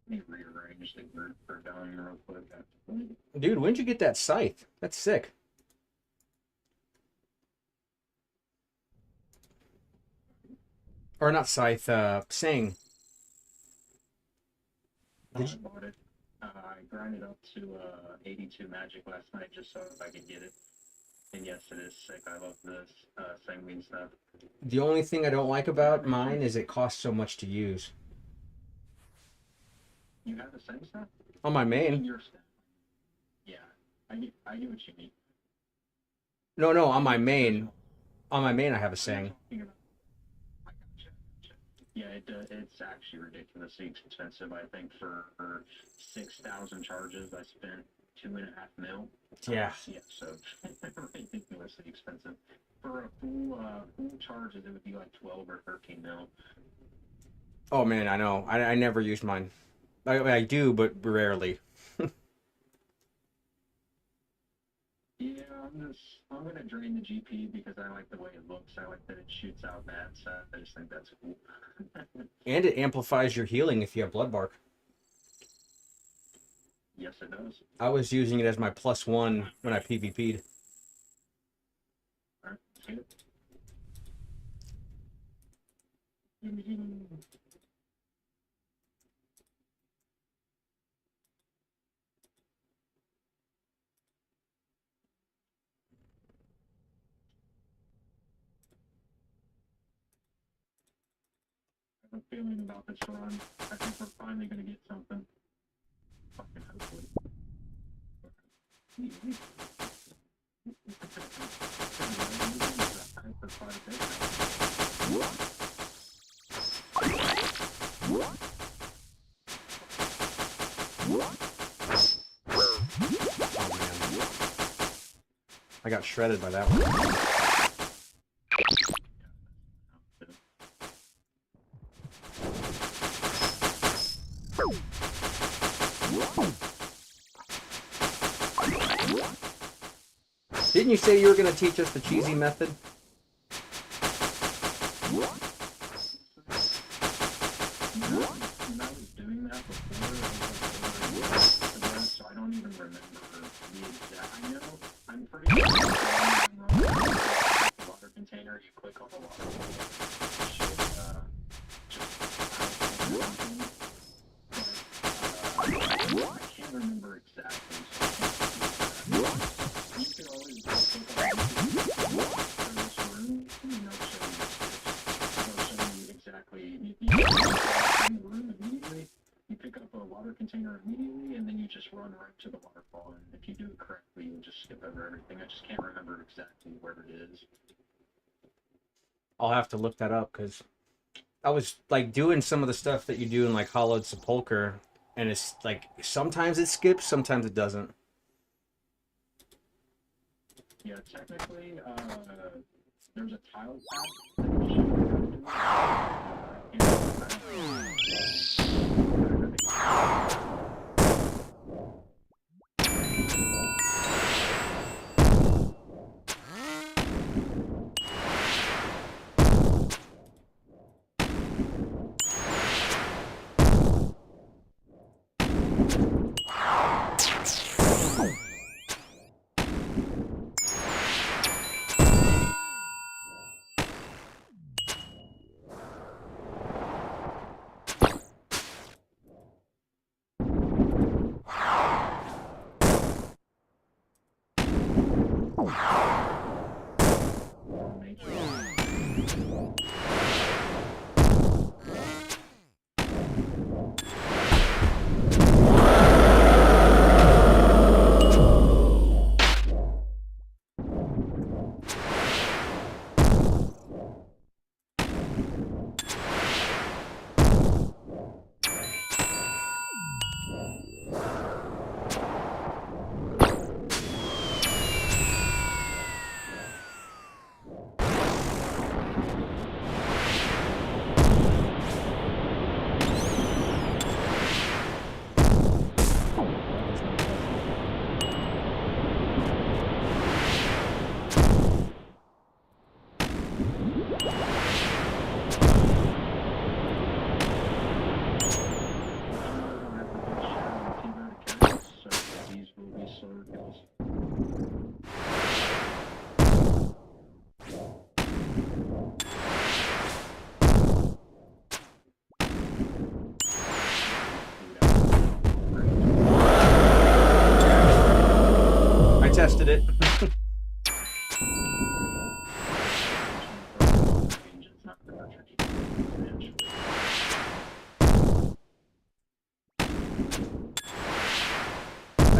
Let me rearrange the group for down real quick. Dude, when'd you get that scythe? That's sick. Or not scythe, sing. I bought it. I grinded up to 82 magic last night just so I could get it. And yes, it is sick. I love this sanguine stuff. The only thing I don't like about mine is it costs so much to use. You have the same stuff? On my In main. your stuff. Yeah, I get what you mean. No, on my main. On my main I have a sing. I gotcha. Yeah, it's actually ridiculously expensive. I think for 6,000 charges, I spent 2.5 mil. Yeah. Yeah, so ridiculously expensive. For a full charges, it would be like 12 or 13 mil. Oh man, I know. I never use mine. I do, but rarely. Yeah, I'm gonna drain the GP because I like the way it looks. I like that it shoots out bats. I just think that's cool. And it amplifies your healing if you have blood bark. Yes, it does. I was using it as my +1 when I PvP'd. Alright, let's get it. I have a feeling about this run. I think we're finally gonna get something. Fucking hopefully. I got shredded by that one. Didn't you say you were going to teach us the cheesy method? I was doing that before, so I don't even remember the exact. I know, I'm pretty sure the water container, you click on the water container, it should, I can't remember exactly, so you can always click on this room, and it'll show you exactly, in the room immediately, you pick up a water container immediately, and then you just run right to the waterfall, and if you do it correctly, you'll just skip over everything. I just can't remember exactly where it is. I'll have to look that up because I was like doing some of the stuff that you do in like Hollowed Sepulcher, and it's like sometimes it skips, sometimes it doesn't. Yeah, technically, there's a tile pack that will show you how to do it.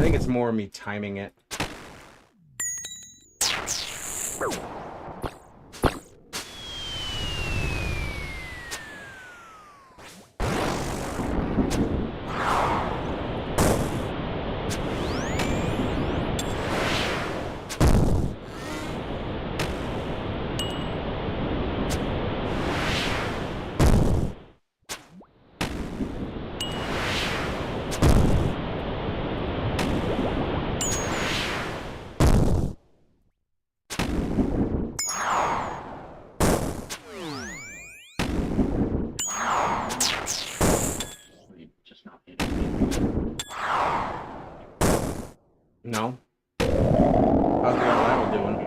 think it's more me timing it. Just not hitting. No. How's the Atlanta doing?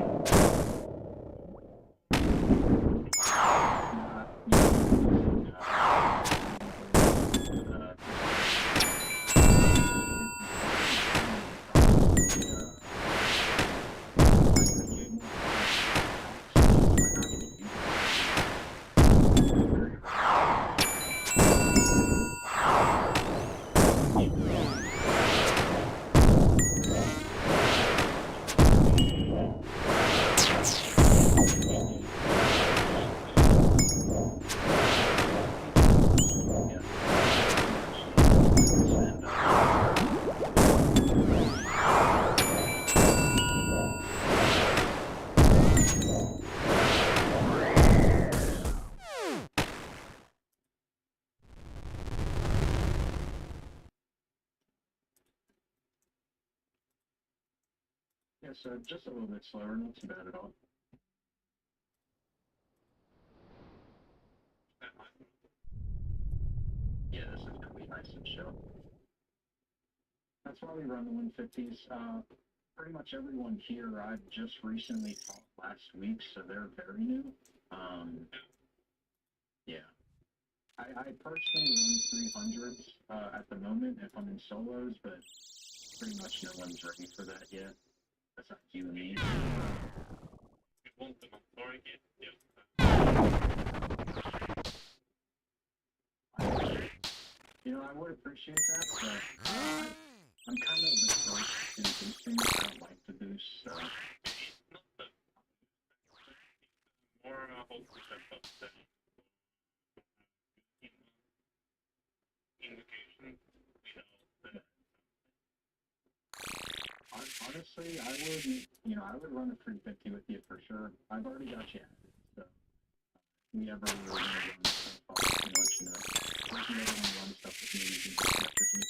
Yeah, so just a little bit slower, not too bad at all. Yeah, this is gonna be nice and chill. That's why we run the 150s. Pretty much everyone here I've just recently taught last week, so they're very new. Yeah. I personally run 300s at the moment if I'm in solos, but pretty much no one's ready for that yet. That's not you and me. You want them on story game? Yeah. You know, I would appreciate that, but I'm kind of the first in boosting. I don't like to boost, so. It's not that. It's more hopeful that the invocation without the. Honestly, I would run a 350 with you for sure. I've already got you added, so if we ever were going to run stuff, I'll let you know. If you ever want to run stuff with me, you can just message me.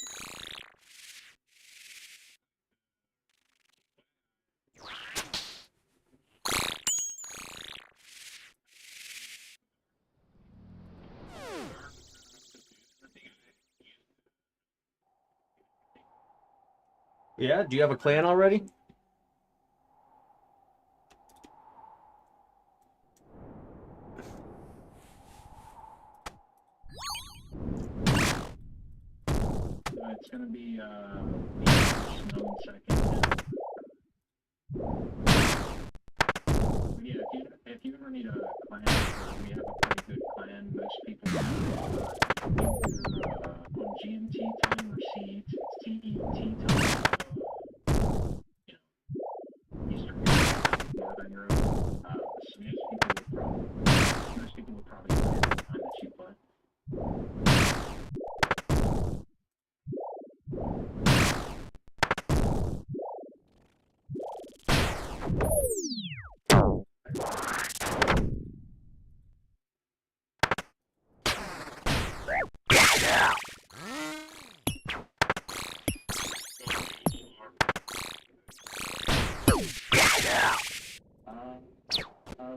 Yeah, do you have a clan already? It's going to be Snow second. Yeah, if you ever need a clan, we have a pretty good clan. Most people on GMT time or CET time. Eastern Europe, Northern Europe. So most people would probably play at the time that you play.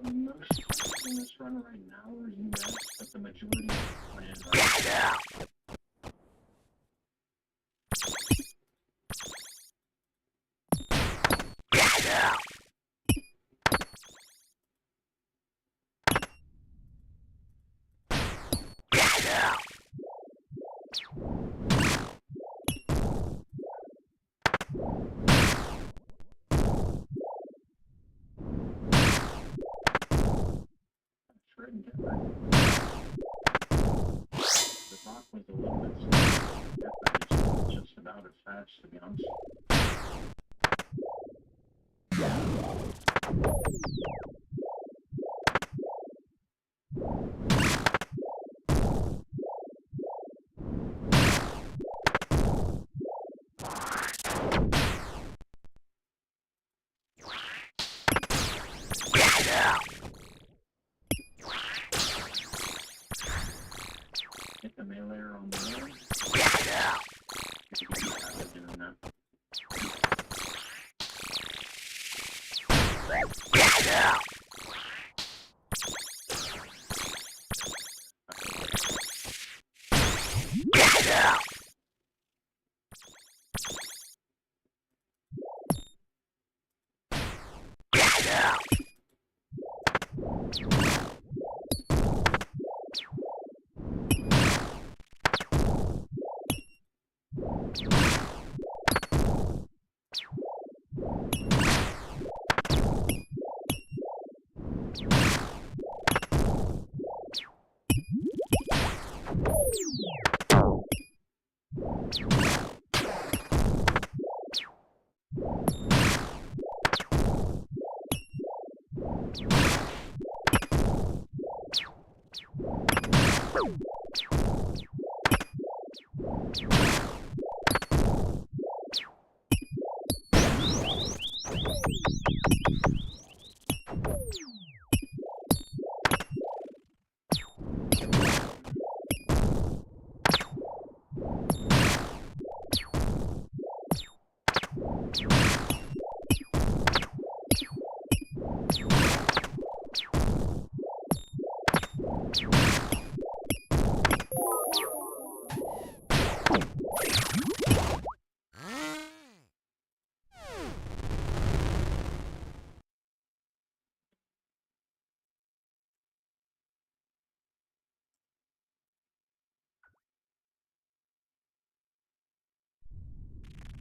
Most players in this run right now are US, but the majority of the clan are written different. The rock was a little bit slow. Just about as fast, to be honest. Hit the meleeer on the road. Doing that.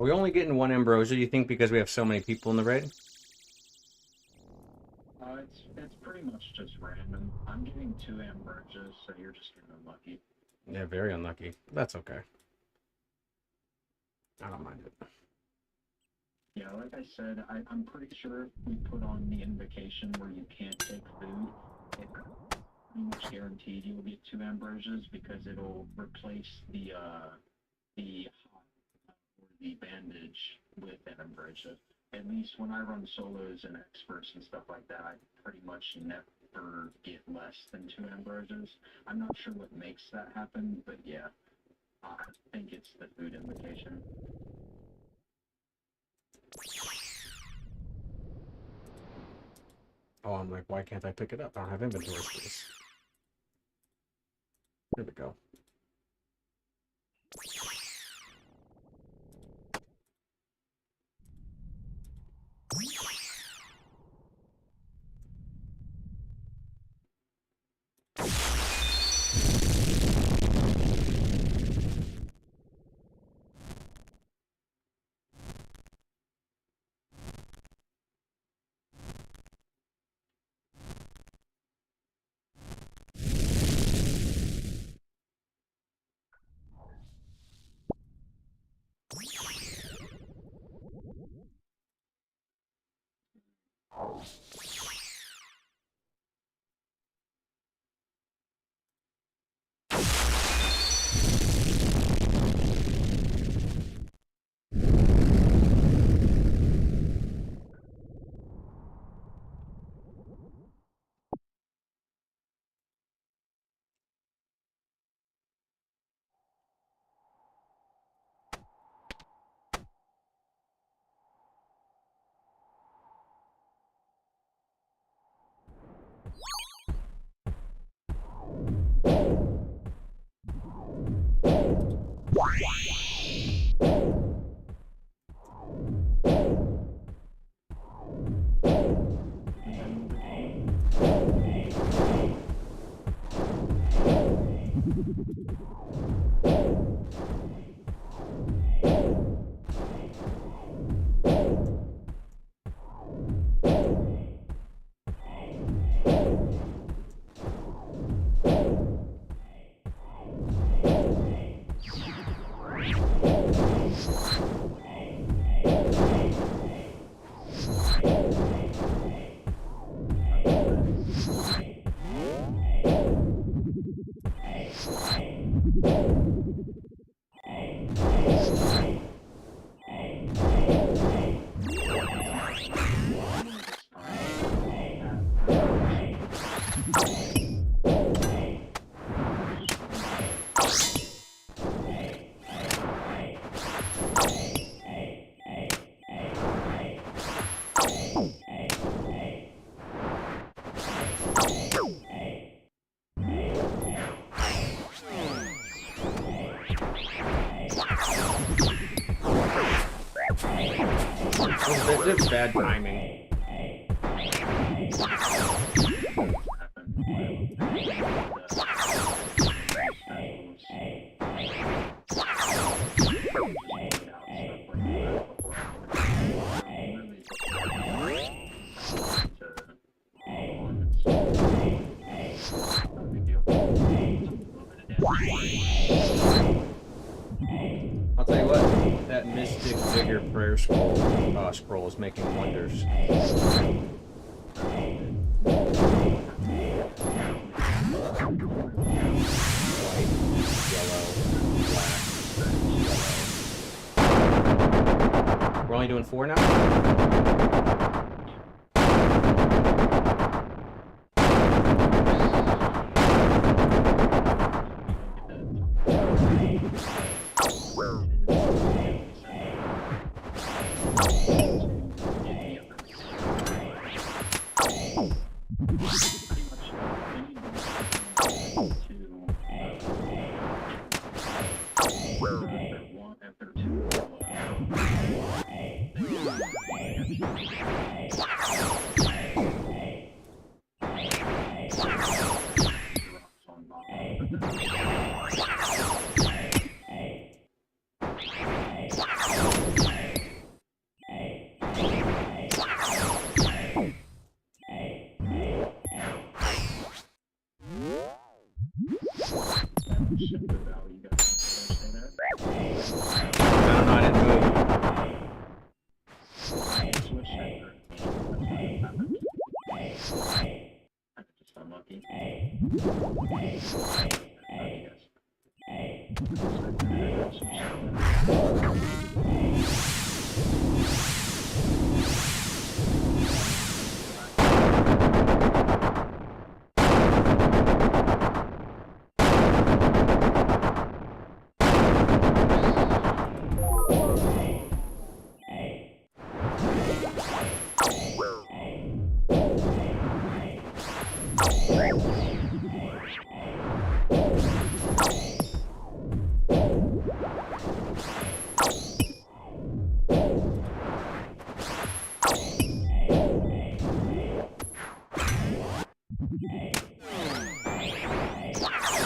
Are we only getting one ambrosia, you think, because we have so many people in the raid? It's pretty much just random. I'm getting 2 ambrosias, so you're just getting unlucky. Yeah, very unlucky. That's okay. I don't mind it. Yeah, like I said, I'm pretty sure if we put on the invocation where you can't take food, it pretty much guaranteed you will get 2 ambrosias because it'll replace the hot or the bandage with an ambrosia. At least when I run solos and experts and stuff like that, I pretty much never get less than 2 ambrosias. I'm not sure what makes that happen, but yeah, I think it's the food invocation. Oh, I'm like, why can't I pick it up? I don't have inventory space. There we go. It's bad timing. I'll tell you what, that Mystic Vigor prayer scroll is making wonders. White, yellow, black, yellow. We're only doing 4 now?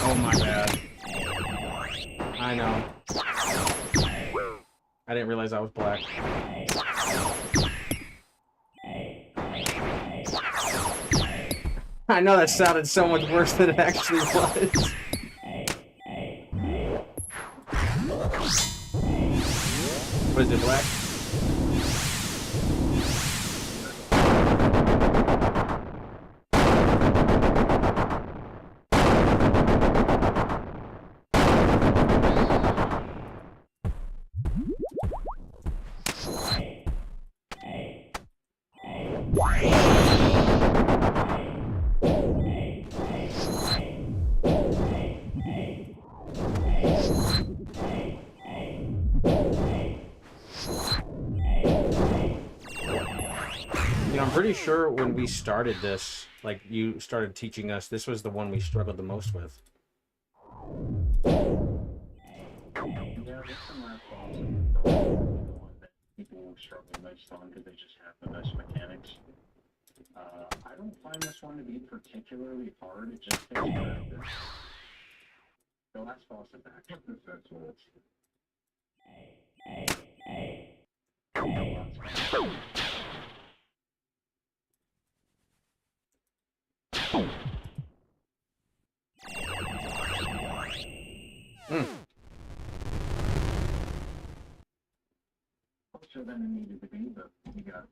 Oh my bad. I know. I didn't realize I was black. I know that sounded so much worse than it actually was. What is it, black? I'm pretty sure when we started this, like you started teaching us, this was the one we struggled the most with. Yeah, this one last boss is the one that people struggle most on because they just have the most mechanics. I don't find this one to be particularly hard. It just takes practice. The last boss is actually that's what it's. Closer than it needed to be, but you got it.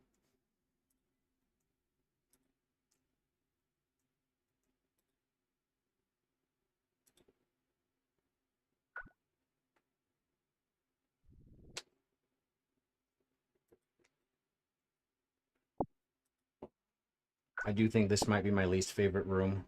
I do think this might be my least favorite room.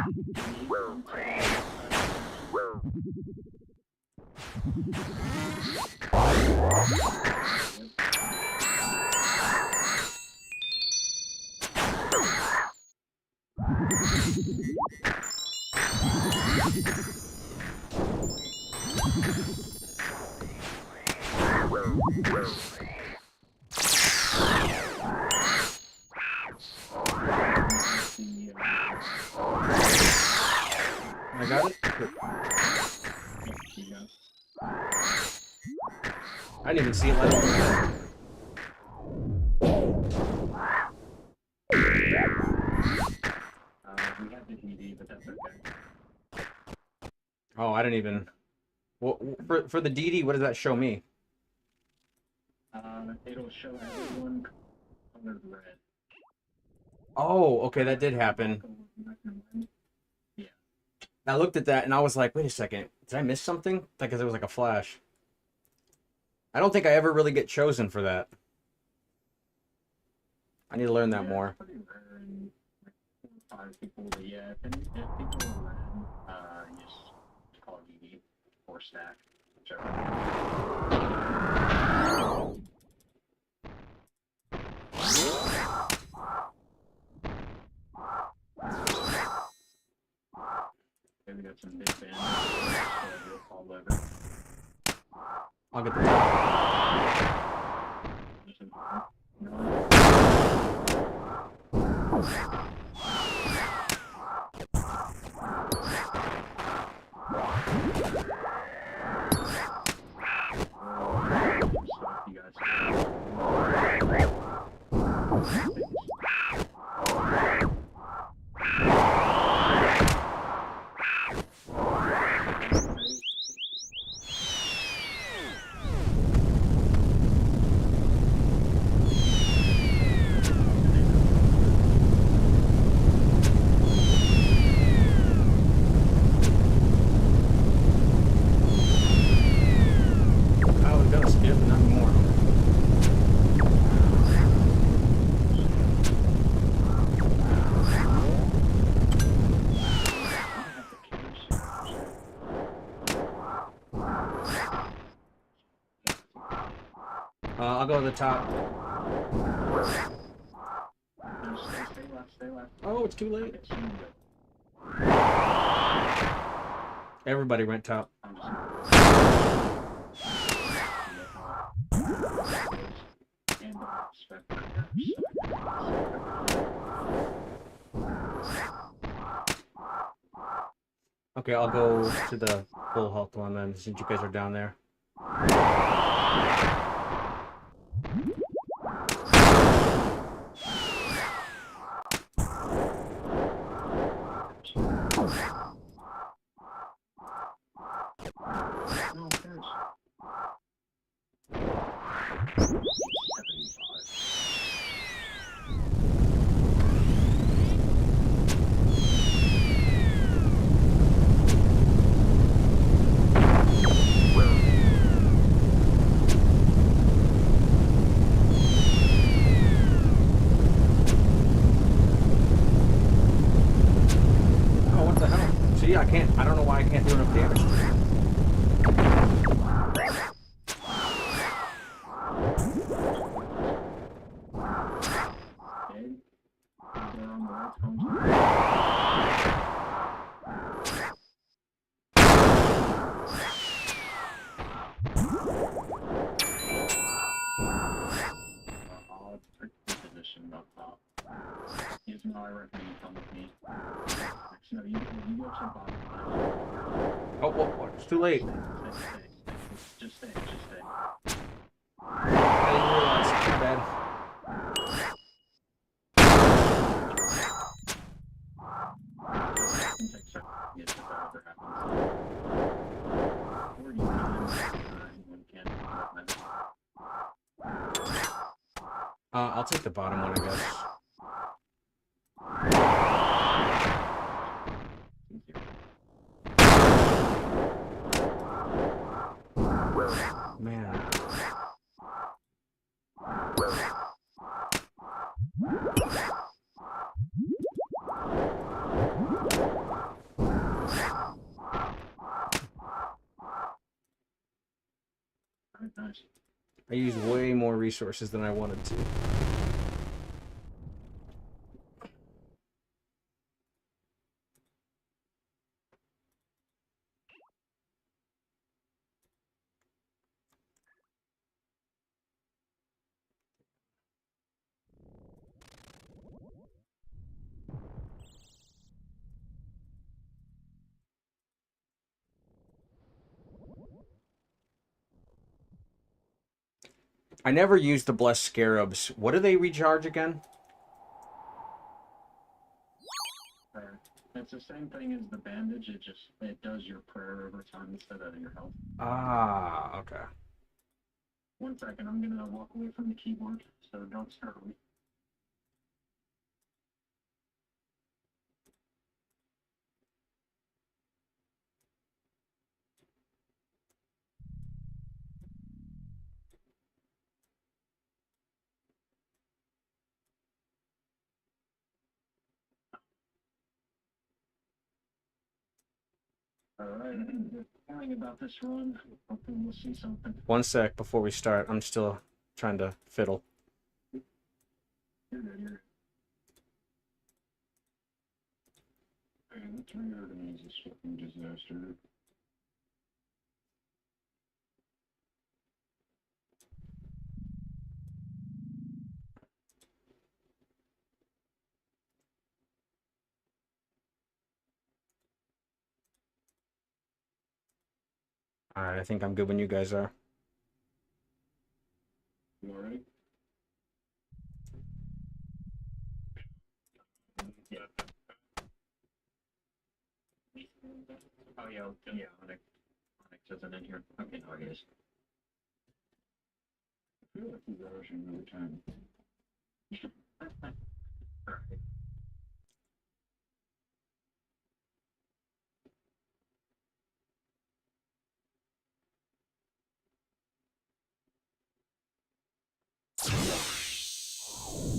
I got it. I didn't even see it light up. We have the DD, but that's okay. Oh, I didn't even. Well, for the DD, what does that show me? It'll show everyone colored red. Oh, okay, that did happen. Yeah. I looked at that and I was like, wait a second, did I miss something? Because it was like a flash. I don't think I ever really get chosen for that. I need to learn that more. It's pretty rare in like 4 or 5 people, but yeah, if people are red, you just call it DD or stack, whichever. Maybe got some big bands. All over. I'll get the top. I was gonna skip, not more. I'll go to the top. Stay left. Oh, it's too late. Everybody went top. Okay, I'll go to the full health one then, since you guys are down there. No, there's 75. Oh, what the hell? See, I don't know why I can't do enough damage. Oh, well, it's too late. Just stay. I didn't realize. My bad. I'll take the bottom one, I guess. Man. I used way more resources than I wanted to. I never used the Blessed Scarabs. What do they recharge again? It's the same thing as the bandage. It does your prayer over time instead of your health. Ah, okay. 1 second, I'm gonna walk away from the keyboard, so don't startle me. Alright, feeling about this run. Hoping we'll see something. 1 sec before we start. I'm still trying to fiddle. You're good, you're good. And the tornado is a fucking disaster. Alright, I think I'm good when you guys are. You alright? Yeah. Oh yeah, yeah, Onyx isn't in here. Okay, no, it is. I feel like he's rushing really time.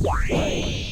Alright.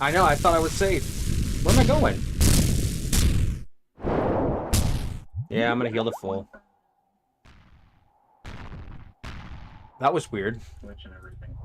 I know, I thought I was safe. Where am I going? Yeah, I'm gonna heal the full. That was weird. Switch and everything.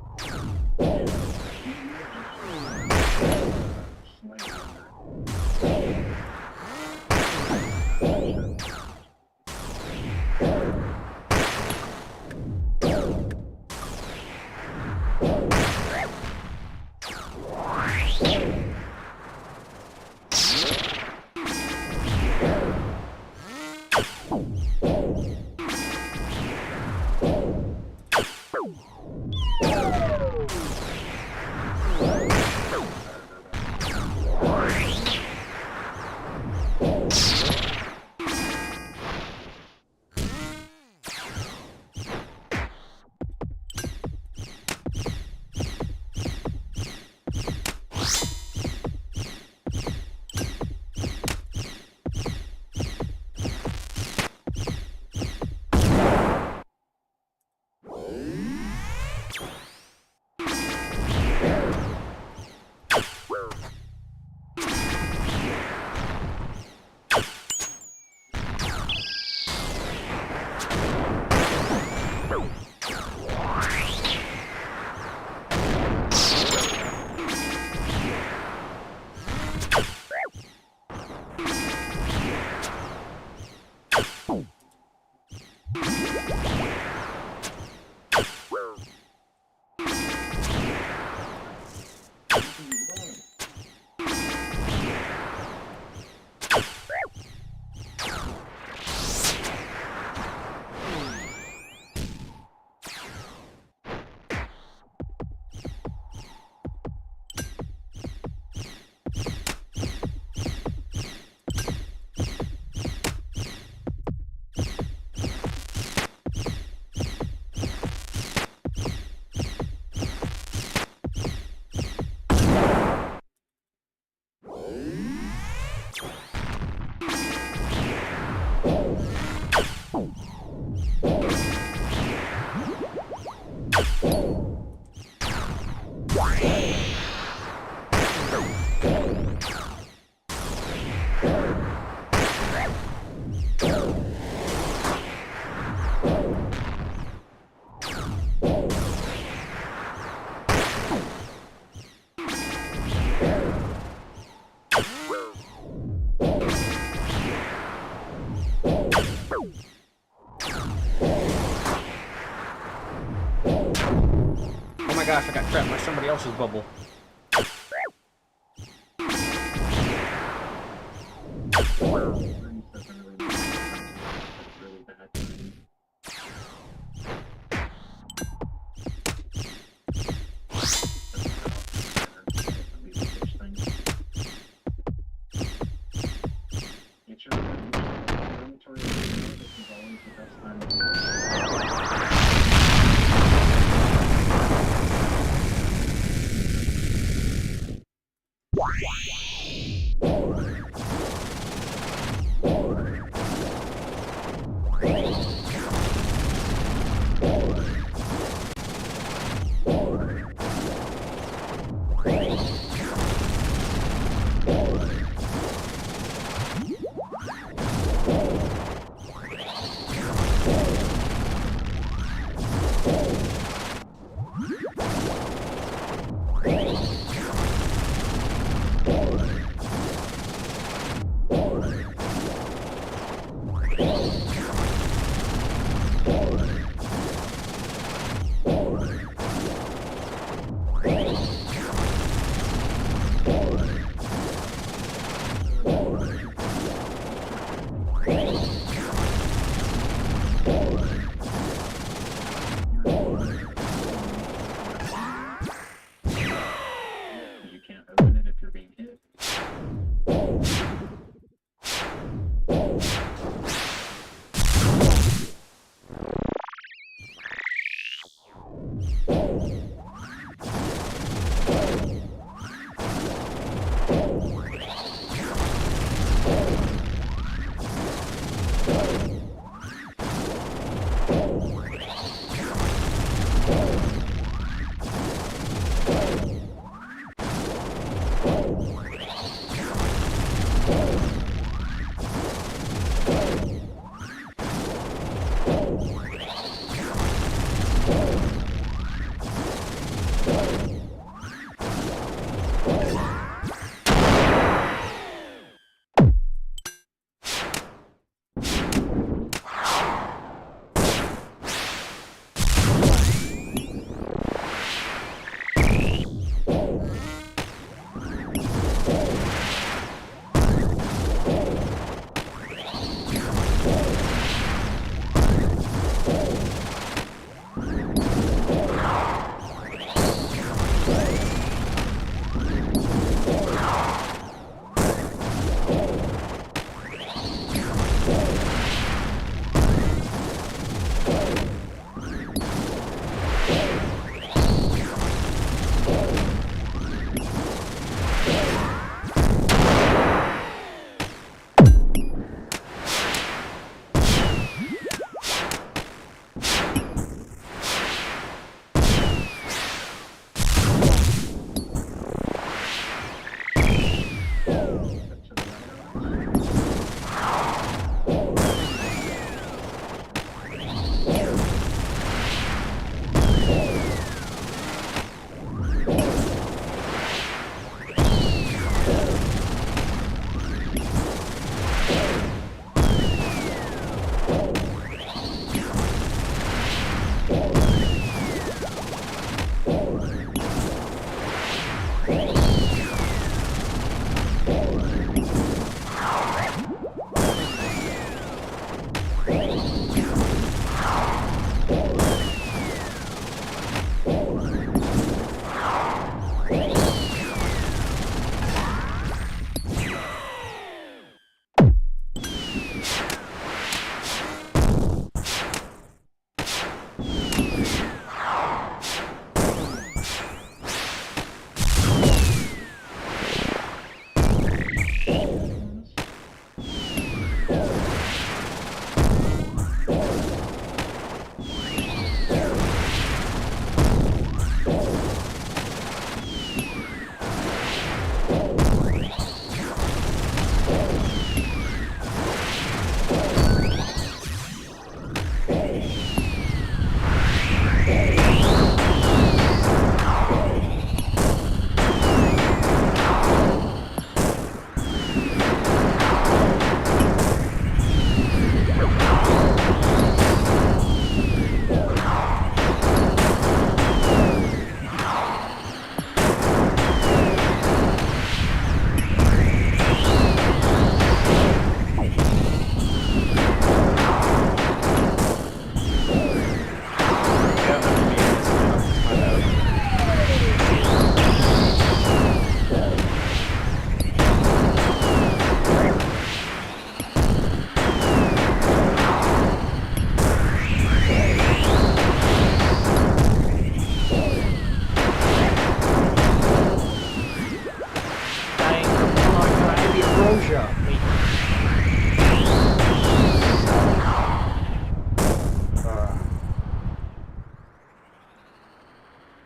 Oh my gosh, I got trapped by somebody else's bubble. Really bad timing. Make sure that inventory this is always the best time to do it.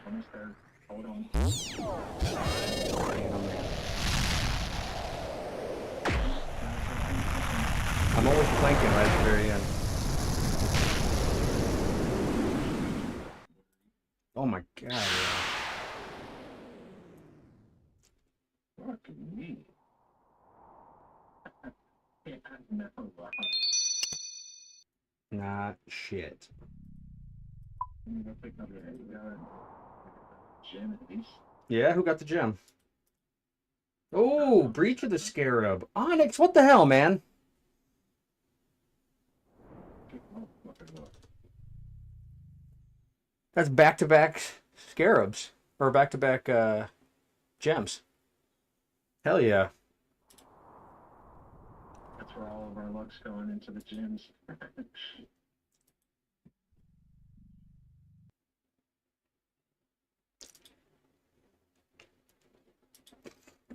Almost there. Hold on. I'm always blanking right at the very end. Oh my god, yeah. Fucking me. Yeah, no. Not shit. I'm gonna pick up your head. You got it. Gem at least. Yeah, who got the gem? Oh, Breach of the Scarab. Onyx, what the hell, man? That's back-to-back scarabs. Or back-to-back gems. Hell yeah. That's where all of our luck's going, into the gems.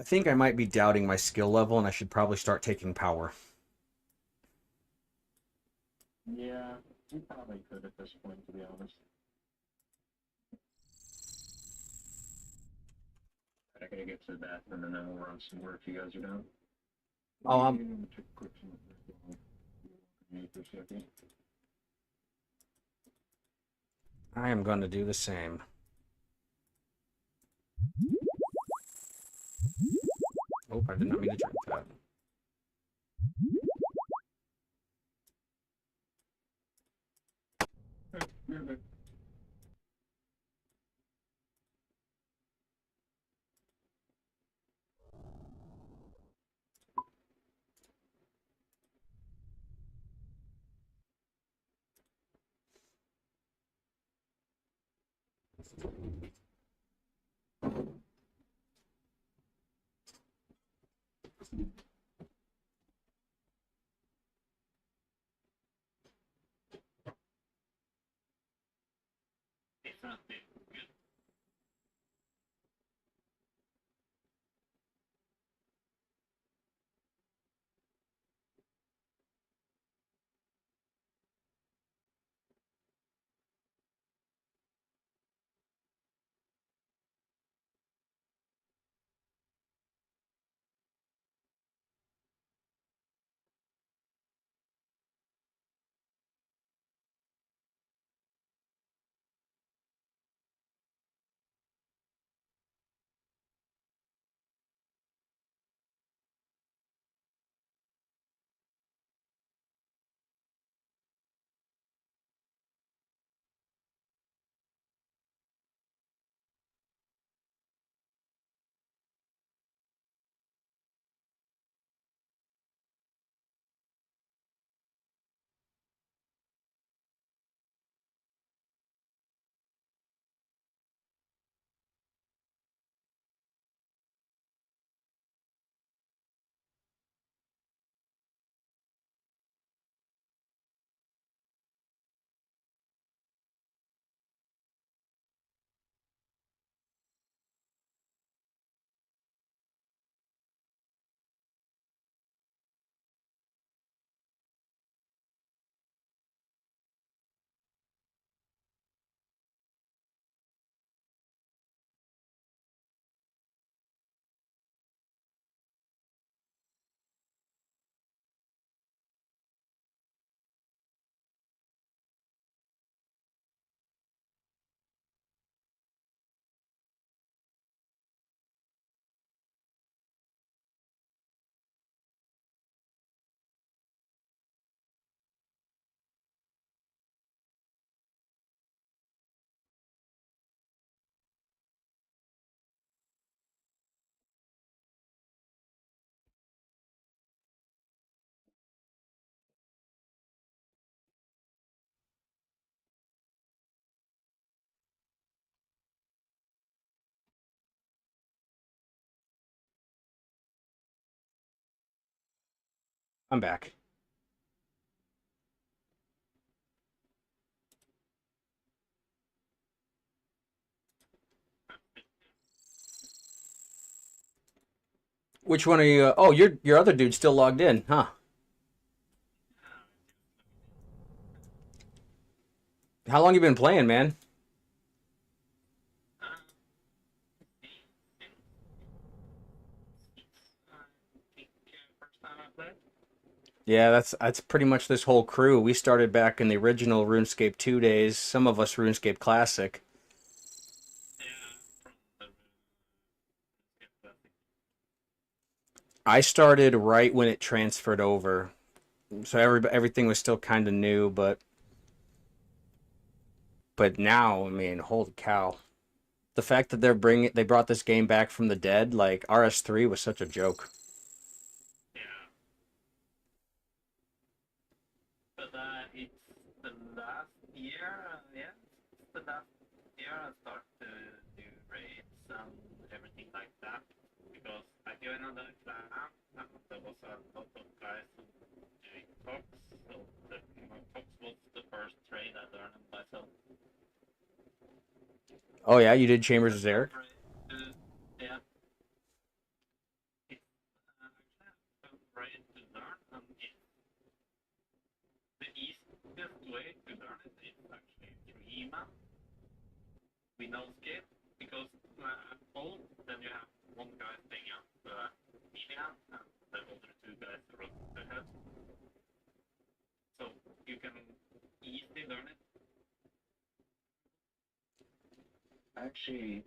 I think I might be doubting my skill level and I should probably start taking power. Yeah, we probably could at this point, to be honest. I gotta get to the bathroom and then we'll run some work if you guys are done. Oh, I'm gonna take a quick minute for a second. I am going to do the same. Oh, I did not mean to drink that. It's not big. I'm back. Which one are you? Oh, your other dude's still logged in, huh? How long you been playing, man? First time I played. Yeah, that's pretty much this whole crew. We started back in the original RuneScape 2 days. Some of us RuneScape Classic. Yeah, from the classic. I started right when it transferred over, so everything was still kind of new, but now, I mean, holy cow. The fact that they brought this game back from the dead, like RS3 was such a joke. Yeah. But it's the last year, yeah, it's the last year I start to do raids and everything like that. Because I joined another clan and there was a lot of guys doing talks, so the talks was the first trade I learned myself. Oh yeah, you did Chambers as Eric? Yeah. It's actually a raid to learn and it's the easiest way to learn it is actually through email. We know skip because all then you have one guy staying up media and the other two guys run the head. So you can easily learn it. Actually,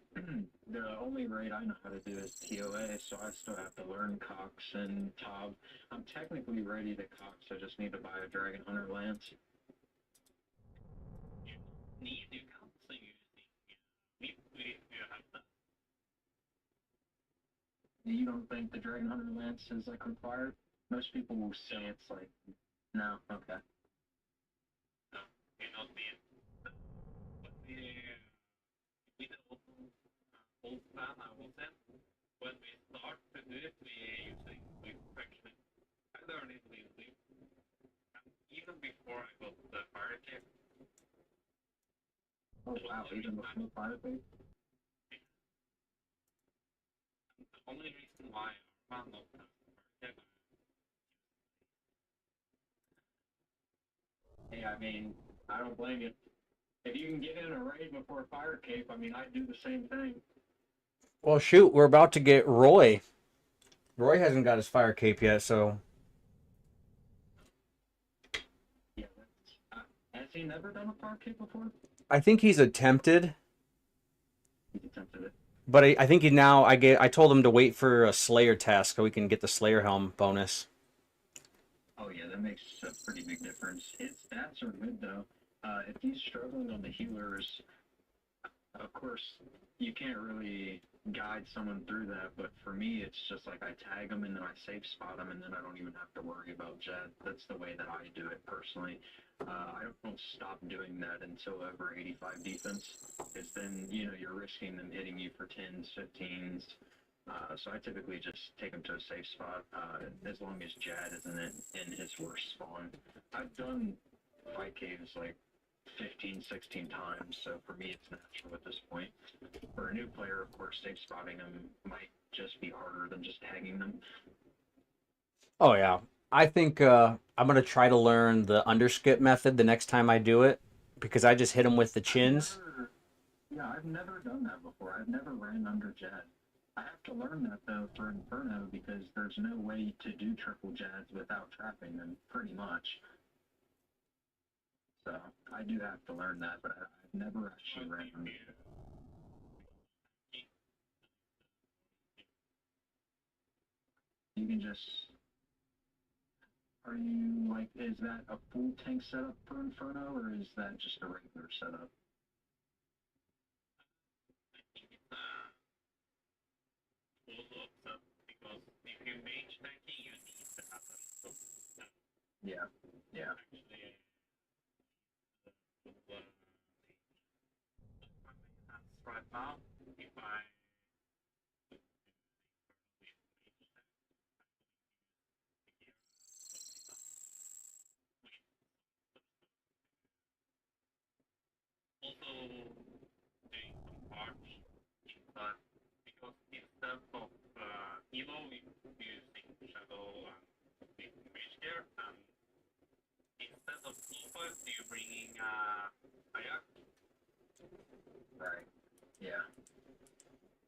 the only raid I know how to do is TOA, so I still have to learn Cox and Tob. I'm technically ready to Cox, I just need to buy a Dragon Hunter Lance. You can't so you have that. You don't think the Dragon Hunter Lance is like required? Most people will say it's like, no, okay. No, you not need. But with the old plan I was in, when we start to do it, we usually actually I learned it easily. Even before I got the fire cape. Oh wow, even before Fire Fate? The only reason why I found not the fire cape. Hey, I mean, I don't blame you. If you can get in a raid before Fire Cape, I mean, I'd do the same thing. Well, shoot, we're about to get Roy. Roy hasn't got his fire cape yet, so Yeah, has he never done a Fire Cape before? I think he's attempted. He's attempted it. But I think I told him to wait for a Slayer task so we can get the Slayer helm bonus. Oh yeah, that makes a pretty big difference. His stats are good though. If he's struggling on the healers, of course, you can't really guide someone through that, but for me, it's just like I tag them and then I safe spot them and then I don't even have to worry about Jet. That's the way that I do it personally. I don't stop doing that until over 85 defense, because then, you know, you're risking them hitting you for 10s, 15s. So I typically just take him to a safe spot, as long as Jad isn't in his worst spawn. I've done fight caves like 15, 16 times, so for me it's natural at this point. For a new player, of course, safe spotting them might just be harder than just tagging them. Oh yeah. I think I'm gonna try to learn the underskip method the next time I do it, because I just hit him with the chins. I've never done that before. I've never ran under Jad. I have to learn that though for Inferno, because there's no way to do triple Jads without trapping them, pretty much. So I do have to learn that, but I've never actually ran under Jad. You can just. Are you like? Is that a full tank setup for Inferno, or is that just a regular setup? Because if you mage tanking, you need to have a stop. Yeah, yeah. Actually, my main hands right now, if I doing some parts inside because instead of Elo, using Shadow and with Mage Gear, and instead of Blue you're bringing Ayak. Right. Yeah.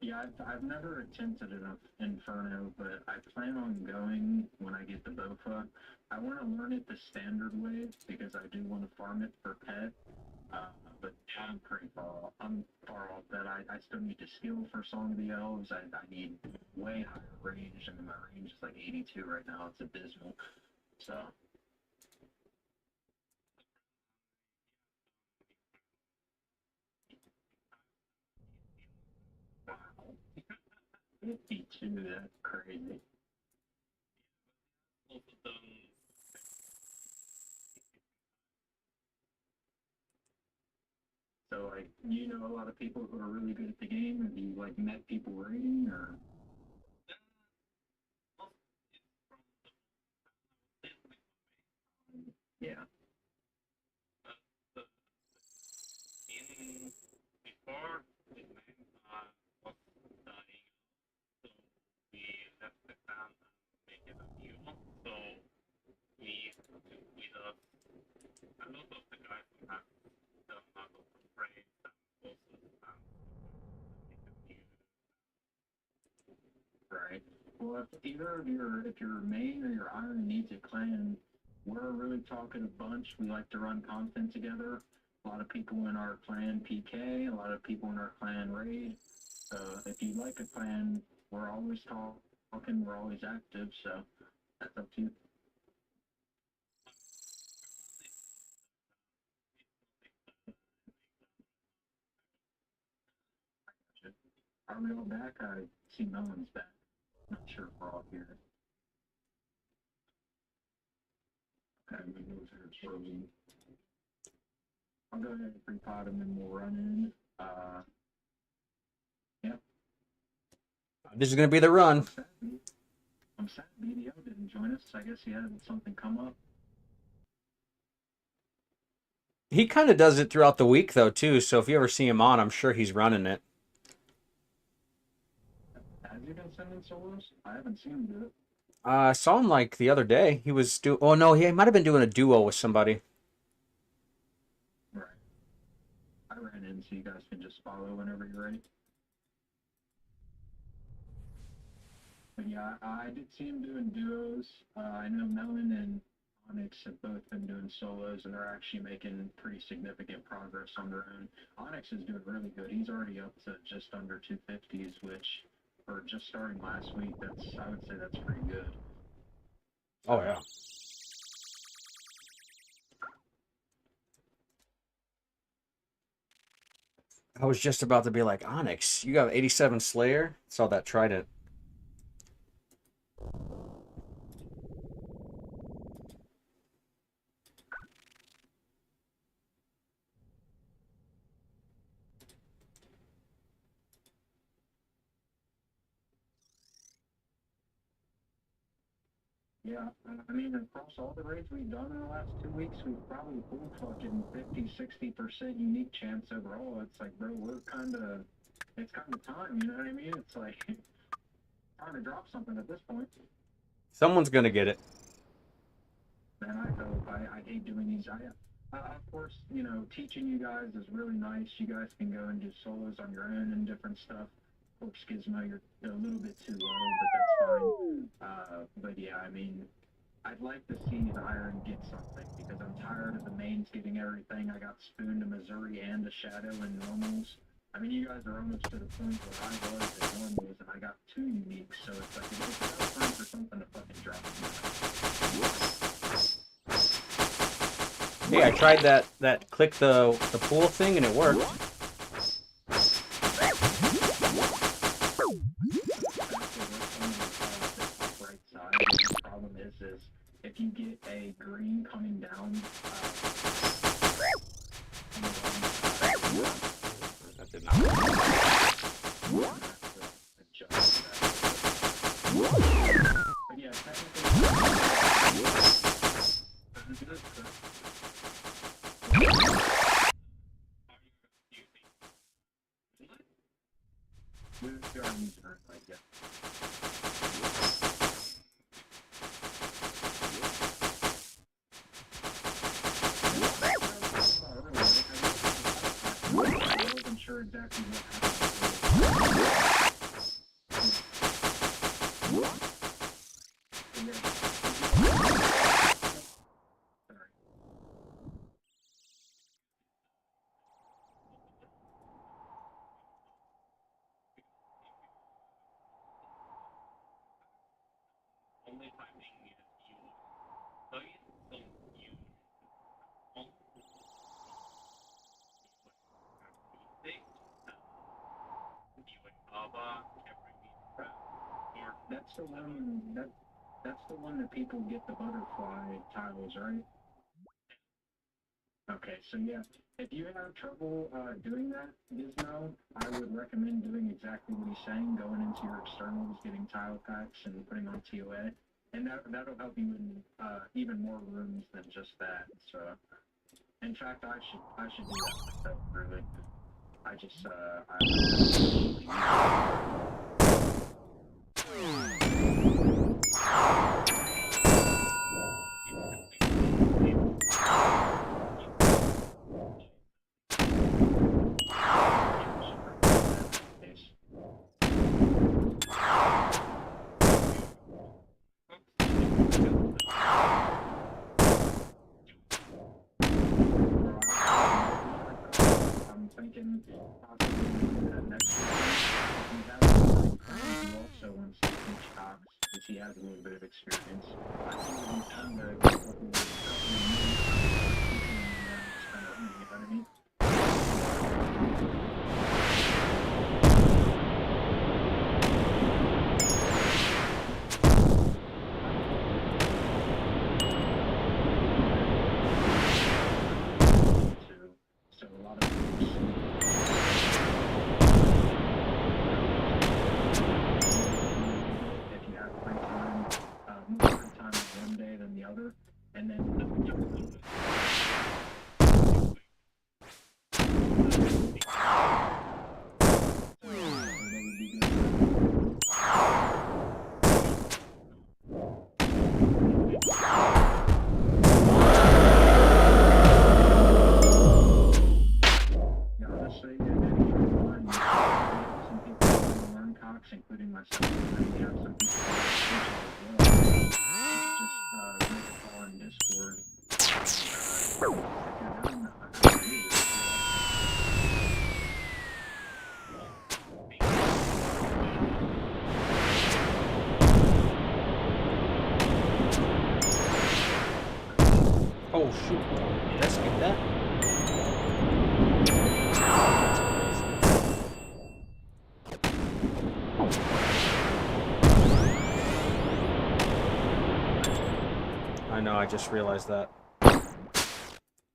Yeah, I've never attempted an Inferno, but I plan on going when I get the Bofa. I want to learn it the standard way because I do want to farm it for pet. But I'm pretty far. I'm far off that. I still need to skill for Song of the Elves. I need way higher range. I mean, my range is like 82 right now. It's abysmal. So. Wow. 52, that's crazy. Also done. So, like, you know a lot of people who are really good at the game? Have you, like, met people raiding, or? Yeah. In before the name was dying, so we left the town and make it a new one. So we took with us a lot of the guys who have done a lot of raids and bosses and make a new. Right. Well, if either of your main or your iron needs a clan, we're really talking a bunch. We like to run content together. A lot of people in our clan PK, a lot of people in our clan raid. If you like a clan, we're always talking, we're always active, so that's up to you. Are we all back? I see no one's back. Not sure if we're all here. Okay, we move here slowly. I'll go ahead and pre-pod him and we'll run in. Yep. This is going to be the run. I'm sad BDO didn't join us. I guess he had something come up. He kind of does it throughout the week, though, too. So if you ever see him on, I'm sure he's running it. Has he been sending solos? I haven't seen him do it. I saw him like the other day. He was oh no, he might have been doing a duo with somebody. Right. I ran in so you guys can just follow whenever you're ready. But yeah, I did see him doing duos. I know Melon and Onyx have both been doing solos, and they're actually making pretty significant progress on their own. Onyx is doing really good. He's already up to just under 250s, which, for just starting last week, I would say that's pretty good. Oh yeah. I was just about to be like, Onyx, you got 87 Slayer? Saw that Trident. Yeah, I mean, across all the raids we've done in the last 2 weeks, we've probably pulled fucking 50-60% unique chance overall. It's like, bro, it's kind of time, you know what I mean? It's like, time to drop something at this point. Someone's gonna get it. Man, I hope. I hate doing these. Of course, you know, teaching you guys is really nice. You guys can go and do solos on your own and different stuff. Of course, Gizmo, you're a little bit too low, but that's fine. But yeah, I mean, I'd like to see the Iron get something because I'm tired of the mains getting everything. I got spooned to Missouri and to Shadow and normals. I mean, you guys are almost to the point where I was at normals, and I got 2 uniques, so it's like, it's about time for something to fucking drop. Hey, I tried that click the pool thing and it worked. The problem is if you get a green coming down, That did not work. but yeah, technically, We are using her, like, yeah. I wasn't sure exactly what happened. Sorry. Only finding is you. So you don't use all That's the one that's the one that people get the butterfly tiles, right? Okay, so yeah, if you have trouble doing that, Gizmo, I would recommend doing exactly what he's saying, going into your externals, getting tile packs, and putting on TOA, and that'll help you in even more rooms than just that. So, in fact, I should do that myself, really. I just I'm thinking possibly that next week, if we have some crowns, you also want to teach Cox, because he has a little bit of experience. I think it would be fun to get a couple of new teaching spend on, you know what I mean? So a lot of if you have free time, more free time on one day than the other, and then yeah, honestly, and then if you're online, some people who learn Cox, including myself, and then we have some people who teach it as well. Just make a call on Discord. If you're down, Oh shoot! Did I skip that? I know. I just realized that.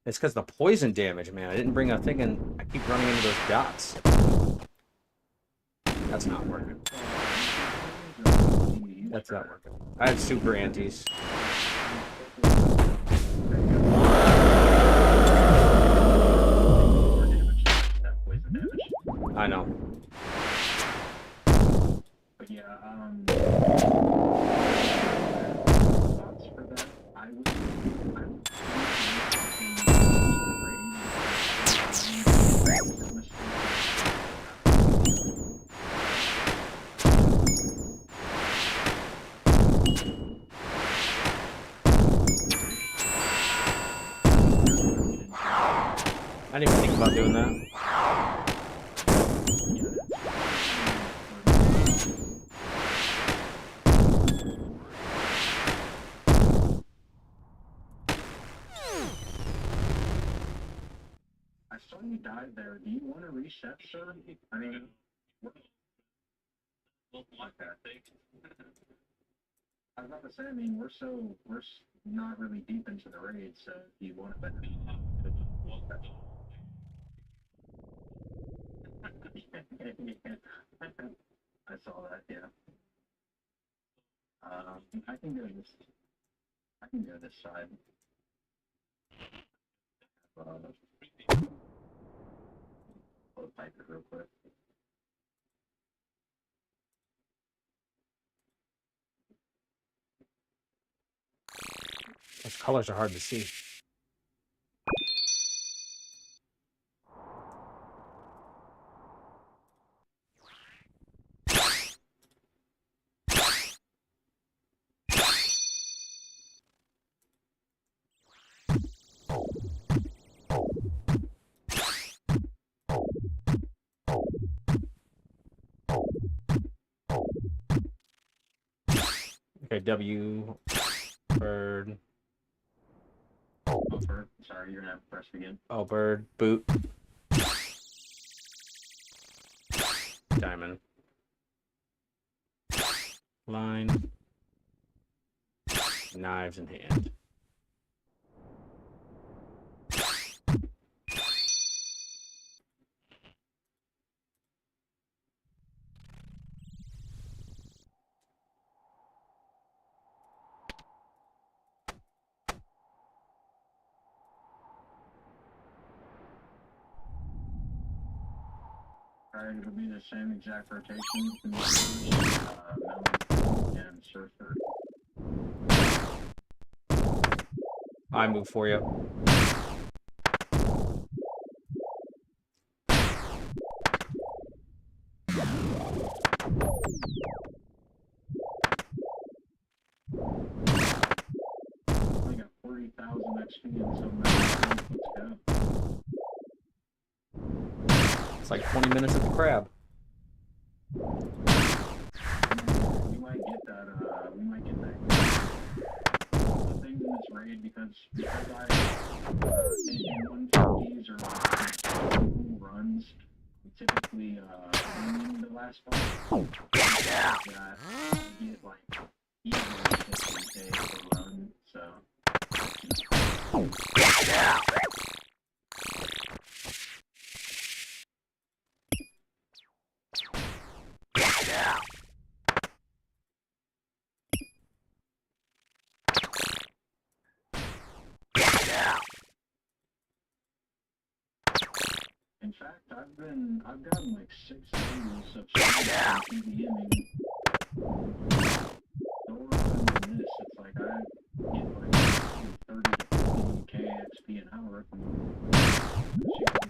It's because the poison damage, man. I didn't bring a thing, and I keep running into those dots. That's not working. That's not working. I had super antis. I know. But yeah, thoughts for that? I would I didn't even think about doing that. I saw you dive there. Do you want to reset, sir? I mean, Well, like that thing. I was about to say, I mean, we're not really deep into the raid, so if you want to bet. I saw that, yeah. I can go this. I can go this side. I'll type it real quick. Colors are hard to see. Okay, W, bird. Oh, bird. Sorry, you're gonna have to press again. Oh, bird, boot. Diamond. Line. Knives in hand. Alright, it'll be the same exact rotation. And surfer. I move for you. I got 40,000 XP and some. Let's go. It's like 20 minutes at the crab. We might get that. We might get that. The thing in this raid because I in 150s or like runs, we typically win the last one. Yeah. Get like easily 50 days to run, so. In fact, I've gotten like 6 videos of PVMing. So than this, it's like I get like 30 to 50k XP an hour from shooting.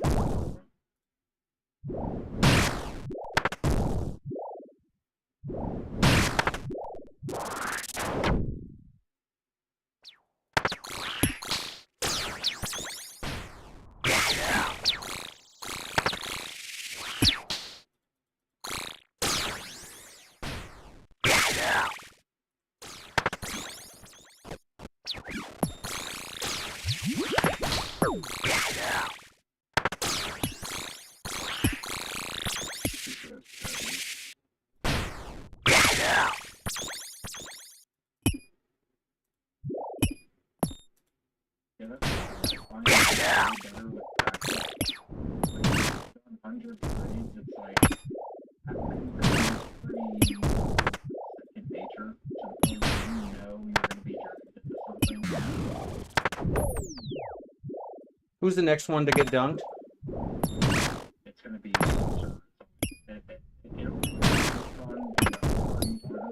Yeah, that's fine. Better with practice. Like, done hundreds of raids, it's like, I think it's pretty second nature to the point where you know you're going to be dragged into something. Who's the next one to get dunked? It's going to be it'll be fun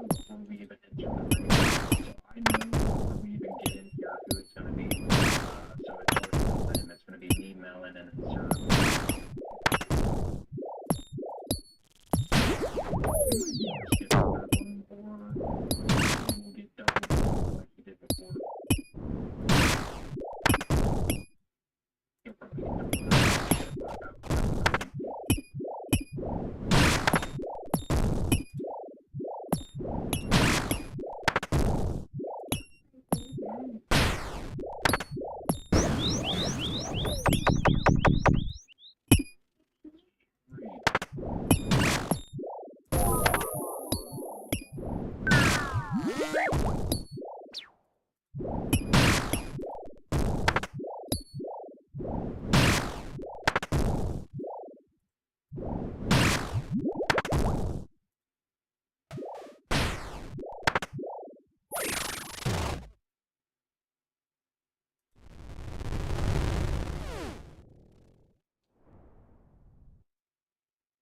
before we even enter the raid. So I know before we even get in here who it's going to be. So it's going to be me, Melon, and Insert. Skip that one, or we'll get double like we did before. You'll probably get double.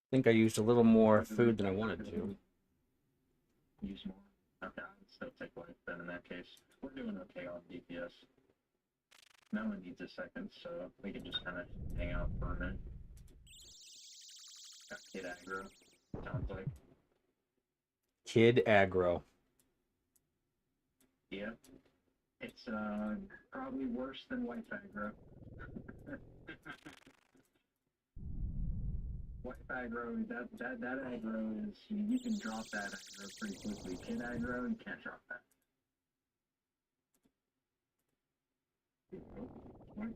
I think I used a little more food than I wanted to. Use more. Okay, I'd still take life then in that case. We're doing okay on DPS. Melon needs a second, so we can just kind of hang out for a minute. Got kid aggro, sounds like. Kid aggro. Yeah. It's probably worse than wife aggro. Wife aggro, that aggro is, you can drop that aggro pretty quickly. Kid aggro, you can't drop that. Okay. Alright.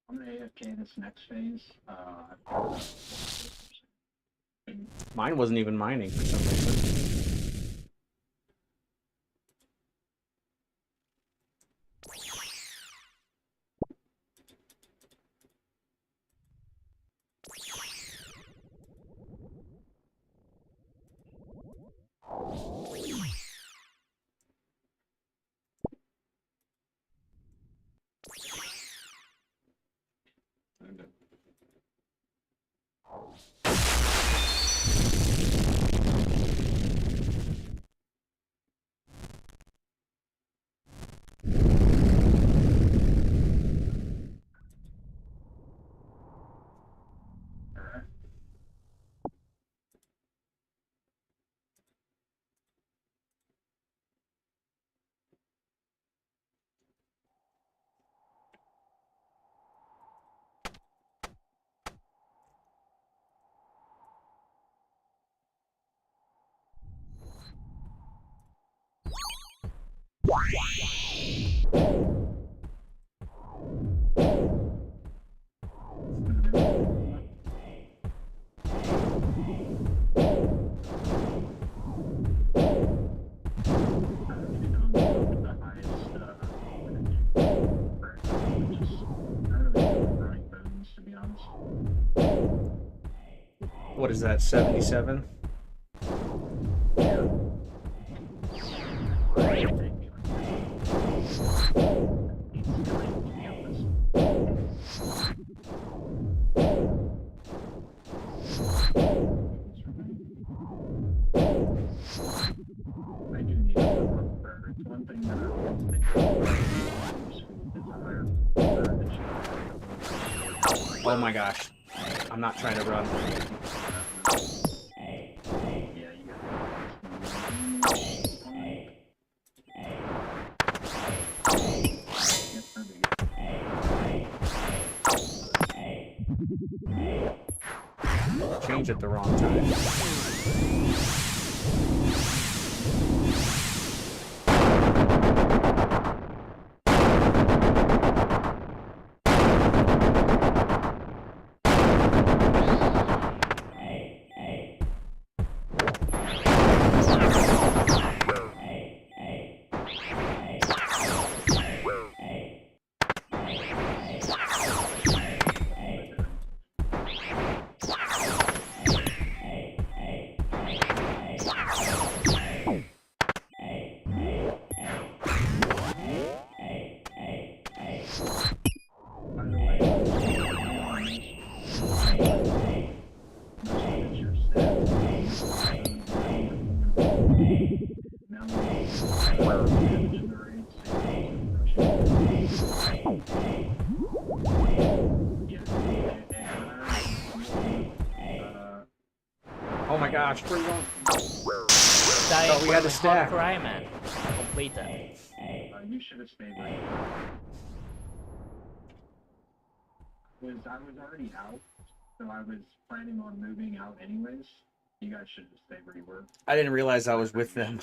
I'm gonna AFK this next phase. Mine wasn't even mining for some reason. Alright. What is that, 77? I do need to look for it's one thing that I don't think desire. Oh my gosh. I'm not trying to run. Yeah, you Change at the wrong time. Oh my gosh, pretty long. That we had to stack. Requirement completed. You should have stayed right. I was already out, so I was planning on moving out anyways. You guys should have stayed where you were. I didn't realize I was with them.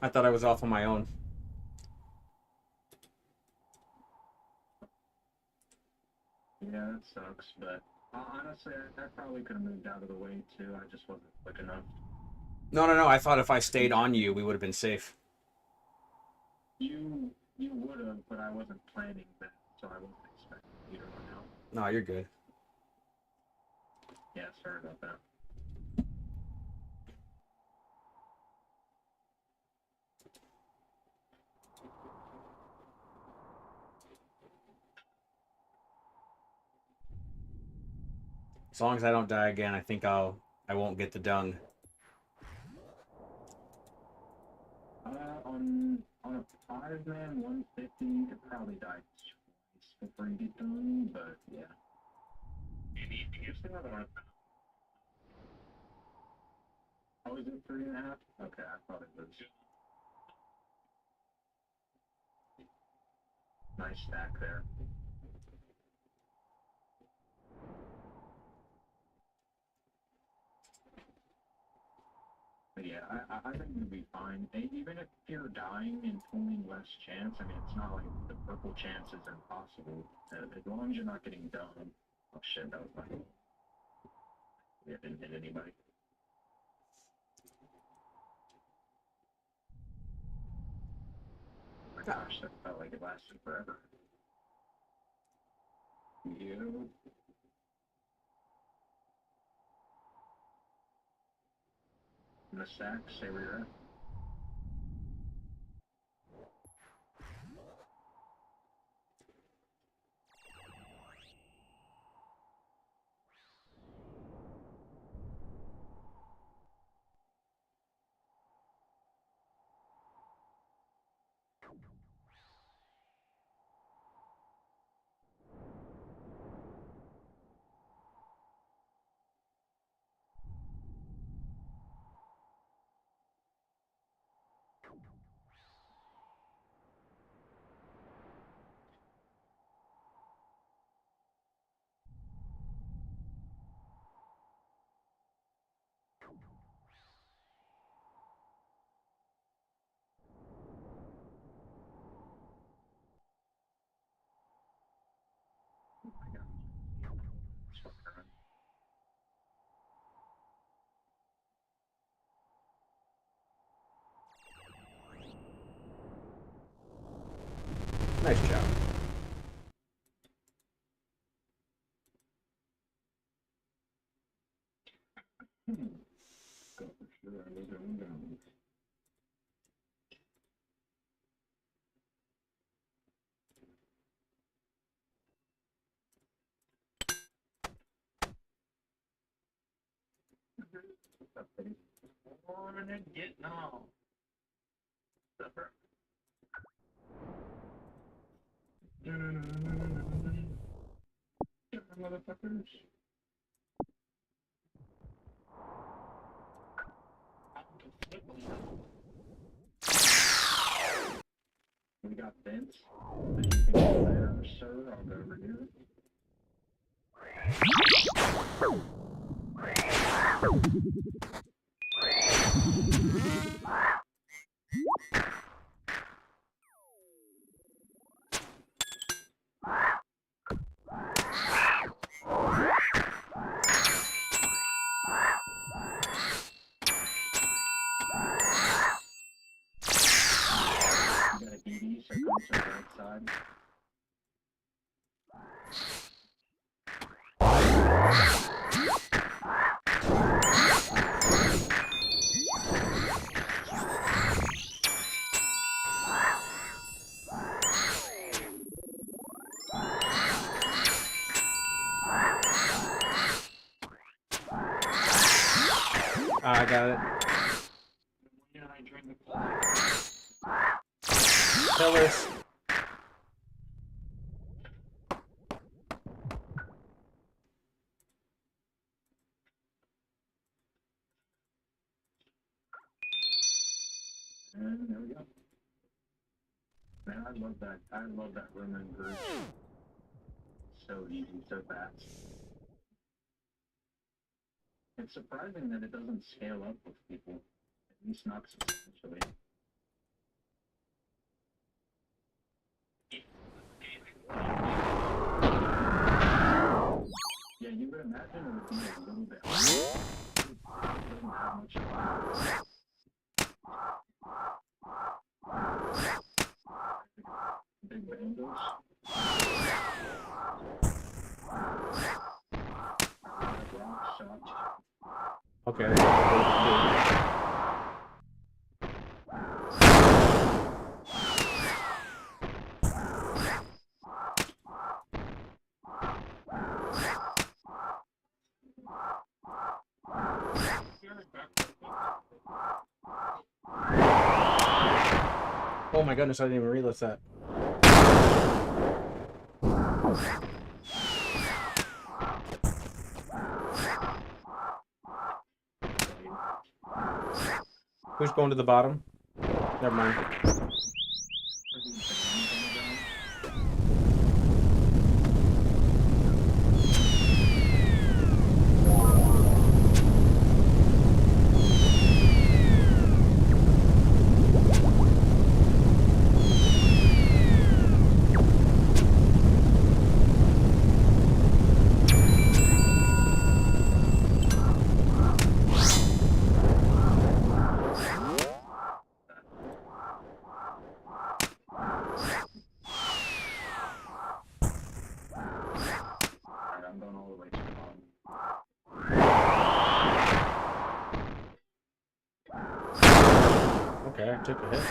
I thought I was off on my own. Yeah, that sucks, but honestly, I probably could have moved out of the way too. I just wasn't quick enough. No. I thought if I stayed on you, we would have been safe. You would have, but I wasn't planning that, so I wasn't expecting you to run out. No, you're good. Yeah, sorry about that. As long as I don't die again, I think I won't get the dung. On a 5-man 150, it probably died twice before you get done, but yeah. Maybe you use another one. Oh, is it 3.5? Okay, I thought it was. Nice stack there. But yeah, I think we'll be fine. Even if you're dying and pulling less chance, I mean, it's not like the purple chance is impossible. As long as you're not getting done. Oh shit, that was my fault. Yeah, didn't hit anybody. Oh my gosh, that felt like it lasted forever. You. In the stack, stay where you're at. Oh my god. It's fucking around. Nice job. Go for sure. I was going down. What's up, buddy? Morning, getting on. What's up, bro? Motherfuckers. We got Vince. So you can go there, sir. I'll go over here. You got a DD, so come to the right side. I got it. When I joined the club, Pillars. I love that room and group. So easy, so fast. It's surprising that it doesn't scale up with people. At least not substantially. Yeah, you would imagine it would be a little bit harder. It doesn't have much of big bangles. Rock shot. Okay. Oh my goodness, I didn't even realize that. Who's going to the bottom? Never mind. I'm going all the way to the bottom. Okay, I took a hit.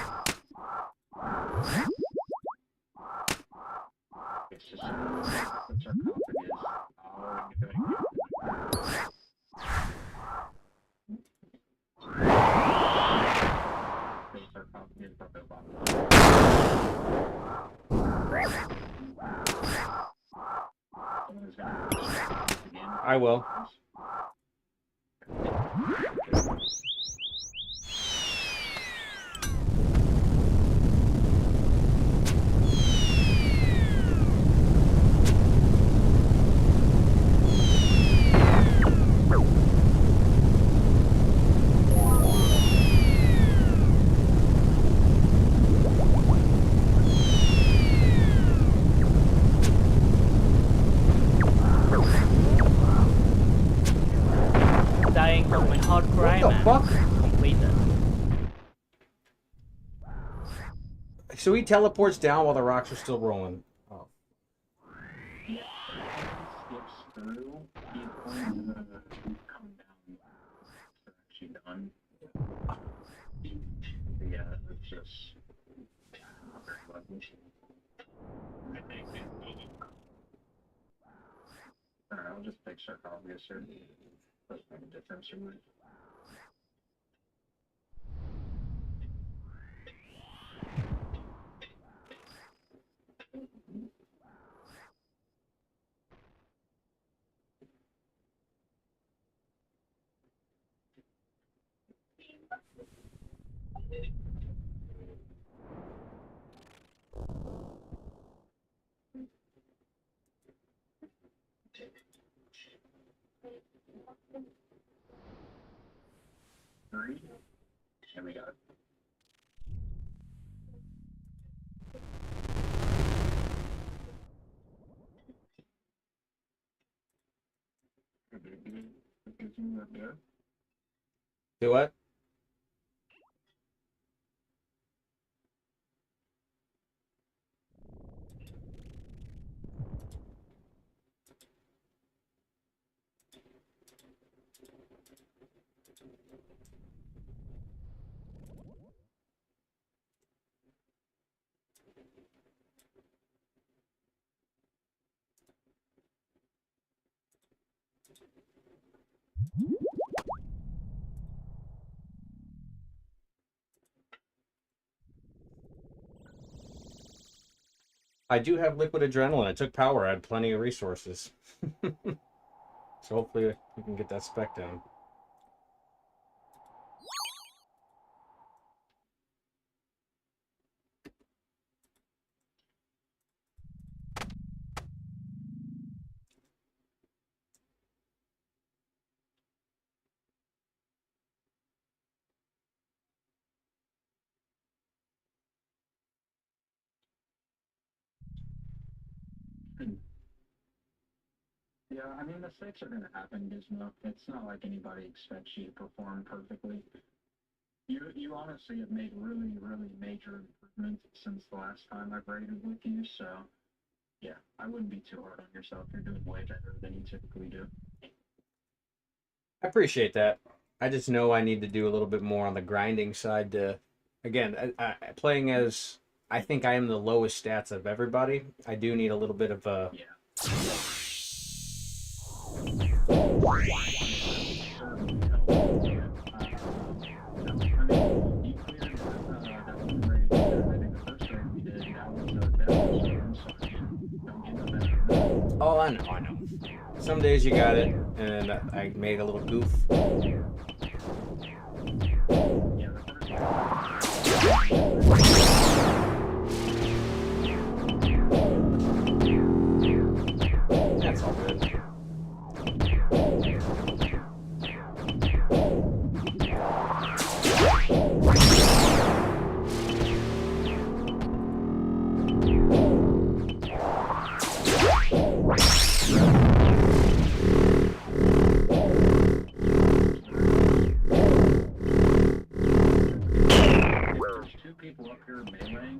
It's just the sarcophagus. Oh, good. The sarcophagus at the bottom. Someone is gonna again. I will. Dying from my hard cry, What the man. fuck? Completed. So he teleports down while the rocks are still rolling. Oh. Yeah, skips through. He's going to come down. They're actually done. Yeah, it's just not very lucky. Alright, I'll just pick sarcophagus here. Doesn't make a difference for me. Three. And we got it. Do what? I do have liquid adrenaline. I took power. I had plenty of resources. So hopefully we can get that spec down. Yeah, I mean, mistakes are going to happen, Gizmo. It's not like anybody expects you to perform perfectly. You honestly have made really, really major improvements since the last time I've raided with you, so yeah, I wouldn't be too hard on yourself. You're doing way better than you typically do. I appreciate that. I just know I need to do a little bit more on the grinding side to, again, playing as I think I am the lowest stats of everybody. I do need a little bit of a. Yeah. Oh, I know. Some days you got it, and I made a little goof. That's all good. People up here meleeing,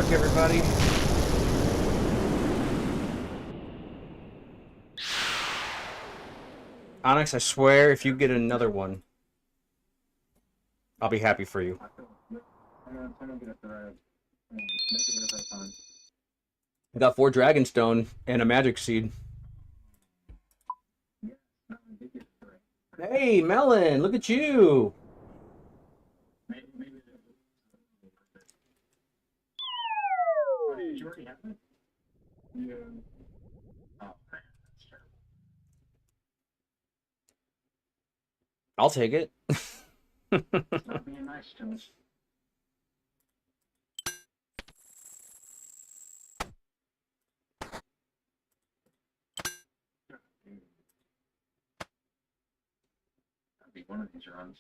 luck, everybody. Onyx, I swear, if you get another one, I'll be happy for you. I don't get a thread. Make it every time. I got 4 Dragonstone and a Magic Seed. No, I did get a thread. Hey, Melon, look at you. Maybe oh, did you already have it? Yeah. Oh, man, that's terrible. I'll take it. It's not being nice to us. That'd be one of these runs.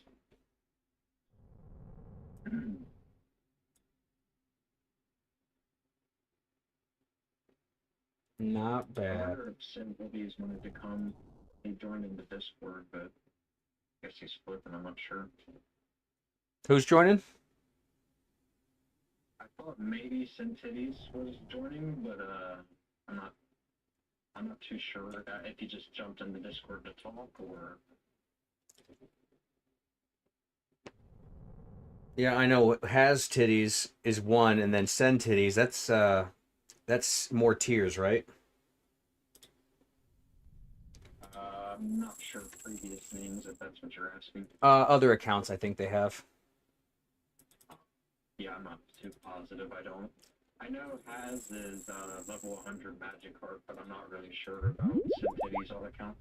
Not I bad. wonder if Simplies wanted to come. He joined in the Discord, but I guess he's flipping. I'm not sure. Who's joining? I thought maybe Syntides was joining, but I'm not too sure if he just jumped in the Discord to talk or. Yeah, I know. Has Titties is one, and then Send Titties. That's more tiers, right? I'm not sure previous names if that's what you're asking. Other accounts, I think they have. Yeah, I'm not too positive. I don't. I know Has is level 100 Magic Heart, but I'm not really sure about Syntides on account.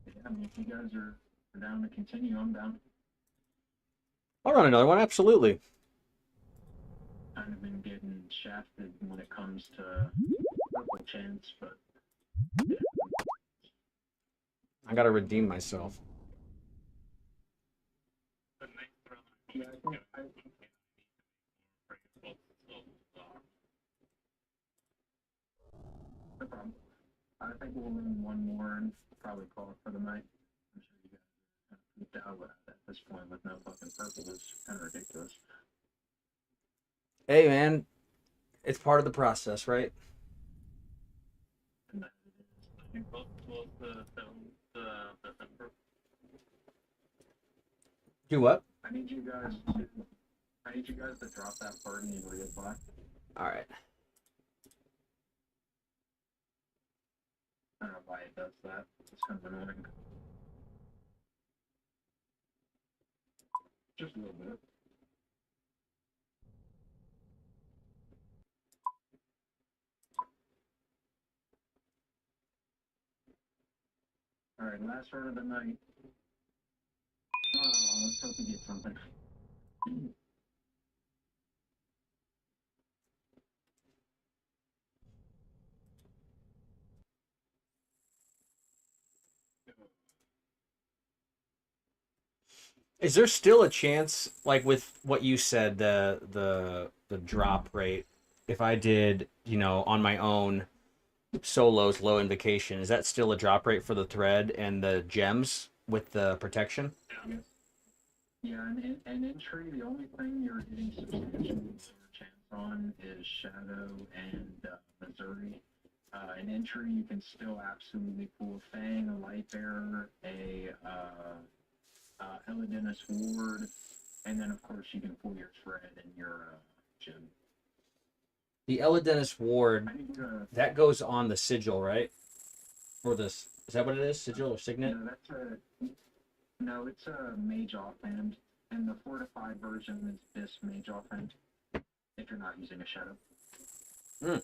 Yeah, I mean, if you guys are down to continue, I'm down. I'll run another one, absolutely. Kind of been getting shafted when it comes to purple chance, but yeah. I gotta redeem myself. The next run, Yeah, I no problem. I think we'll run one more and probably call it for the night. I'm sure you guys are kind of pooped out at this point with no fucking purple. It's kind of ridiculous. Hey, man, it's part of the process, right? And that it is. what was the December? Do what? I need you guys to drop that party and reapply. All right. I don't know why it does that. It's kind of annoying. Just a little bit. Alright, last run of the night. Oh, let's hope we get something. Is there still a chance, like with what you said, the drop rate? If I did, on my own solos, low invocation, is that still a drop rate for the thread and the gems with the protection? Yeah, and in tree, the only thing you're getting substantially lower chance on is Shadow and Missouri. In entry, you can still absolutely pull a Fang, a Light Bearer, a Elidinus Ward, and then of course you can pull your thread and your gem. The Elidinus Ward, I need to. that goes on the sigil, right? Or this, is that what it is? Sigil or signet? No, it's a mage offhand, and the fortified version is this mage offhand. If you're not using a shadow. Hmm.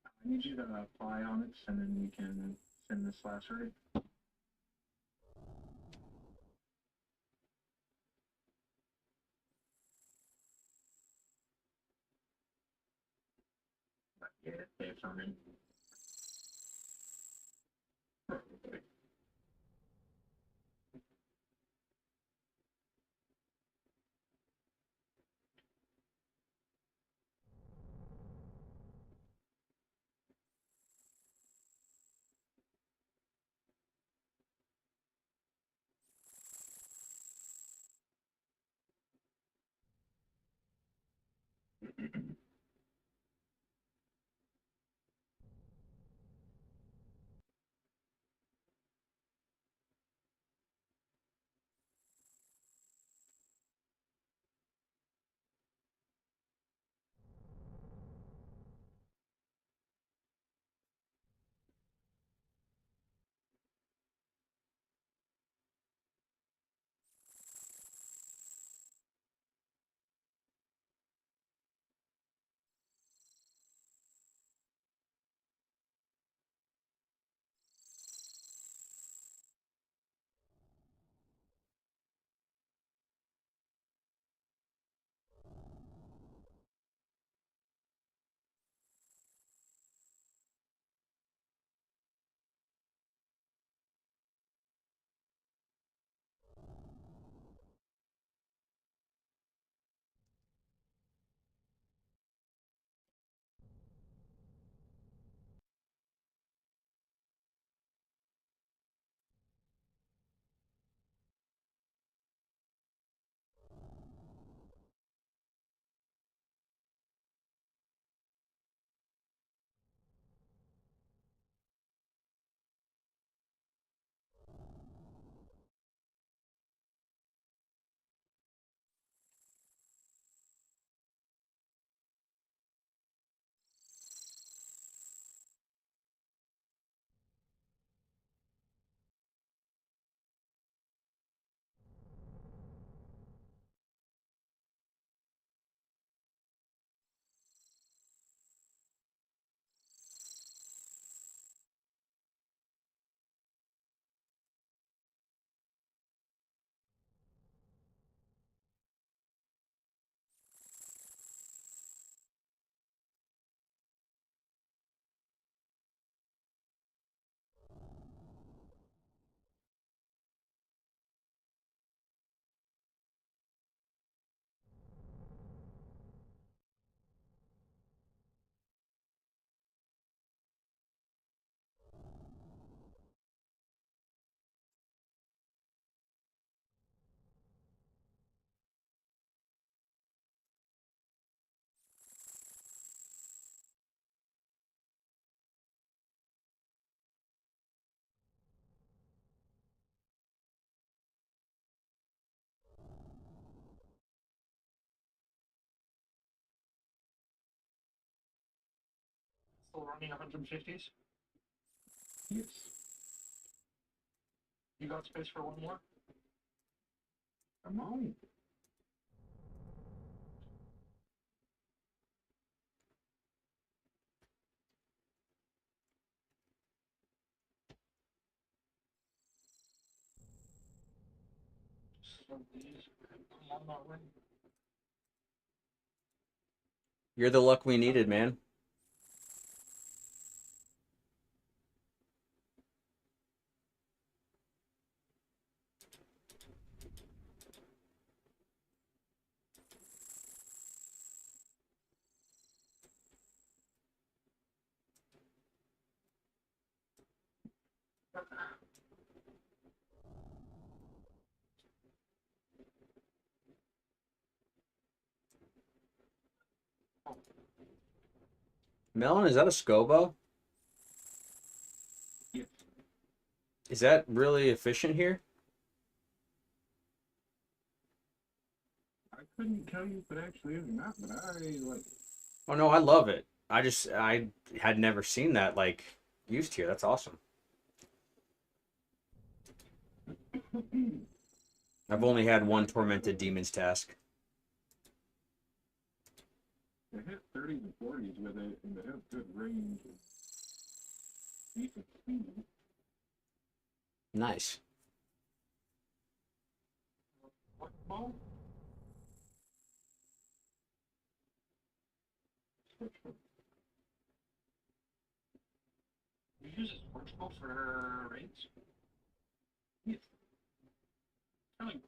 I need you to apply Onyx, and then we can send this last raid. But yeah, it's on in. Probably. Still running 150s? Yes. You got space for one more? Come on. So these come on that way. You're the luck we needed, man. Melon, is that a SCOBO? Yes. Is that really efficient here? I couldn't tell you if it actually is or not, but I like it. Oh no, I love it. I had never seen that like used here. That's awesome. I've only had one Tormented Demons task. They hit 30s and 40s with it, and they have good range and decent speed. Nice. What ball? You use a sports ball for raids? Yes. I mean,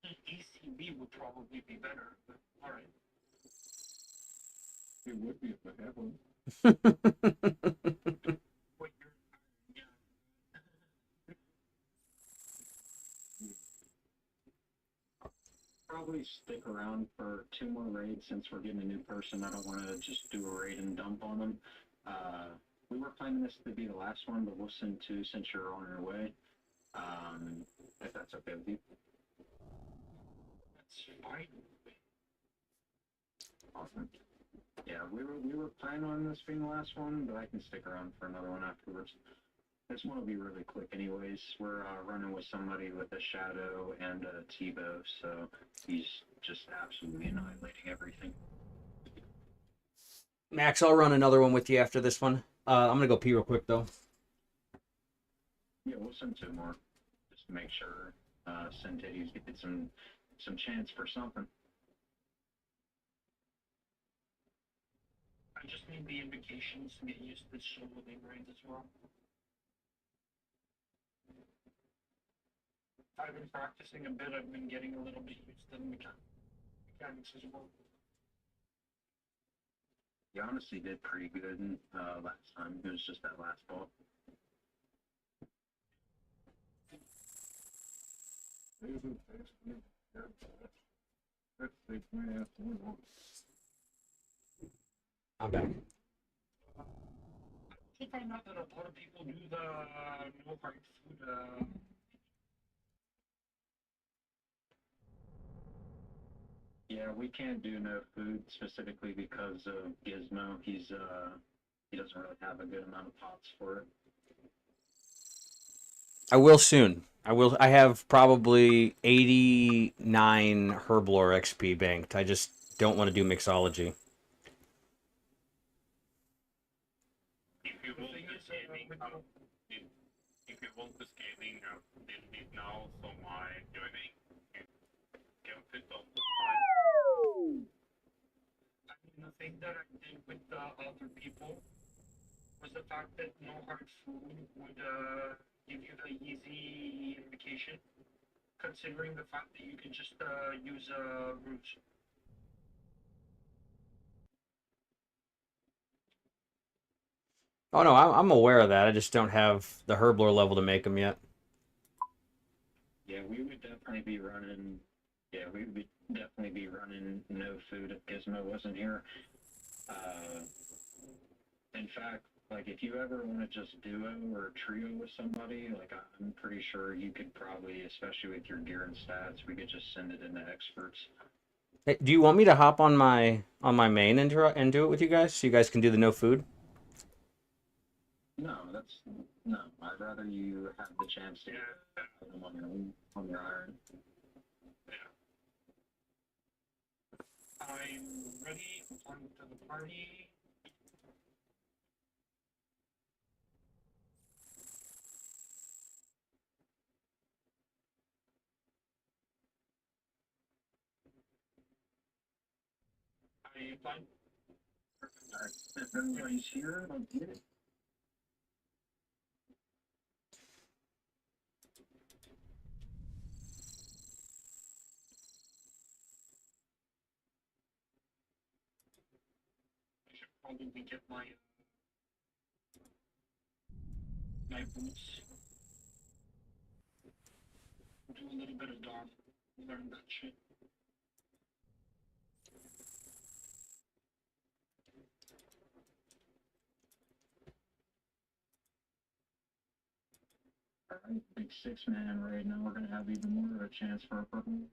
ECB would probably be better, but alright. It would be if I had one. What you're, yeah. probably stick around for 2 more raids since we're getting a new person. I don't want to just do a raid and dump on them. We were planning this to be the last one, but we'll send 2 since you're on your way. If that's okay with you. That's fine. Awesome. Yeah, we were planning on this being the last one, but I can stick around for another one afterwards. This one will be really quick anyways. We're running with somebody with a Shadow and a T-Bow, so he's just absolutely annihilating everything. Max, I'll run another one with you after this one. I'm gonna go pee real quick though. Yeah, we'll send 2 more. Just to make sure Centitties get some chance for something. I just need the invocations to get used to solo raids as well. I've been practicing a bit. I've been getting a little bit used to the mechanics as well. You honestly did pretty good last time. It was just that last ball. I'm back. I find out that a lot of people do the no hard food. Yeah, we can't do no food specifically because of Gizmo. He doesn't really have a good amount of pots for it. I will soon. I have probably 89 Herblore XP banked. I just don't want to do mixology. If you want the scaling, if you want the scaling a little bit now, so my joining can fit all the time. I mean, the thing that I did with the other people was the fact that no hard food would give you the easy invocation, considering the fact that you can just use roots. Oh no, I'm aware of that. I just don't have the Herblore level to make them yet. Yeah, we would definitely be running. Yeah, we would definitely be running no food if Gizmo wasn't here. In fact, like if you ever want to just duo or trio with somebody, like I'm pretty sure you could probably, especially with your gear and stats, we could just send it into experts. Hey, do you want me to hop on my main and do it with you guys so you guys can do the no food? No, I'd rather you have the chance to put them on your iron. I'm ready on to the party. Are you fine? If everybody's here, I'll get it. I should probably get my boots. Do a little bit of dawn. Learn that shit. Alright, big 6-man raid. Now we're gonna have even more of a chance for a purple.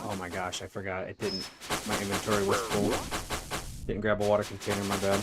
Oh my gosh, I forgot. It didn't. My inventory was full. Didn't grab a water container, my bad.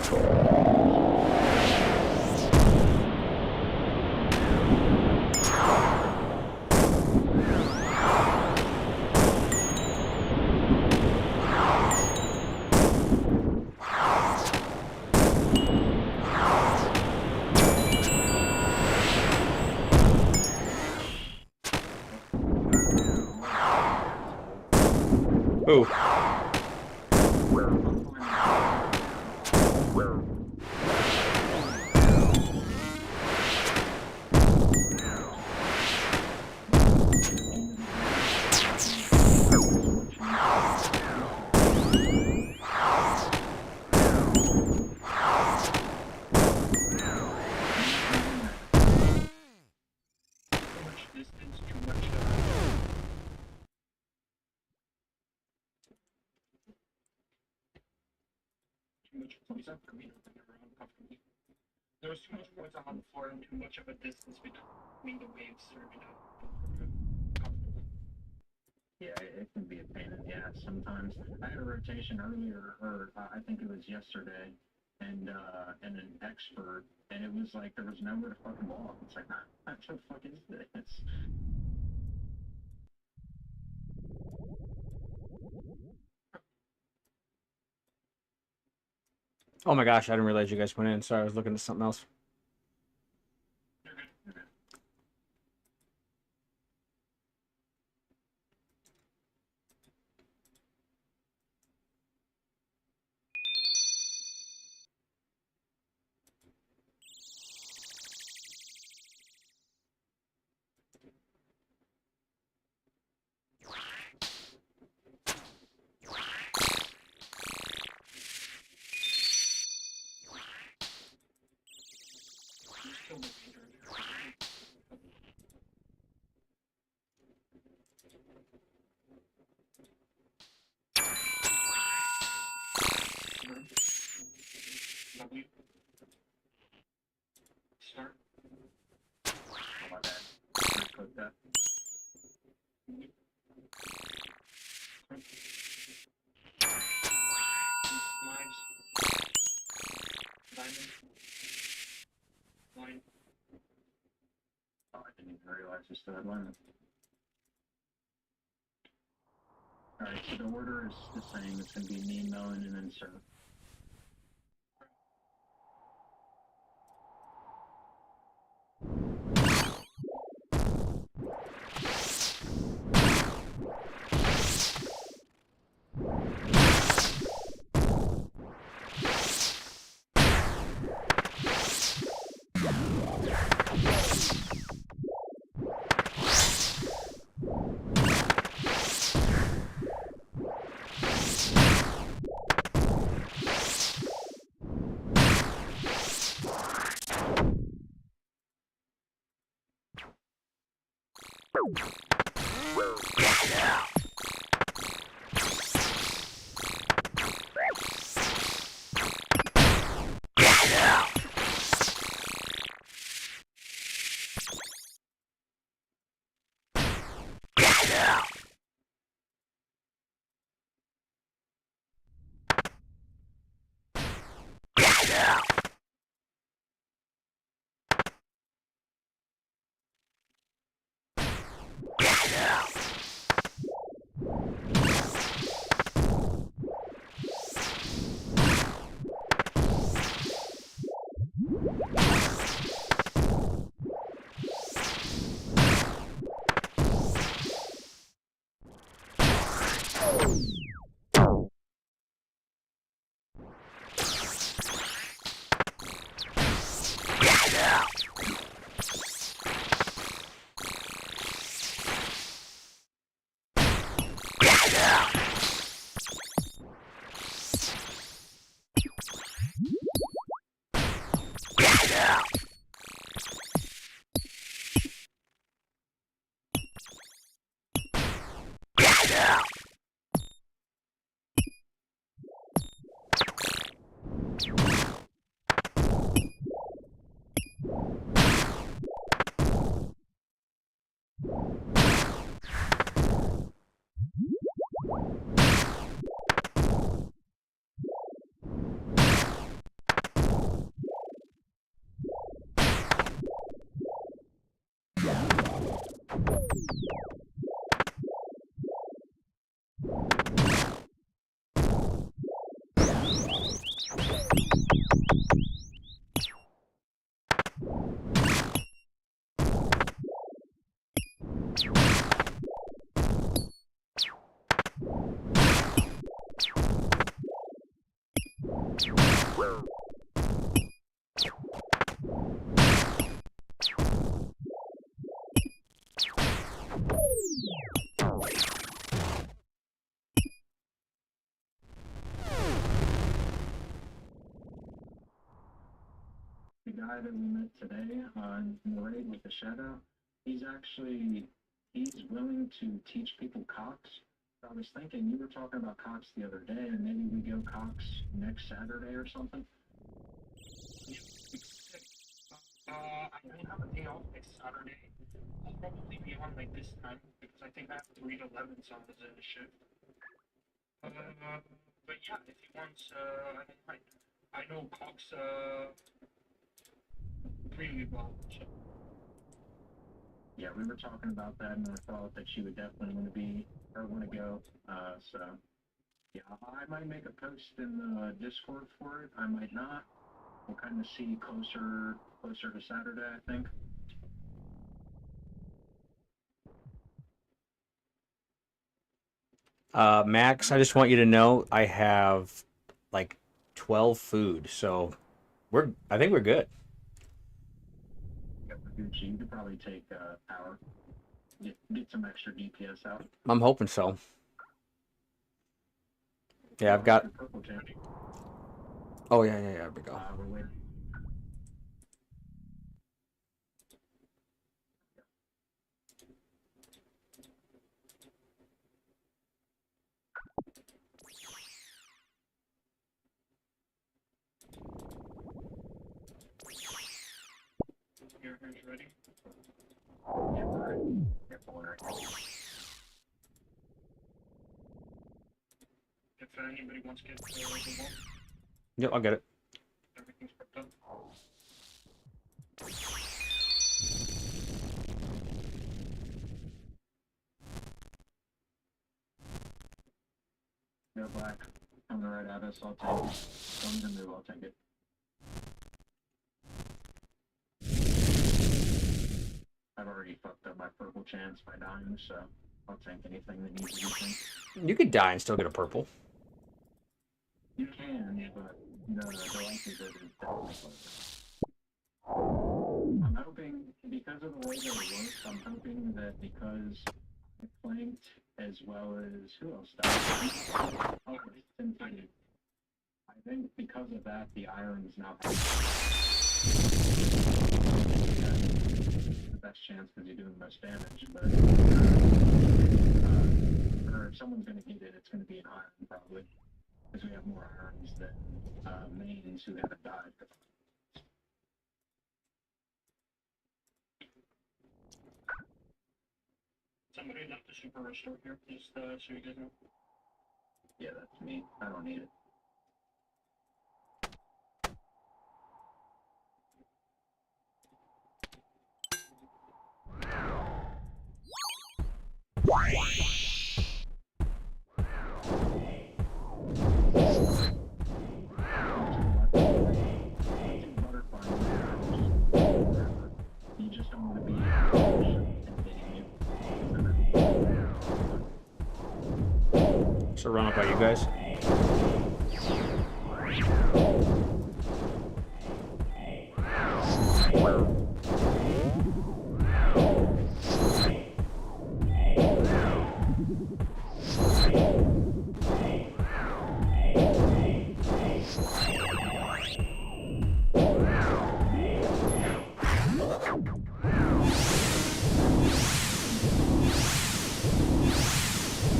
Ooh. Too much distance, too much. Too much points up for me to think around comfortably. There was too much points on the floor and too much of a distance between the waves for me to comfortably. Yeah, it can be a pain in the ass sometimes. I had a rotation earlier, or I think it was yesterday, and an expert, and it was like there was nowhere to fucking walk. It's like, what the fuck is this? Oh my gosh, I didn't realize you guys went in. Sorry, I was looking at something else. You're good, you're good. Still the danger. Lovely. Start. Oh, my bad. Click that. Lines. Diamond. Line. Oh, I didn't even realize I still had line. Alright, so the order is the same. It's going to be me, Melon, and then Sir. The guy that we met today in the raid with the shadow, he's willing to teach people Cox. I was thinking you were talking about Cox the other day, and maybe we go Cox next Saturday or something. I don't have a day off next Saturday. I'll probably be on like this time because I think I have to read 11 songs in a shift. But yeah, if you want, I don't mind. I know Cox really well. So. Yeah, we were talking about that, and I thought that she would definitely want to go. So yeah, I might make a post in the Discord for it. I might not. We'll kind of see closer to Saturday, I think. Max, I just want you to know I have like 12 food, so I think we're good. Yeah, for Gucci, you could probably take power. Get some extra DPS out. I'm hoping so. Yeah, I've got. Purple champ. Oh yeah, there we go. We're waiting. Your hair's ready. Yeah, we're ready. Yeah, we're ready. If anybody wants to get the ball, Yep, I'll get it. everything's prepped up. No black. Coming right at us. I'll take it. Don't even move. I'll take it. I've already fucked up my purple chance by dying, so I'll tank anything that needs to be tanked. You could die and still get a purple. You can, but no, the likelihood is definitely closer. I'm hoping, because of the way that it works, I'm hoping that because I flanked as well as who else died? Oh, Infinity. I think because of that, the iron's now the best chance because you're doing the most damage, but or if someone's going to get it, it's going to be an iron probably, because we have more irons than mains who haven't died. Somebody left the super restore here, just so you guys know. Yeah, that's me. I don't need it. You just don't want to be So run up by you guys.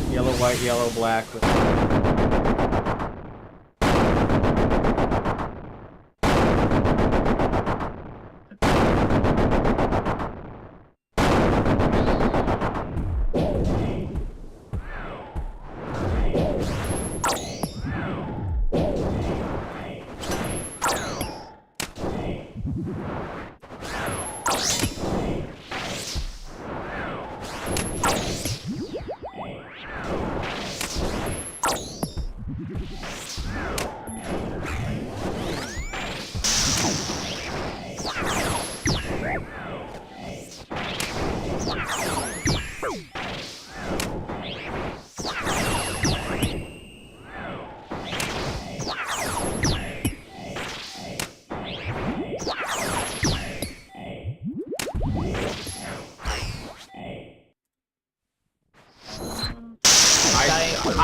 Yellow, white, yellow, black.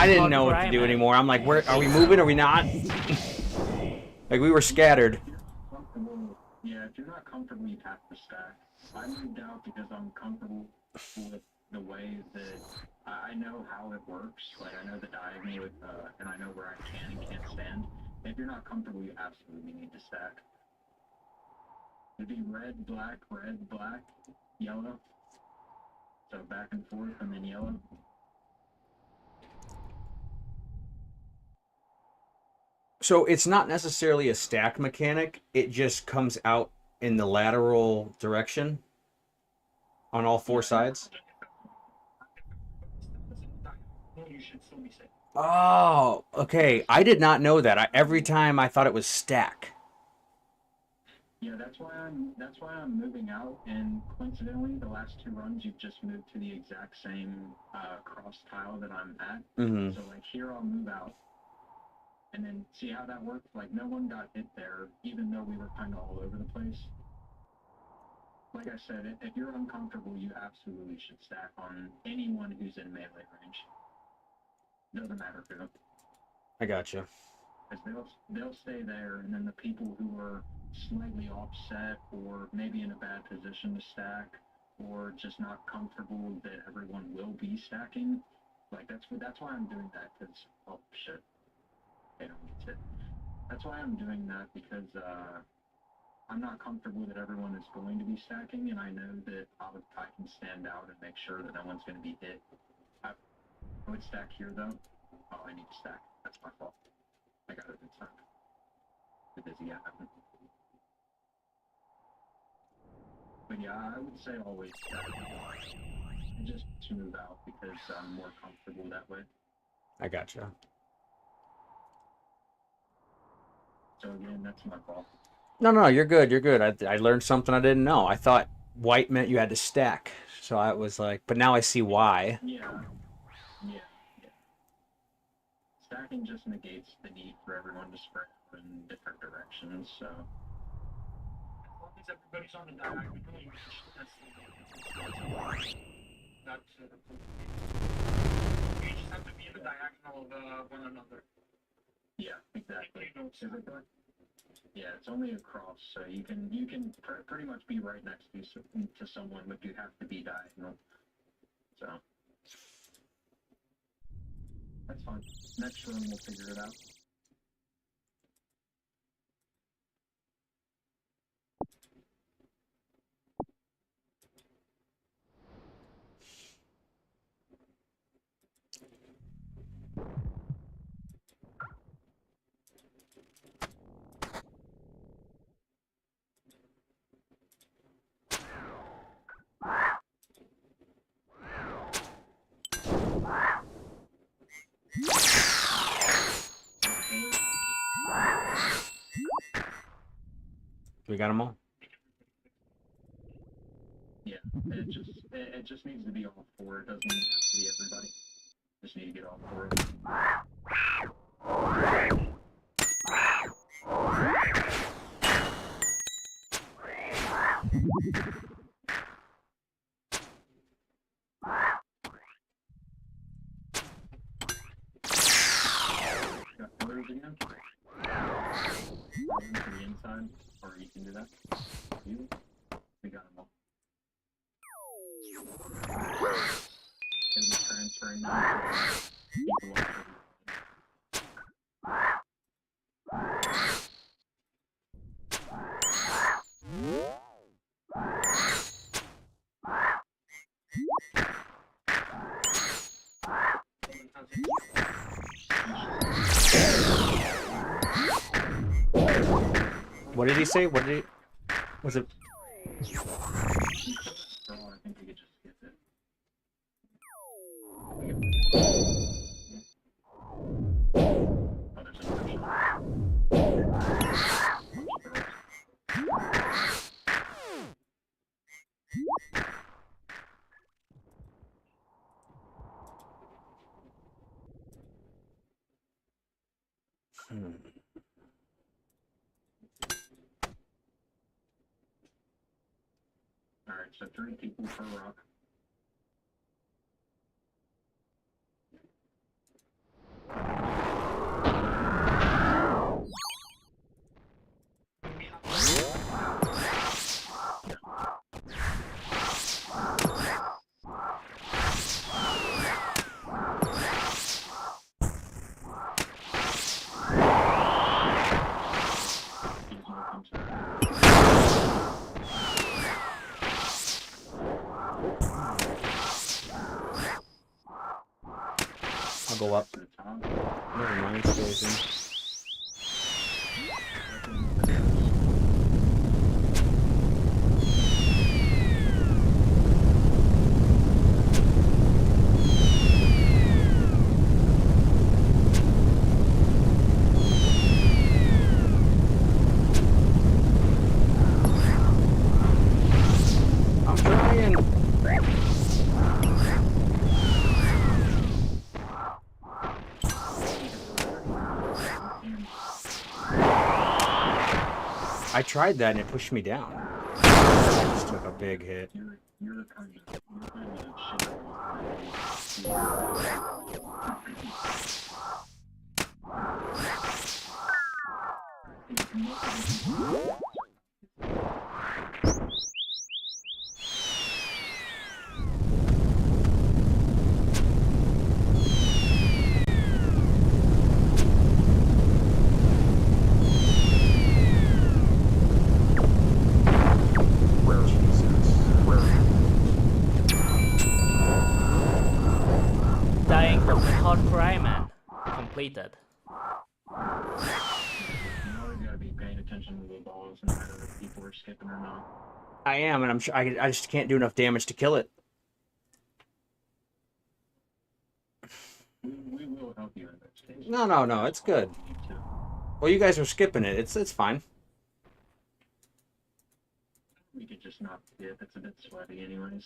I didn't know what hardcore to do man. anymore. I'm like, where are we moving? Are we not? Like we were scattered. Comfortable, yeah, if you're not comfortable, you have to stack. I moved out because I'm comfortable with the way that I know how it works. Like I know the diagonal, and I know where I can and can't stand. If you're not comfortable, you absolutely need to stack. It'd be red, black, yellow. So back and forth, and then yellow. So it's not necessarily a stack mechanic. It just comes out in the lateral direction on all four sides. You should still be safe. Oh, okay. I did not know that. Every time I thought it was stack. Yeah, that's why I'm moving out, and coincidentally, the last two runs you've just moved to the exact same cross tile that I'm at. Mm-hmm. So like here I'll move out, and then see how that works. Like no one got hit there, even though we were kind of all over the place. Like I said, if you're uncomfortable, you absolutely should stack on anyone who's in melee range. Doesn't matter who. I gotcha. Because they'll stay there, and then the people who are slightly offset or maybe in a bad position to stack or just not comfortable that everyone will be stacking, like that's why I'm doing that, because oh shit, they don't get it. That's why I'm doing that, because I'm not comfortable that everyone is going to be stacking, and I know that I can stand out and make sure that no one's going to be hit. I would stack here though. Oh, I need to stack. That's my fault. I got it in time. Too busy yet. But yeah, I would say always stack. And just to move out because I'm more comfortable that way. I gotcha. So again, that's my fault. No, you're good. You're good. I learned something I didn't know. I thought white meant you had to stack. So I was like, but now I see why. Yeah. Stacking just negates the need for everyone to spread out in different directions, so. As long as everybody's on the diagonal, that's you just have to be in the diagonal of one another. Yeah, exactly. Yeah, it's only across, so you can pretty much be right next to someone, but you have to be diagonal. So that's fine. Next room we'll figure it out. We got them all? Yeah, it just needs to be all four. It doesn't even have to be everybody. Just need to get all four of them. Got pillars again? One to the inside, or you can do that. You? We got them all. Gonna be transferring now to people on the What did he say? Was it? Oh, I think we could just skip it. Oh, there's another shot. Alright, so 3 people per rock. go up. to the top. Never mind, stays in. I'm trying. I tried that and it pushed me down. I just took a big hit. You're kind of Dying from a hard crime man. Completed. you always gotta be paying attention to the balls, no matter if people are skipping or not. I am, and I'm sure I just can't do enough damage to kill it. We will help you in that stage. No, it's good. You need to. Well, you guys are skipping it. It's fine. We could just not skip. It's a bit sweaty, anyways.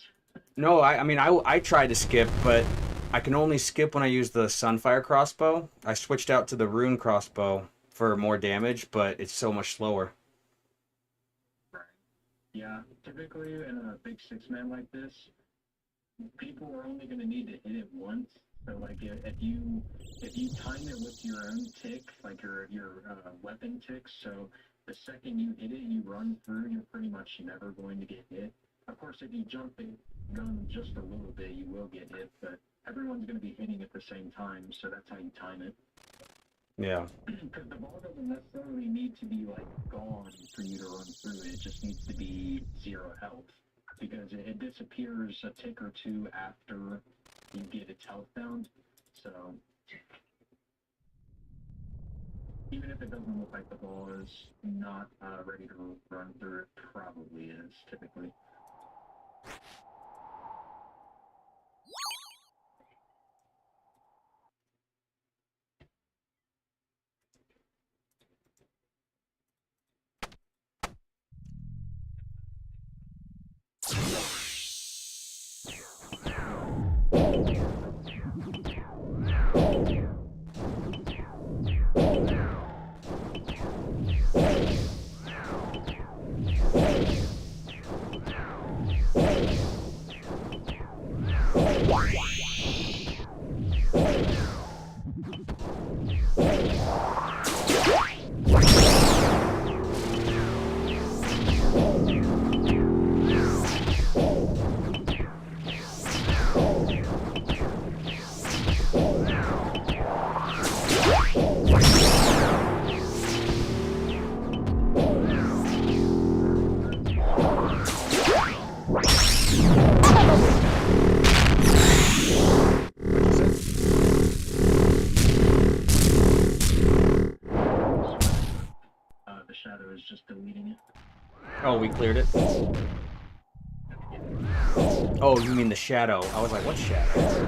No, I mean, I tried to skip, but I can only skip when I use the Sunfire crossbow. I switched out to the Rune crossbow for more damage, but it's so much slower. Right. Yeah, typically in a big 6-man like this, people are only going to need to hit it once. So, like, if you time it with your own tick, like your weapon tick, so the second you hit it, you run through, you're pretty much never going to get hit. Of course, if you jump the gun just a little bit, you will get hit, but everyone's going to be hitting at the same time, so that's how you time it. Yeah. Because the ball doesn't necessarily need to be, like, gone for you to run through it. It just needs to be 0 health. Because it disappears a tick or two after you get its health down. So, even if it doesn't look like the ball is not ready to run through, it probably is, typically. The shadow is just deleting it. Oh, we cleared it? Oh, you mean the shadow. I was like, what shadow?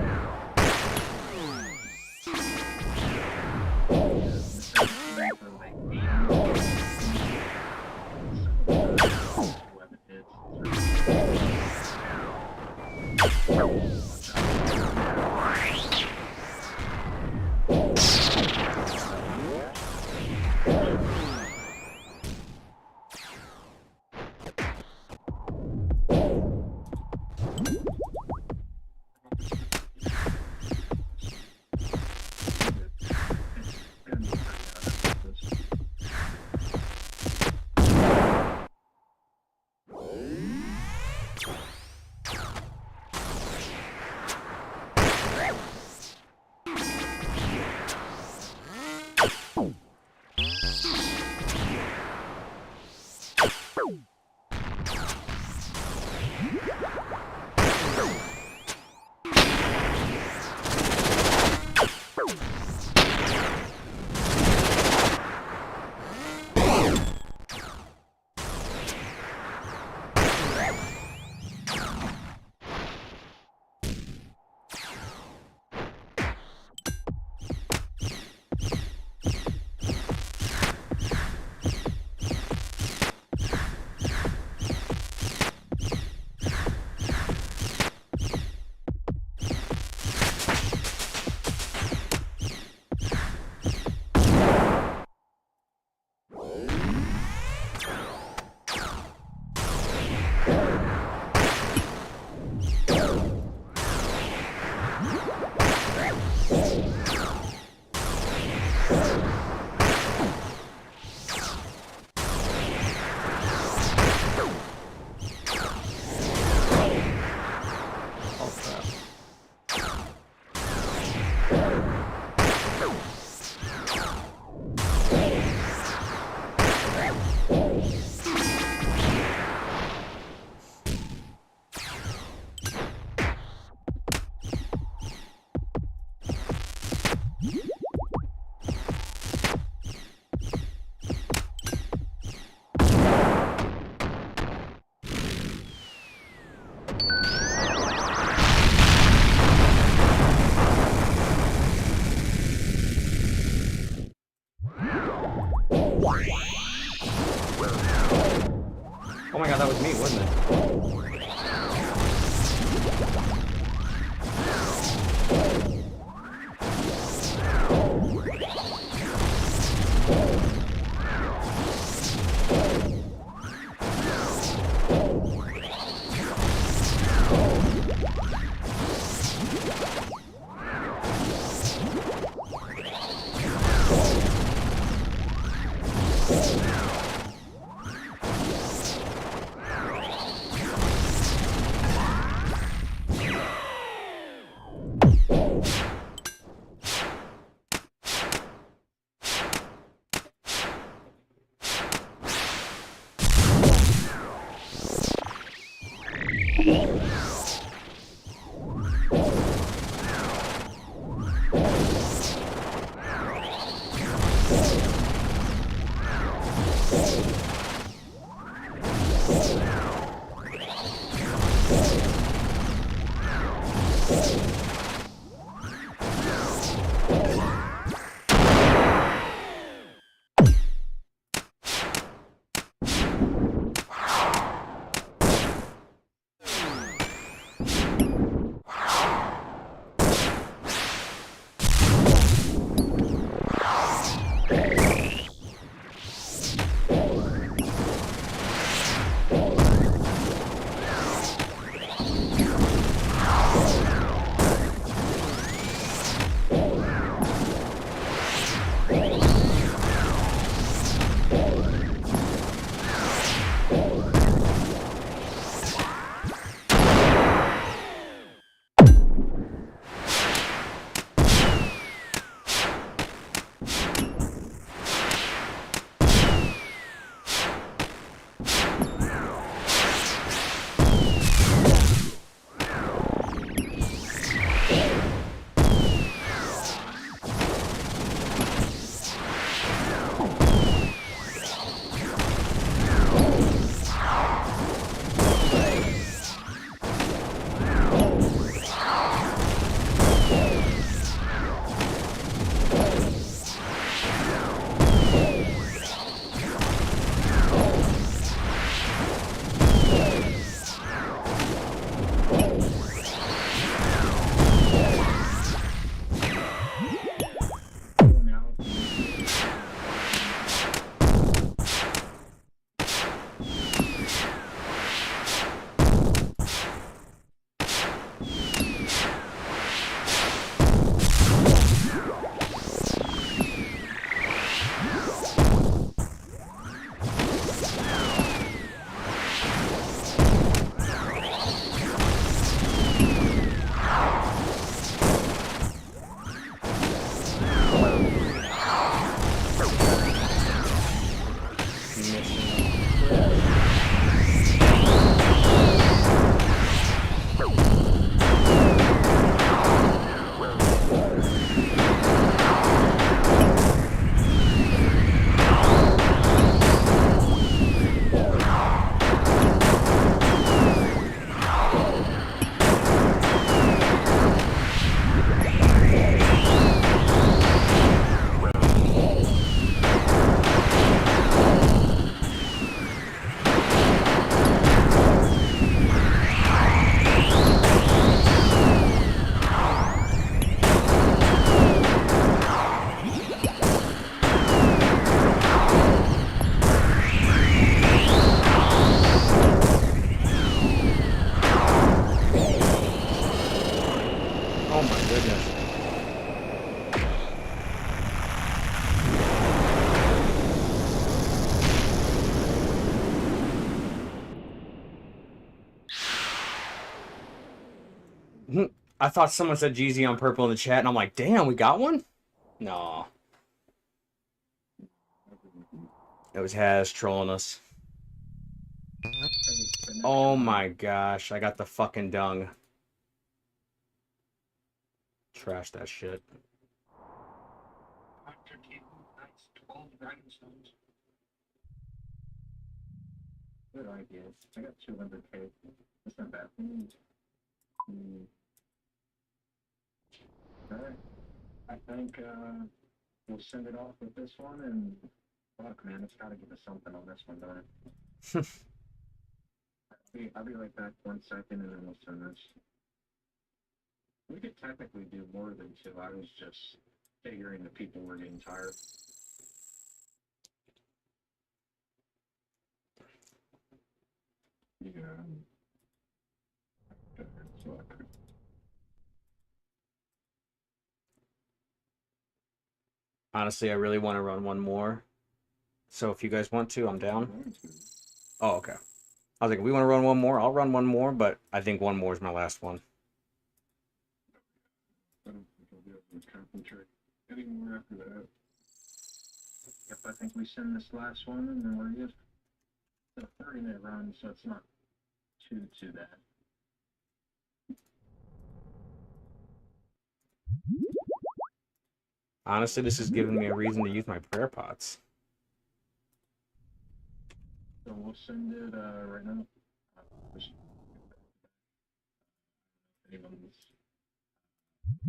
Oh my god, that was me, wasn't it? Oh my goodness. I thought someone said Jeezy on purple in the chat, and I'm like, damn, we got one? No. It was Haz trolling us. Oh my gosh, I got the fucking dung. Trash that shit. After taking nice 12 grindstones. Good idea. I got 200k. That's not bad. Alright. I think we'll send it off with this one, and Fuck, man, it's gotta give us something on this one, don't it? I'll be right back 1 second and then we'll send this. We could technically do more than 2. I was just figuring that people were getting tired. Yeah. Okay, so I could. Honestly, I really want to run one more. So if you guys want to, I'm down. Oh, okay. I was like, if we want to run one more, I'll run one more, but I think one more is my last one. I don't think I'll be able to concentrate anymore after that. Yep, I think we send this last one and then we're just a 30-minute run, so it's not too bad. Honestly, this has given me a reason to use my prayer pots. So we'll send it right now. Just, anyone's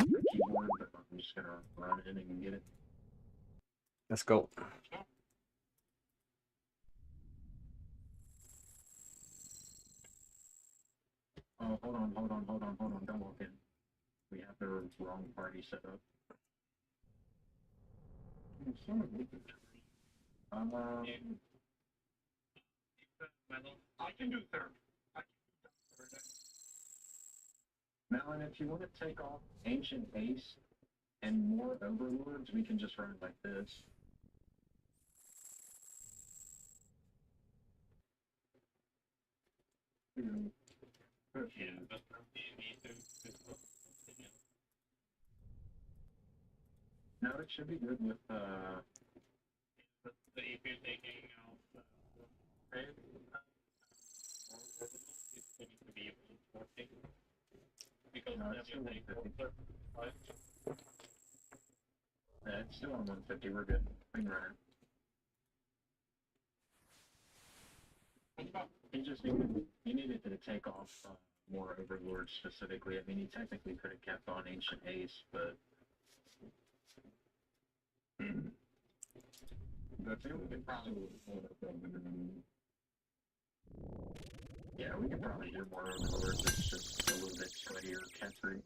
keyboard, but I'm just gonna run in and get it. Let's go. Oh, hold on, don't walk in. We have the wrong party set up. Son of a bitch. I can do third. Melon, if you want to take off Ancient Ace and more Overlords, we can just run like this. Yeah, but you need to. No, it should be good with But if you're taking out red, it's going to be 140. Because No, then it's you still take 150. 135. It's still on 150. We're good. We can run it. He needed to take off more Overlords specifically. I mean, he technically could have kept on Ancient Ace, but I think we could probably yeah, we could probably do more Overlords. It's just a little bit sweatier catchery.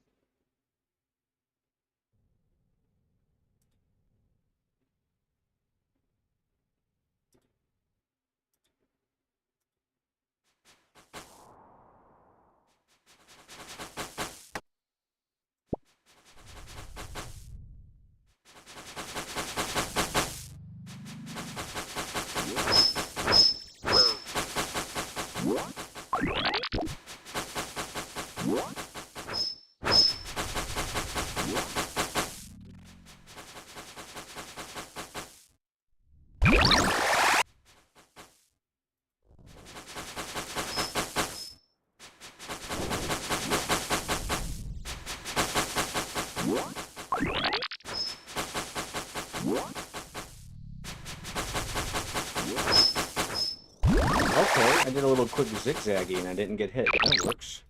Okay, I did a little quick zigzaggy and I didn't get hit. That works.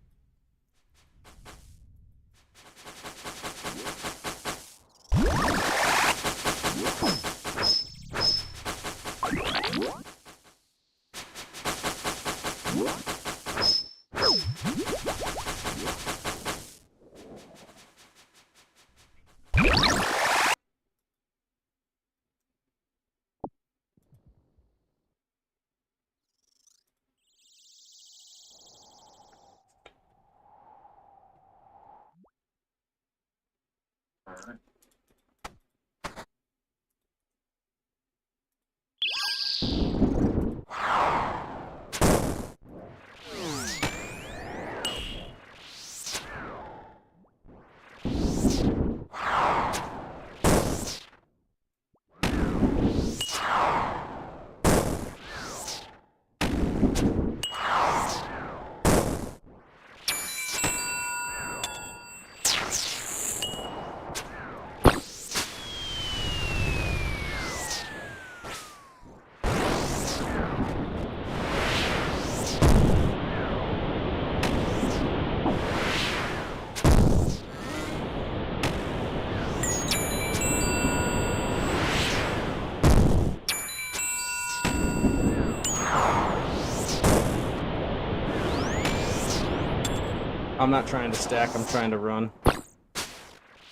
I'm not trying to stack, I'm trying to run. No,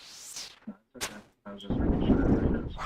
it's okay. I was just making sure everybody knows.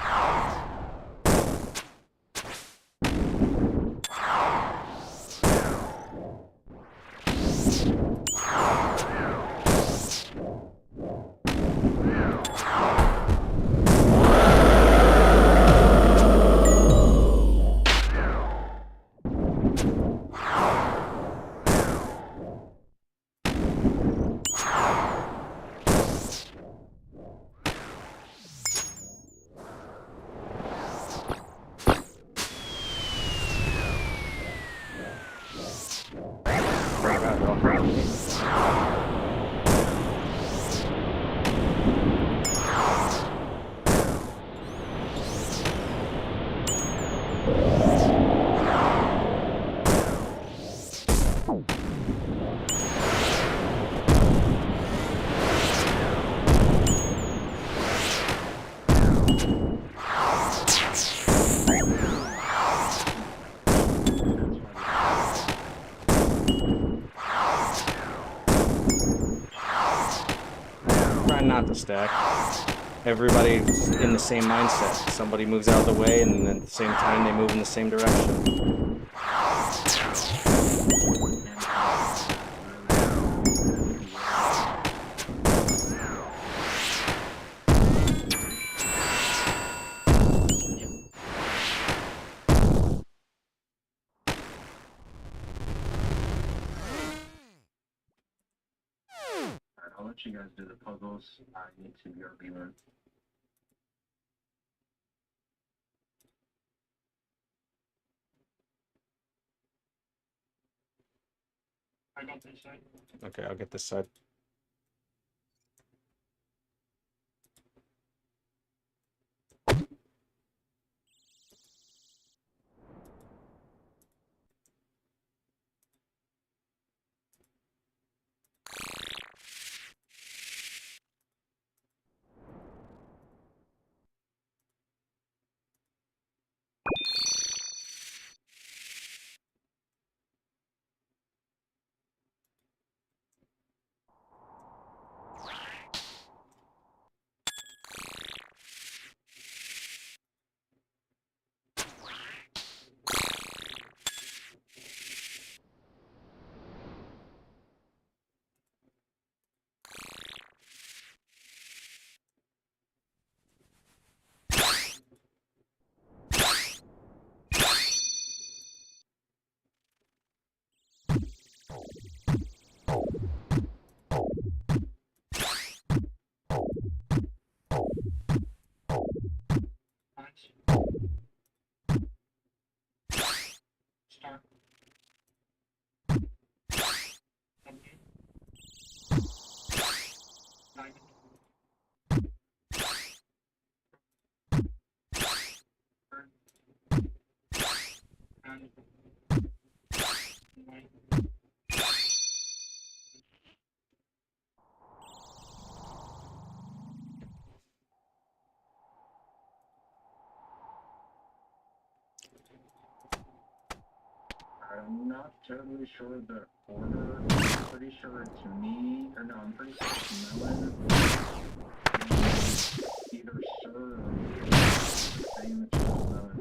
Trying not to stack. Everybody's in the same mindset. Somebody moves out of the way, and then at the same time they move in the same direction. Alright, I'll let you guys do the puzzles. I need to go reload. I got this side. Okay, I'll get this side. Start. Okay. Diamond. Burn. And white. I'm not totally sure the order. I'm pretty sure it's me, or no, I'm pretty sure it's Melon. Either Sir or me. Saying that she's Melon.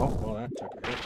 Oh, well, that took a hit.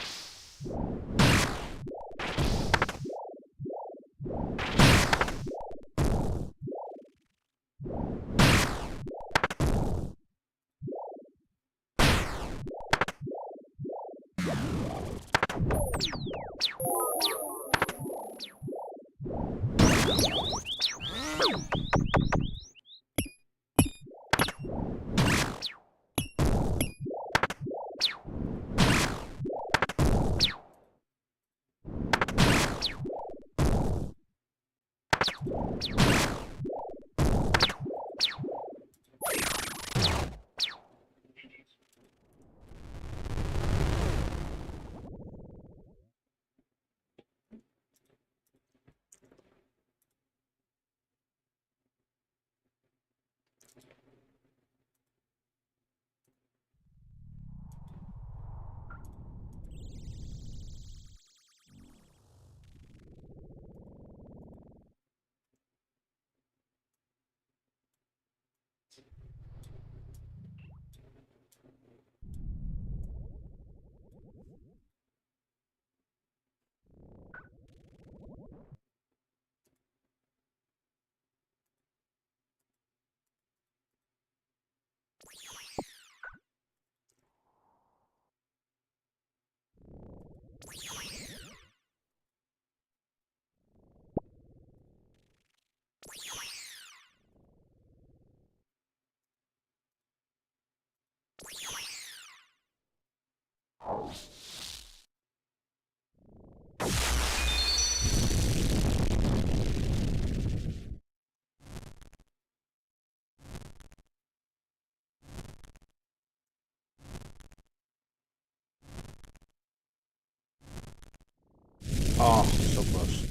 Oh, so close.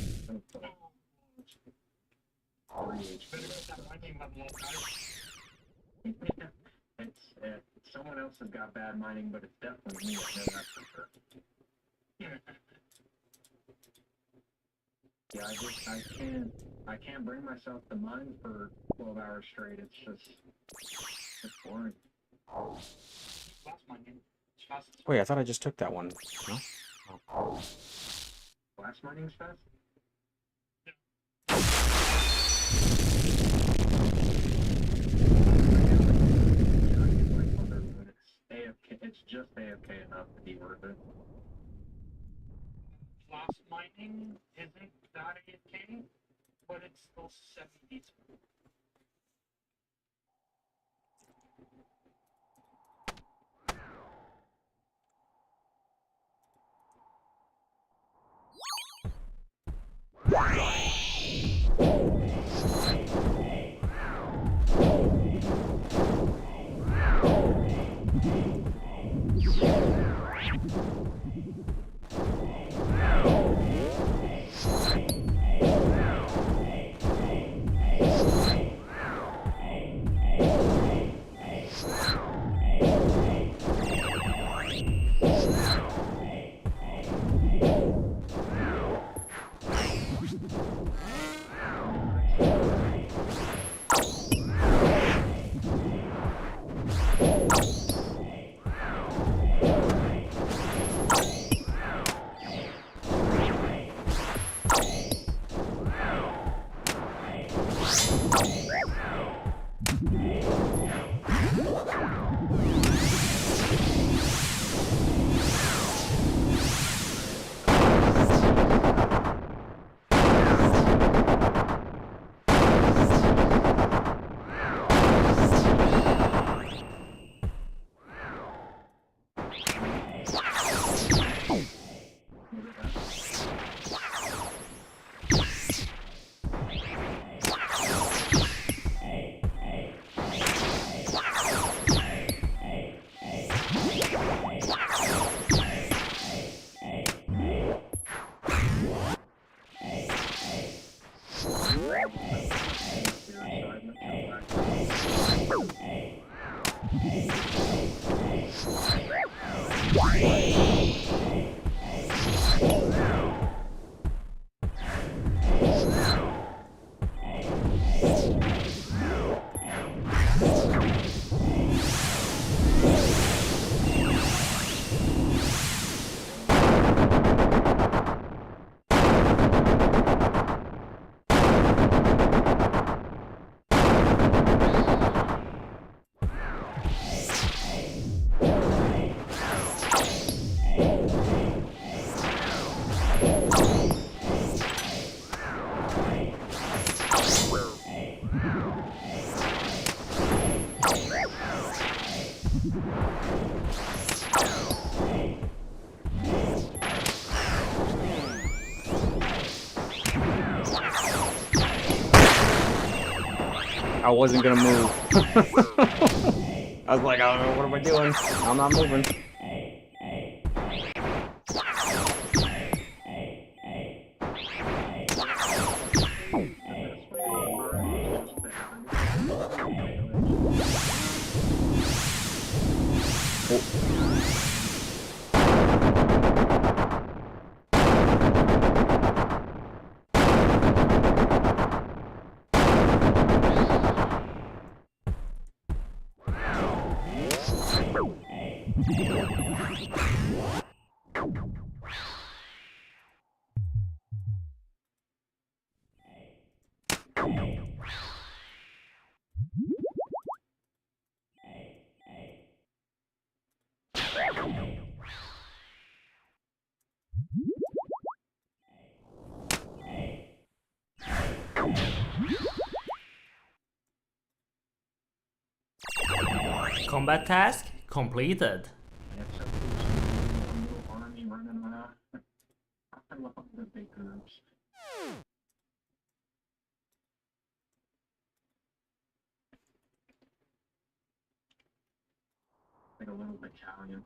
Someone else has got bad mining, but it's definitely me. I know that for sure. Yeah, I can't bring myself to mine for 12 hours straight. It's boring. Wait, I thought I just took that one. No? Glass mining's fast? It's just AFK enough to be worth it. Glass mining isn't that AFK, but it's still 70s. I wasn't gonna move. I was like, oh, what am I doing? I'm not moving. Combat task completed. Except for some little army running around. I love the big groups. Like a little battalion.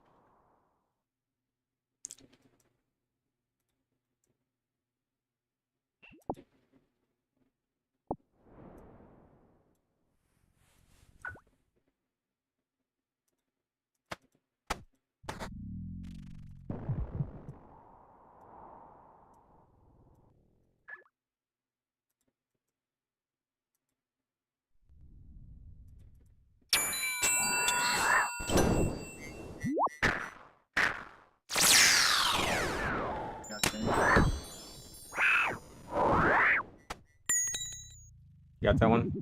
You got that one?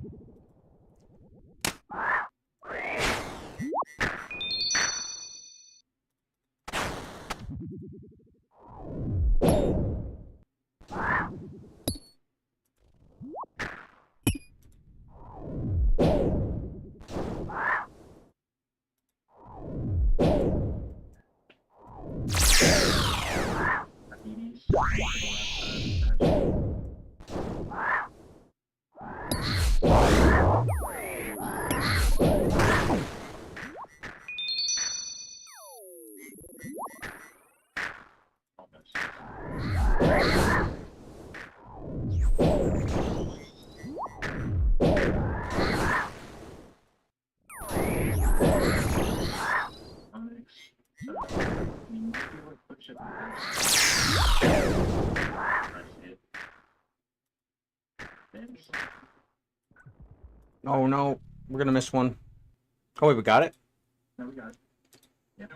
Oh no, we're gonna miss one. Oh wait, we got it? No, we got it. Yeah.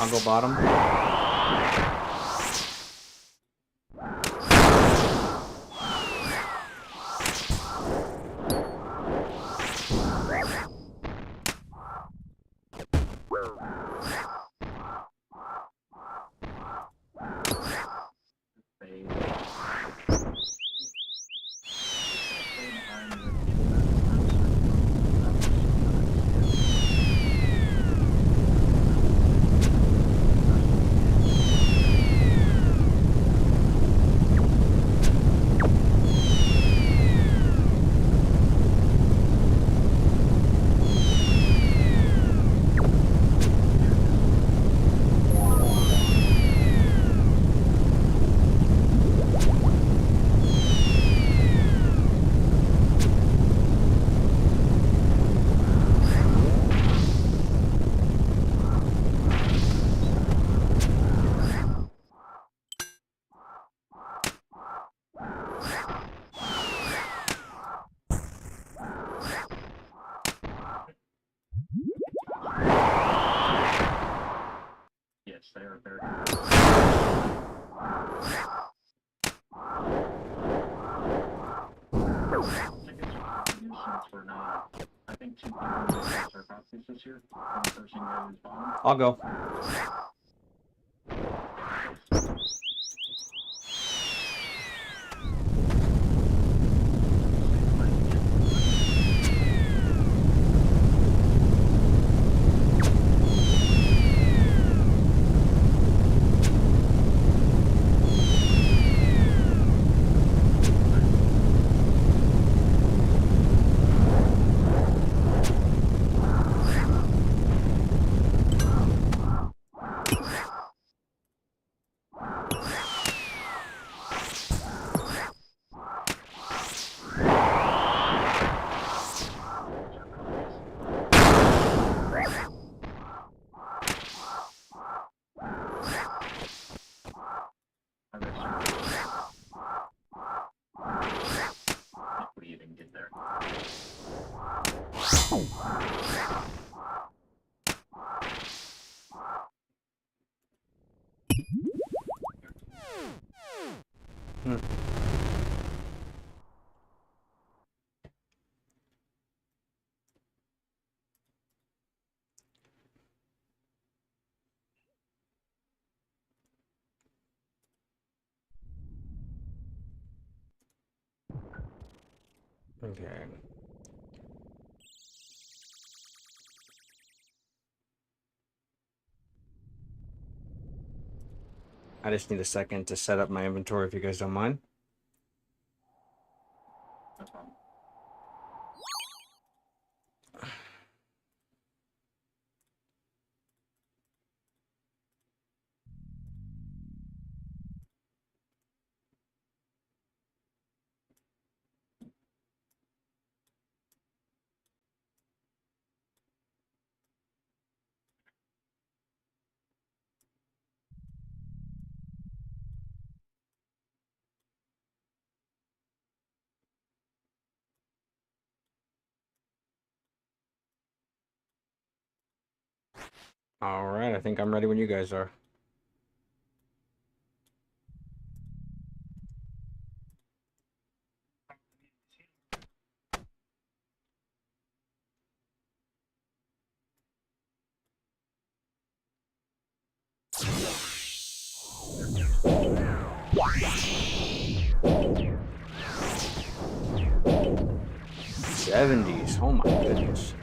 I'll go bottom. goes here? One person goes bottom. I'll go. We even get there. Okay. I just need a second to set up my inventory if you guys don't mind. No problem. All right, I think I'm ready when you guys are. '70s. Oh my goodness.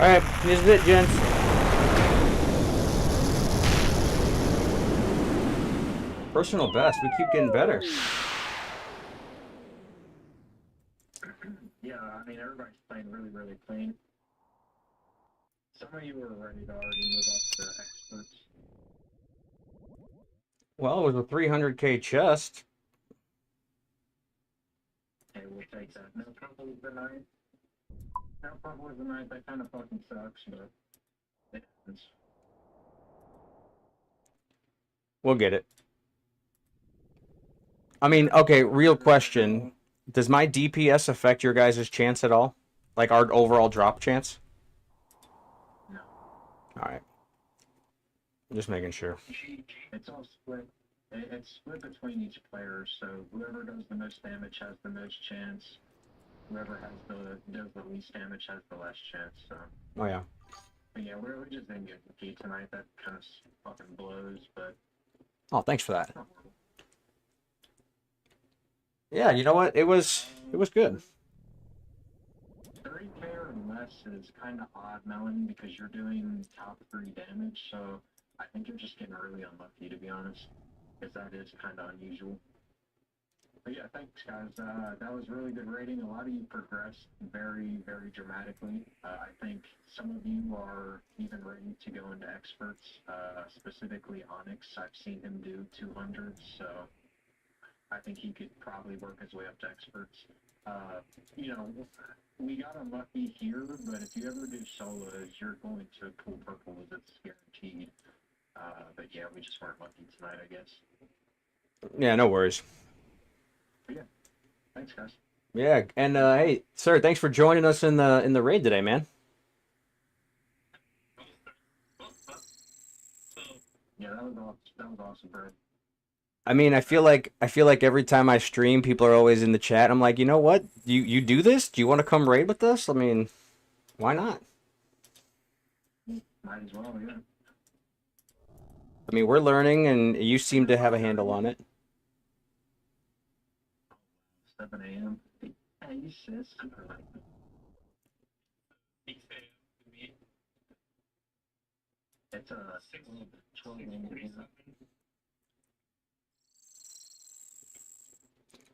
Alright, this is it, gents. Personal best. We keep getting better. Yeah, I mean, everybody's playing really, really clean. Some of you were ready to already move up to experts. Well, it was a 300k chest. Hey, we'll take that. No purple is the night. No purple is the night. That kind of fucking sucks, but it happens. We'll get it. I mean, okay, real question. Does my DPS affect your guys' chance at all? Like our overall drop chance? No. Alright. Just making sure. It's all split. It's split between each player, so whoever does the most damage has the most chance. Whoever does the least damage has the less chance, so. Oh, yeah. But yeah, we just didn't get the key tonight. That kind of fucking blows, but. Oh, thanks for that. Not horrible. Yeah, you know what? It was good. 30k or less is kind of odd, Melon, because you're doing top 3 damage, so I think you're just getting really unlucky, to be honest. Because that is kind of unusual. But yeah, thanks guys. That was really good rating. A lot of you progressed very, very dramatically. I think some of you are even ready to go into experts, specifically Onyx. I've seen him do 200, so I think he could probably work his way up to experts. You know, we got unlucky here, but if you ever do solos, you're going to pull purples. It's guaranteed. But yeah, we just weren't lucky tonight, I guess. Yeah, no worries. But yeah, thanks guys. Yeah, and hey, sir, thanks for joining us in the raid today, man. So, Yeah, that was awesome, bro. I mean, I feel like every time I stream, people are always in the chat. I'm like, you know what? You do this? Do you want to come raid with us? I mean, why not? Might as well, yeah. I mean, we're learning, and you seem to have a handle on it. 7 a.m. Hey, sis. 6 a.m. to me. It's 12 a.m. 6:47.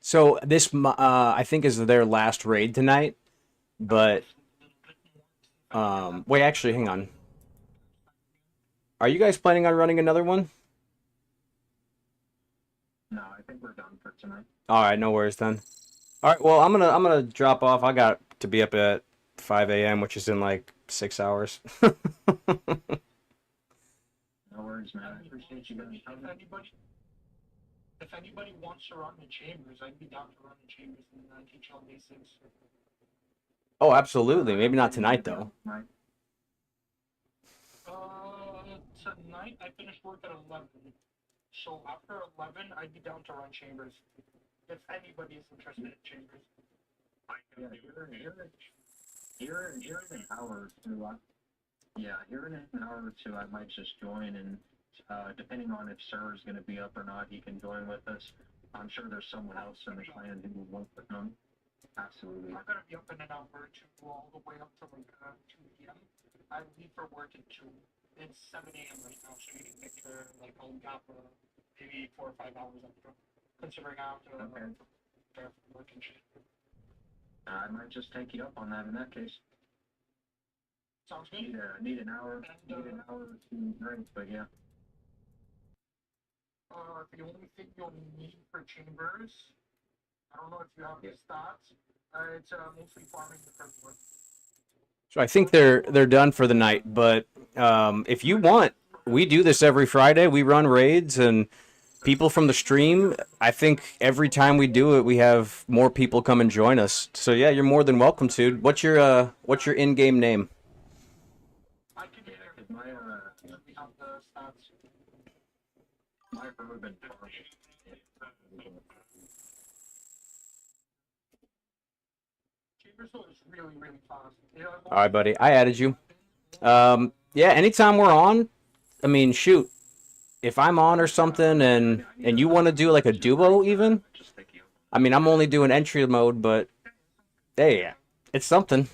So this, I think, is their last raid tonight. But wait, actually, hang on. Are you guys planning on running another one? No, I think we're done for tonight. All right, no worries then. All right, well, I'm gonna drop off. I got to be up at 5 a.m., which is in like 6 hours. No worries, man. I appreciate you guys coming. If anybody wants to run the chambers, I'd be down to run the chambers and teach all basics. Oh, absolutely. Maybe not tonight though. Tonight I finished work at 11, so after 11 I'd be down to run chambers. If anybody is interested in chambers. Yeah, here in an hour or two. Here in an hour or two, I might just join, and depending on if Sir is going to be up or not, he can join with us. I'm sure there's someone else in the clan who will want to come. Absolutely. I'm gonna be up in an hour or two, all the way up to like 2 p.m. I leave for work at 2. It's 7 a.m. right now, so you can picture like I'll gap maybe 4 or 5 hours extra, considering I have to prepare for work and shit. I might just take you up on that in that case. Sounds good. Need an hour or two drinks, but yeah. The only thing you'll need for chambers, I don't know if you have the stats. It's mostly farming the purple. So I think they're done for the night. But if you want, we do this every Friday. We run raids, and people from the stream. I think every time we do it, we have more people come and join us. So yeah, you're more than welcome to. What's your in-game name? I can get it. We have the stats. My urban farm. Chambers is really, really fast. All right, buddy. I added you. Yeah, anytime we're on, I mean, shoot. If I'm on or something and you want to do like a duo even, I mean, I'm only doing entry mode, but hey, it's something.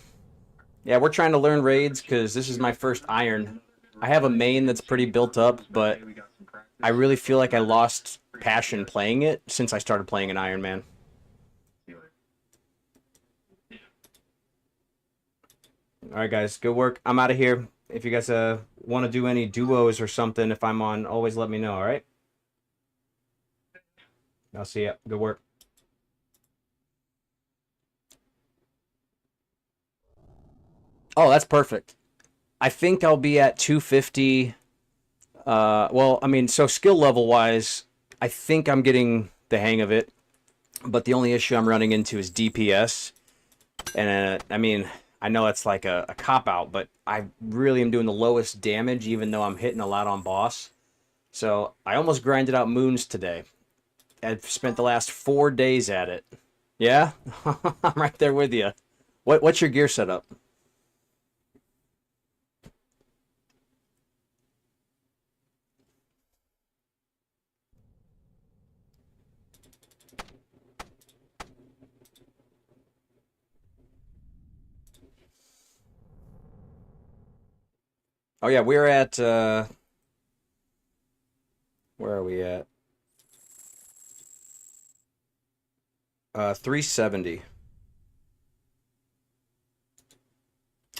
Yeah, we're trying to learn raids because this is my first iron. I have a main that's pretty built up, but I really feel like I lost passion playing it since I started playing an Iron Man. All right, guys, good work. I'm out of here. If you guys want to do any duos or something, if I'm on, always let me know, all right? I'll see ya. Good work. Oh, that's perfect. I think I'll be at 250. Well, I mean, so skill level wise, I think I'm getting the hang of it. But the only issue I'm running into is DPS. And I mean, I know it's like a cop-out, but I really am doing the lowest damage, even though I'm hitting a lot on boss. So I almost grinded out moons today. I've spent the last 4 days at it. Yeah? I'm right there with you. What's your gear setup? Oh yeah, we're at where are we at? 370.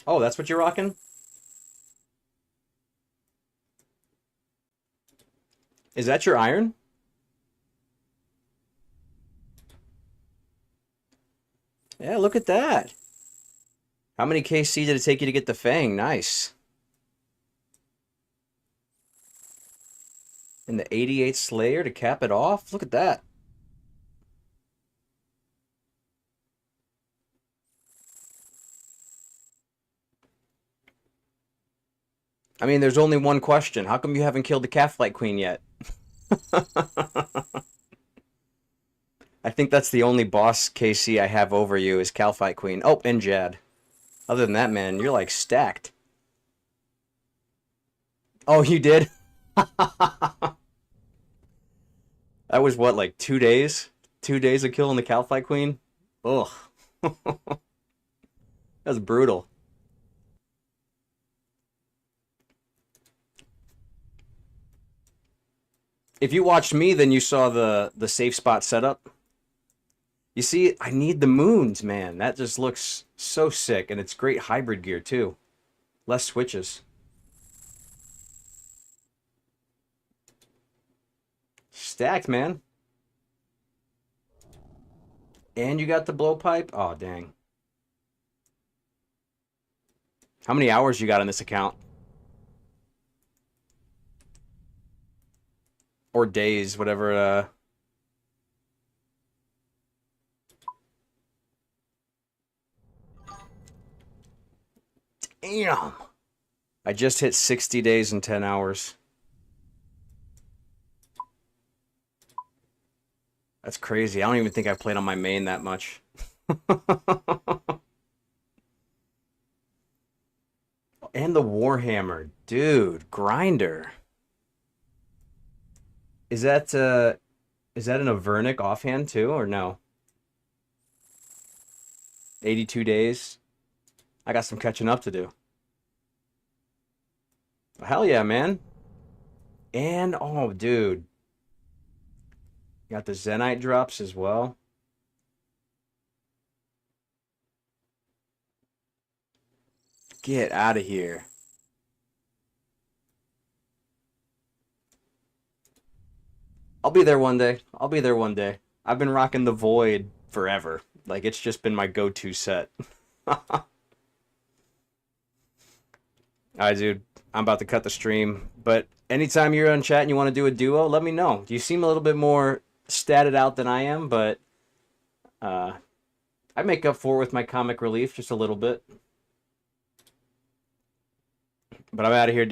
Oh, that's what you're rocking? Is that your iron? Yeah, look at that. How many KC did it take you to get the Fang? Nice. And the 88 Slayer to cap it off? Look at that. I mean, there's only one question. How come you haven't killed the Catflight Queen yet? I think that's the only boss KC I have over you is Catflight Queen. Oh, and Jad. Other than that, man, you're like stacked. Oh, you did? That was what, like 2 days? 2 days of killing the Catflight Queen? Ugh. That's brutal. If you watched me, then you saw the safe spot setup. You see, I need the moons, man. That just looks so sick, and it's great hybrid gear, too. Less switches. Stacked, man. And you got the blowpipe? Oh, dang. How many hours you got on this account? Or days, whatever. Damn. I just hit 60 days and 10 hours. That's crazy. I don't even think I played on my main that much. And the Warhammer. Dude, grinder. Is that an Avernic offhand too, or no? 82 days. I got some catching up to do. Hell yeah, man. And oh, dude. Got the Zenite drops as well. Get out of here. I'll be there one day. I'll be there one day. I've been rocking the Void forever. Like, it's just been my go-to set. Alright, dude. I'm about to cut the stream. But anytime you're on chat and you want to do a duo, let me know. You seem a little bit more statted out than I am, but I make up for it with my comic relief just a little bit. But I'm out of here, dude.